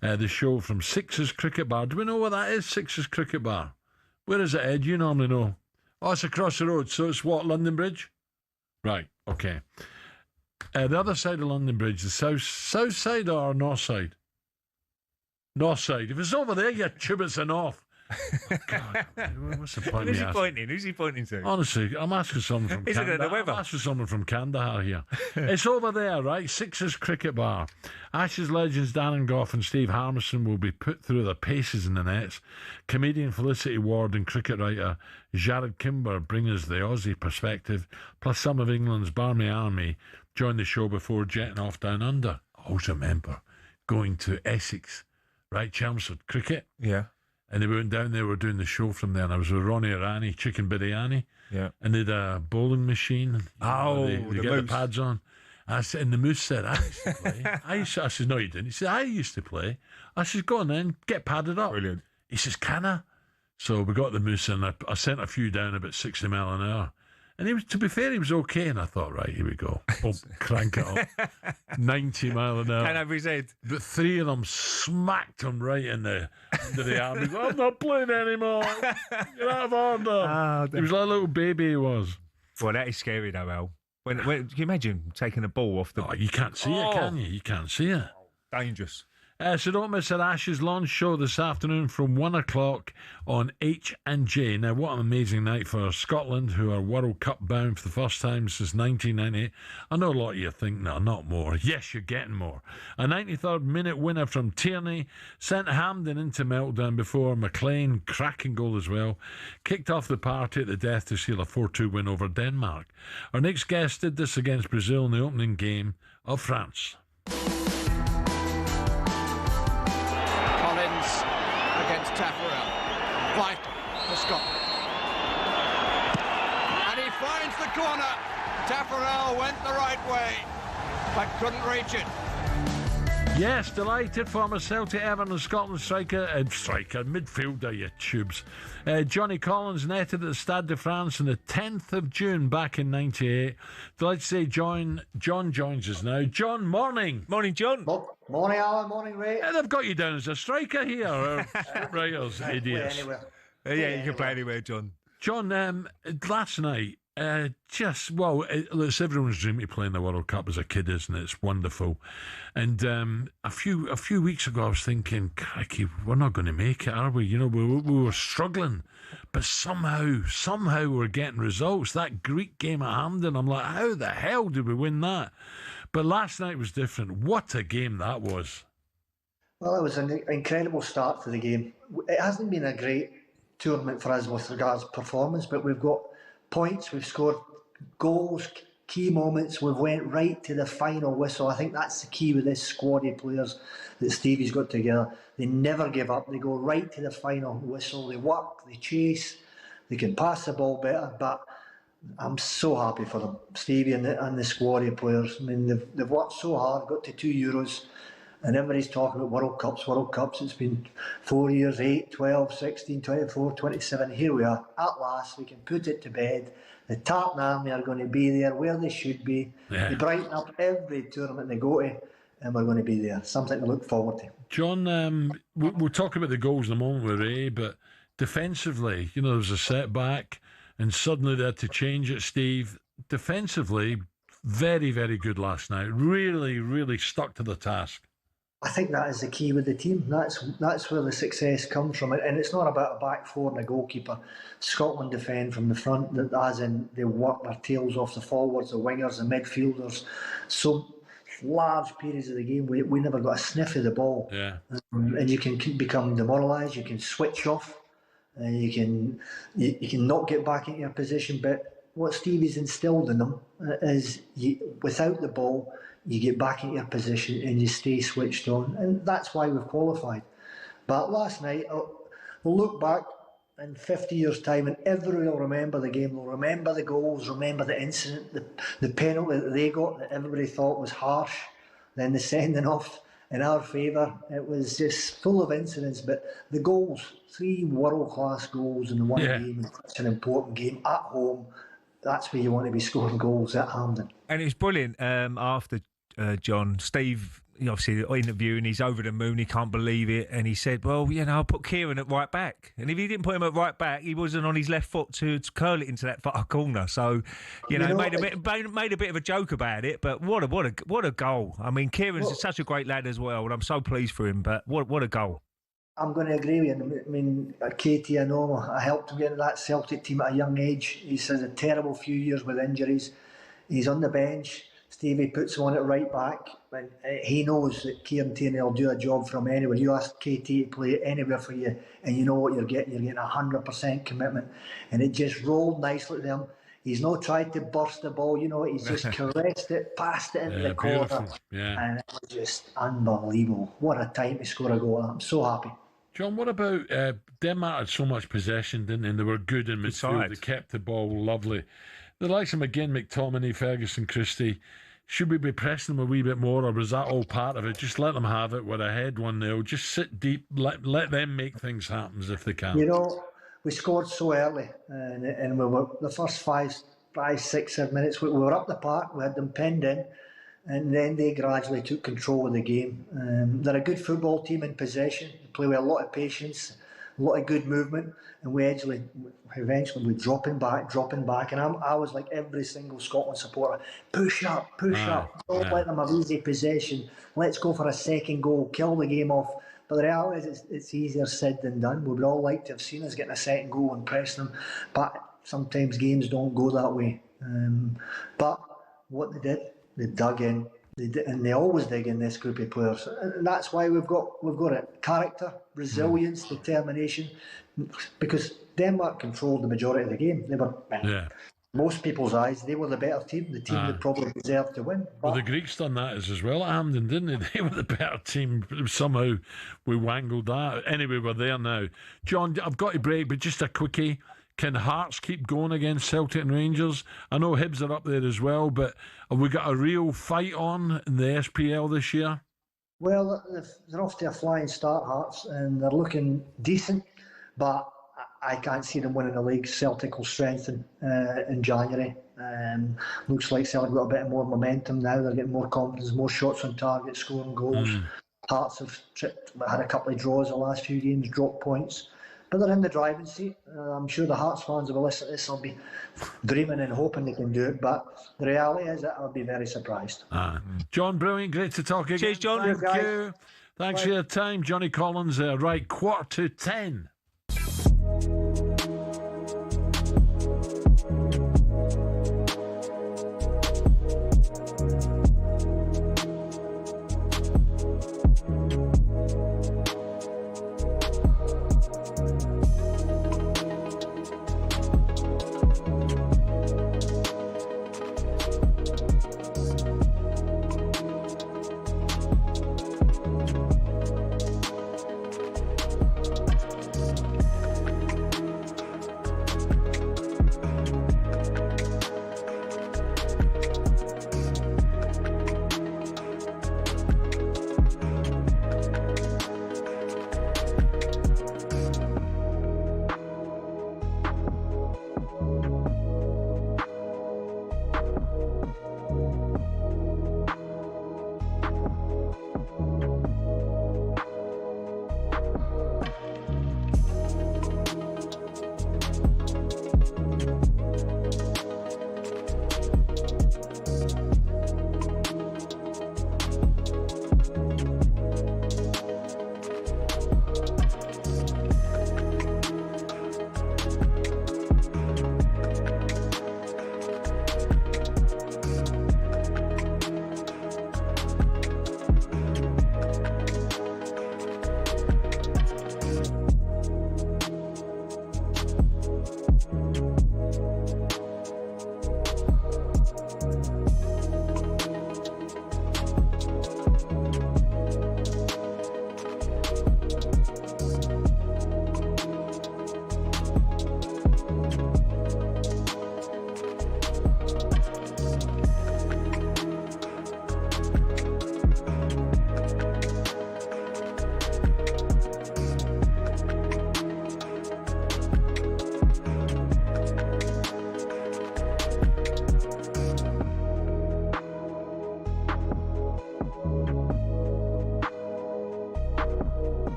The show from Sixers Cricket Bar. Do we know what that is, Sixers Cricket Bar? Where is it, Ed? You normally know. Oh, it's across the road. So it's what, London Bridge? Right, okay. The other side of London Bridge, the south side or north side? North side. If it's over there, you tube, it's a north. God, what's the point? Who's he pointing? Who's he pointing to? Honestly, I'm asking someone from Is it Kandahar. the weather? I'm asking someone from Kandahar here. It's over there, right? Sixers Cricket Bar. Ashes legends Darren Gough and Steve Harmison will be put through their paces in the nets. Comedian Felicity Ward and cricket writer Jared Kimber bring us the Aussie perspective, plus some of England's Barmy Army join the show before jetting off down under. I always remember going to Essex, right, Chelmsford Cricket. Yeah. And they went down there, were doing the show from there, and I was with Ronnie Irani, chicken biryani. Yeah. And they had a bowling machine. They the get moose. the pads on. I said, and the moose said, I used to play. I said, no, you didn't. He said, I used to play. I said, go on then, get padded up. Brilliant. He says, can I? So we got the moose, and I sent a few down about 60 mile an hour. And he was, to be fair, he was okay. And I thought, right, here we go. Boom, crank it up. 90 mile an hour. And over his head. But three of them smacked him right into the arm. He goes, I'm not playing anymore. You're out of order. He was like a little baby, he was. Well, that is scary though, Al. When can you imagine taking a ball off the... Oh, you can't see it, can you? You can't see it. Dangerous. So don't miss our Ashes launch show this afternoon from 1 o'clock on H&J. Now, what an amazing night for Scotland, who are World Cup bound for the first time since 1998. I know a lot of you think, no, not more. Yes, you're getting more. A 93rd minute winner from Tierney sent Hampden into meltdown before McLean, cracking goal as well, kicked off the party at the death to seal a 4-2 win over Denmark. Our next guest did this against Brazil in the opening game of France. Against Taffarel. Vital for Scotland. And he finds the corner. Taffarel went the right way, but couldn't reach it. Yes, delighted former Celtic, Everton and Scotland midfielder, you tubes. Johnny Collins netted at the Stade de France on the 10th of June back in 98. Delighted to say John joins us now. John, morning. Morning, John. Morning, Alan. Morning, Ray. They've got you down as a striker here. Writers, idiots. Yeah, you can play anywhere, John. John, last night, it's everyone's dream to play in the World Cup as a kid, isn't it? It's wonderful. And a few weeks ago, I was thinking, crikey, we're not going to make it, are we? You know, we were struggling, but somehow we're getting results. That Greek game at Hampden, I'm like, how the hell did we win that? But last night was different. What a game that was. Well, it was an incredible start to the game. It hasn't been a great tournament for us with regards to performance, but we've got points, we've scored goals, key moments, we've went right to the final whistle. I think that's the key with this squad of players that Stevie's got together. They never give up, they go right to the final whistle, they work, they chase, they can pass the ball better, but I'm so happy for them, Stevie and the squad of players. I mean, they've worked so hard, got to 2 Euros, and everybody's talking about World Cups. It's been 4 years, 8, 12, 16, 24, 27. Here we are. At last, we can put it to bed. The Tartan Army are going to be there where they should be. Yeah. They brighten up every tournament they go to, and we're going to be there. Something to look forward to. John, we'll talk about the goals in a moment with Ray, but defensively, you know, there was a setback, and suddenly they had to change it, Steve. Defensively, very, very good last night. Really, really stuck to the task. I think that is the key with the team. That's where the success comes from. And it's not about a back four and a goalkeeper. Scotland defend from the front, as in they work their tails off the forwards, the wingers, the midfielders. So large periods of the game, we never got a sniff of the ball. Yeah. And you can become demoralised, you can switch off, you can not get back into your position. But what Stevie's instilled in them is without the ball, you get back into your position and you stay switched on, and that's why we've qualified. But last night, we'll look back in 50 years' time and everybody will remember the game. They'll remember the goals, remember the incident, the penalty that they got that everybody thought was harsh, then the sending off in our favour. It was just full of incidents, but the goals, 3 world-class goals in the one game, in such an important game at home, that's where you want to be scoring goals at Hampden. And it was brilliant after John, Steve, obviously interviewing, he's over the moon, he can't believe it, and he said, well, you know, I'll put Kieran at right back, and if he didn't put him at right back, he wasn't on his left foot to curl it into that far corner. So, you know, made a bit of a joke about it, but what a goal. I mean, Kieran's such a great lad as well, and I'm so pleased for him, but what a goal. I'm going to agree with you. I mean, Katie, I know, I helped him get into that Celtic team at a young age. He's had a terrible few years with injuries. He's on the bench. Stevie puts him on it right back. And he knows that Kieran Tierney will do a job from anywhere. You ask KT to play anywhere for you, and you know what you're getting. You're getting 100% commitment. And it just rolled nicely to him. He's not tried to burst the ball, you know, he's just caressed it, passed it into the corner. Yeah. And it was just unbelievable. What a time to score a goal. I'm so happy. John, what about Denmark had so much possession, didn't they? And they were good in midfield. They kept the ball lovely. The likes of McGinn, McTominay, Ferguson, Christie, should we be pressing them a wee bit more, or was that all part of it? Just let them have it. We're ahead 1-0. Just sit deep. Let them make things happen if they can. You know, we scored so early, and we were the first 5, 6, 7 minutes. We were up the park. We had them penned in, and then they gradually took control of the game. They're a good football team in possession. They play with a lot of patience, a lot of good movement, and we eventually we're dropping back. And I was like every single Scotland supporter: push up. Don't let them have easy possession. Let's go for a second goal, kill the game off. But the reality is it's easier said than done. We would all like to have seen us getting a second goal and pressing them, but sometimes games don't go that way. But what they did, they dug in. And they always dig in, this group of players, and that's why we've got it: character, resilience, determination. Because Denmark controlled the majority of the game. They were, most people's eyes, they were the better team, the team that probably deserved to win. Well, the Greeks done that as well at Hampden, didn't they? They were the better team. Somehow we wangled that. Anyway, we're there now. John, I've got to break, but just a quickie. Can Hearts keep going against Celtic and Rangers? I know Hibs are up there as well, but have we got a real fight on in the SPL this year? Well, they're off to a flying start, Hearts, and they're looking decent, but I can't see them winning the league. Celtic will strengthen in January. Looks like Celtic got a bit more momentum now. They're getting more confidence, more shots on target, scoring goals. Hearts have had a couple of draws the last few games, dropped points. But they're in the driving seat. I'm sure the Hearts fans will listen to this. I'll be dreaming and hoping they can do it. But the reality is that I'll be very surprised. John, brilliant. Great to talk again. Cheers, John. Thank you. Thanks for your time. Johnny Collins, right, 9:45.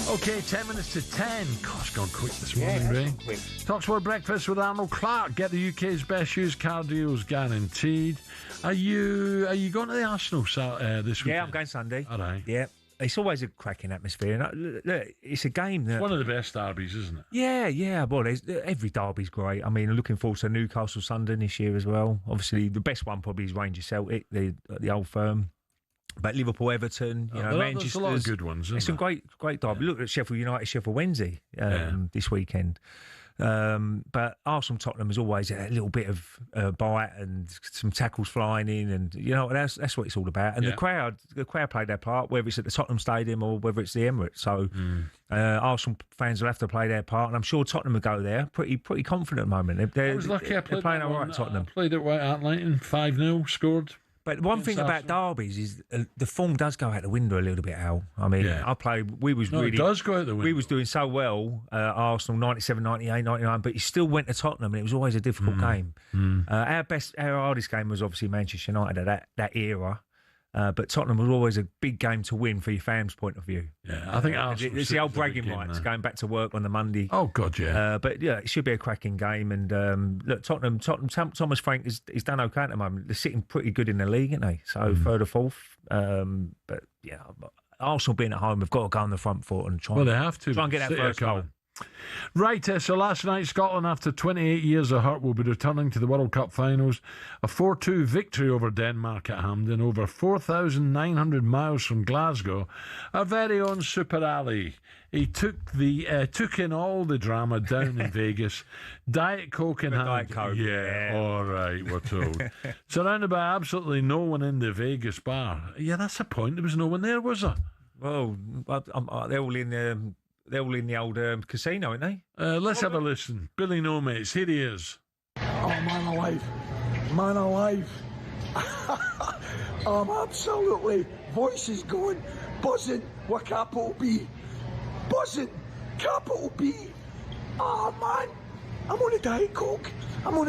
Okay, 10 minutes to 10. Gosh, gone quick this morning, Ray. talkSPORT Breakfast with Arnold Clark. Get the UK's best used car deals guaranteed. Are you going to the Arsenal this weekend? Yeah, I'm going Sunday. All right. Yeah. It's always a cracking atmosphere. And look, it's a game that... It's one of the best derbies, isn't it? Yeah. Well, every derby's great. I mean, looking forward to Newcastle Sunday this year as well. Obviously, the best one probably is Rangers Celtic, the old firm. But Liverpool Everton, Manchester. There's a lot of good ones. It's some great derby. Look at Sheffield United, Sheffield Wednesday this weekend. But Arsenal Tottenham is always a little bit of bite and some tackles flying in, and that's what it's all about. And the crowd played their part, whether it's at the Tottenham Stadium or whether it's the Emirates. So Arsenal fans will have to play their part, and I'm sure Tottenham will go there pretty confident at the moment. I was lucky. I played playing all right. Tottenham played at White Hart Lane, 5-0 scored. But one thing about derbies is the form does go out the window a little bit, Al. I mean, Yeah. I played. It does go out the window. We was doing so well, Arsenal 97, 98, 99, but he still went to Tottenham, and it was always a difficult game. Our hardest game was obviously Manchester United at that era. But Tottenham was always a big game to win for your fans' point of view. Yeah, I think Arsenal. It's the old bragging rights, going back to work on the Monday. Oh God, yeah. But yeah, it should be a cracking game. And look, Tottenham, Thomas Frank is done okay at the moment. They're sitting pretty good in the league, aren't they? So third or fourth. But yeah, Arsenal being at home, have got to go on the front foot and try. Well, they have to try and get that first goal. Right, so last night Scotland, after 28 years of hurt, will be returning to the World Cup finals. A 4-2 victory over Denmark at Hampden, over 4,900 miles from Glasgow. Our very own Super Ali. He took in all the drama down in Vegas. Diet Coke in hand. Diet Coke. Yeah, all right, we're told. Surrounded by absolutely no one in the Vegas bar. Yeah, that's the point. There was no one there, was there? Well, they're all in... They're all in the old casino, aren't they? Let's have a listen. Billy No Mates, here he is. Oh, man alive. Man alive. I'm absolutely, voice is going, buzzing with capital B. Buzzing, capital B. Oh, man. I'm on a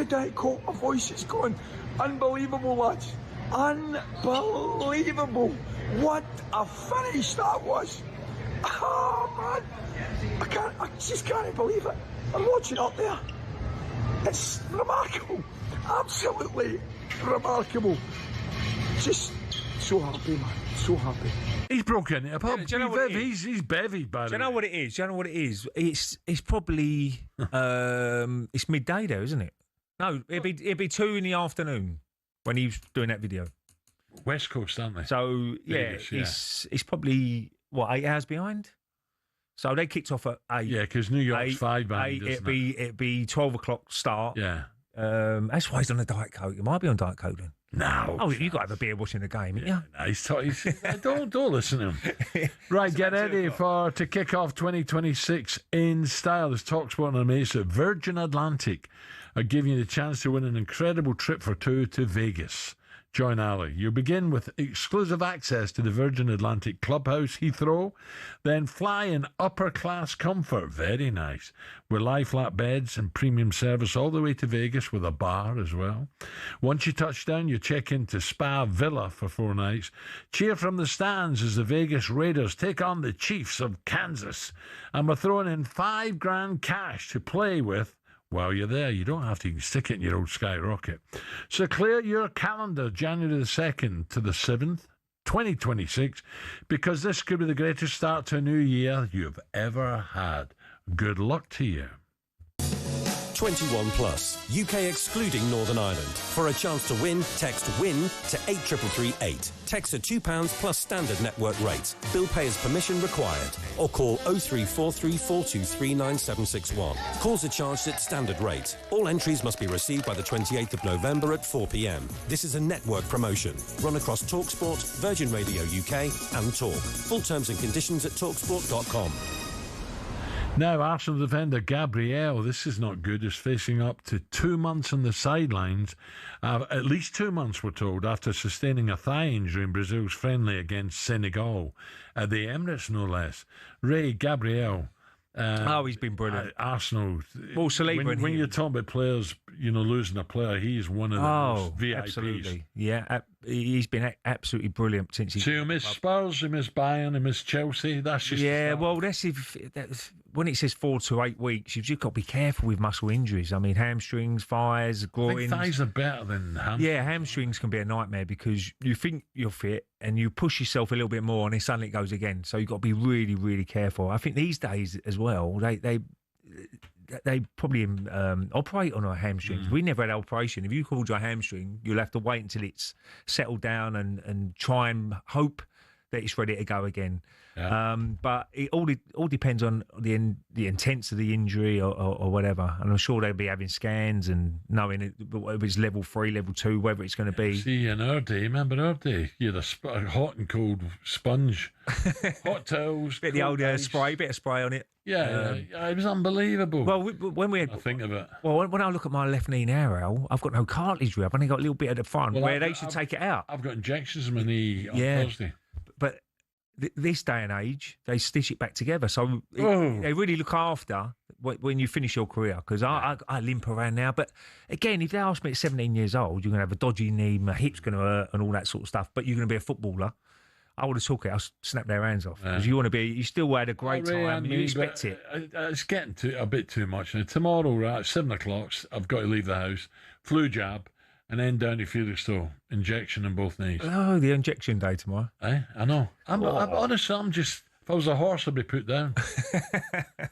Diet Coke. My voice is going. Unbelievable, lads. Unbelievable. What a finish that was. Oh, man. I just can't believe it. I'm watching up there. It's remarkable. Absolutely remarkable. Just so happy, man. So happy. He's broken it up. He's bevied by Do you know what it is? It's probably it's midday there, isn't it? No, it'd be 2 in the afternoon when he was doing that video. West Coast, aren't they? So Vegas, it's probably 8 hours behind. So they kicked off at 8. Yeah, because New York's 5 behind. It'd be 12 o'clock start. Yeah. That's why he's on a Diet Coke. He might be on Diet Coke then. No. Oh, you got to have a beer watching the game, haven't you? Don't listen to him. Right, get ready to kick off 2026 in style as talkSPORT and Mates at Virgin Atlantic are giving you the chance to win an incredible trip for 2 to Vegas. Join Ali. You begin with exclusive access to the Virgin Atlantic Clubhouse, Heathrow, then fly in upper-class comfort, very nice, with lie-flat beds and premium service all the way to Vegas with a bar as well. Once you touch down, you check into Spa Villa for 4 nights. Cheer from the stands as the Vegas Raiders take on the Chiefs of Kansas. And we're throwing in $5,000 cash to play with. While you're there, you don't have to. You can stick it in your old skyrocket. So clear your calendar January the 2nd to the 7th, 2026, because this could be the greatest start to a new year you've ever had. Good luck to you. 21 plus, UK excluding Northern Ireland. For a chance to win, text WIN to 83338. Text at £2 plus standard network rates. Bill payer's permission required. Or call 03434239761. Calls are charged at standard rate. All entries must be received by the 28th of November at 4 p.m. This is a network promotion. Run across talkSPORT, Virgin Radio UK and Talk. Full terms and conditions at talksport.com. Now, Arsenal defender Gabriel, this is not good, is facing up to 2 months on the sidelines. At least 2 months, we're told, after sustaining a thigh injury in Brazil's friendly against Senegal. At the Emirates, no less. Ray, Gabriel. He's been brilliant. Arsenal. Well, when you're talking about players, losing a player, he's one of the most VIPs. Absolutely. Yeah, he's been absolutely brilliant since he. So you miss Spurs, you miss Bayern, you miss Chelsea. That's just well, when it says 4 to 8 weeks, you've just got to be careful with muscle injuries. I mean, hamstrings, thighs, groins. I think thighs are better than hamstrings. Yeah, hamstrings can be a nightmare because you think you're fit and you push yourself a little bit more and then suddenly it goes again. So you've got to be really, really careful. I think these days as well, they probably operate on our hamstrings. We never had an operation. If you called your hamstring, you'll have to wait until it's settled down and try and hope that it's ready to go again. Yeah. But it all depends on the intensity of the injury or whatever. And I'm sure they'll be having scans and knowing whether it's level 3, level 2, whether it's going to be. See, in our day, remember our day? You had a hot and cold sponge, hot towels, bit of the old bit of spray on it. Yeah, it was unbelievable. Well, when we had, I think of it. Well, when I look at my left knee now, Al, I've got no cartilage. I've only got a little bit at the front where they should take it out. I've got injections in my knee on Thursday. But this day and age, they stitch it back together. So they really look after when you finish your career. Because I limp around now. But again, if they ask me at 17 years old, you're going to have a dodgy knee, my hip's going to hurt and all that sort of stuff, but you're going to be a footballer, I would have took it. I'll snap their hands off because you still had a great time. You expect it. It's getting a bit too much. Now, tomorrow, at 7 o'clock, I've got to leave the house. Flu jab. And then down to Felixstowe, injection in both knees. Oh, the injection day tomorrow. I know. I'm honestly, if I was a horse, I'd be put down.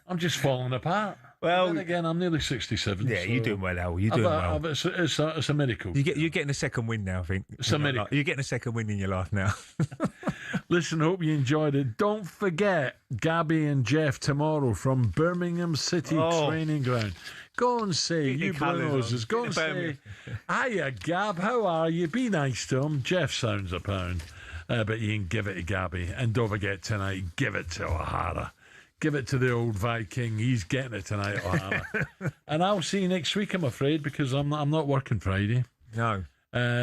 I'm just falling apart. Well, then again, I'm nearly 67. Yeah, you're doing well, Al. You're doing well. It's a miracle. You're getting a second win now, I think. It's a miracle. You're getting a second win in your life now. Listen, hope you enjoyed it. Don't forget Gabby and Jeff tomorrow from Birmingham City Training Ground. Go and say, you Bluenoses, go and say, hiya, Gab, how are you? Be nice to him. Jeff sounds a pound, but you can give it to Gabby. And don't forget tonight, give it to O'Hara. Give it to the old Viking. He's getting it tonight, O'Hara. And I'll see you next week, I'm afraid, because I'm not working Friday. No.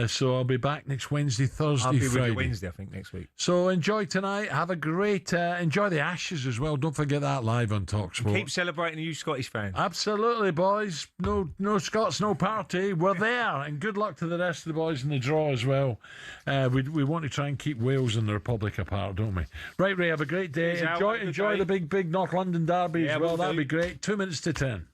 So I'll be back next Wednesday, Thursday, I'll be Friday. with you Wednesday, I think, next week. So enjoy tonight. Have a great... enjoy the Ashes as well. Don't forget that live on talkSPORT. Keep celebrating you Scottish fans. Absolutely, boys. No Scots, no party. We're there. And good luck to the rest of the boys in the draw as well. We want to try and keep Wales and the Republic apart, don't we? Right, Ray, have a great day. Enjoy the big North London derby as well. That'll be great. 2 minutes to 10.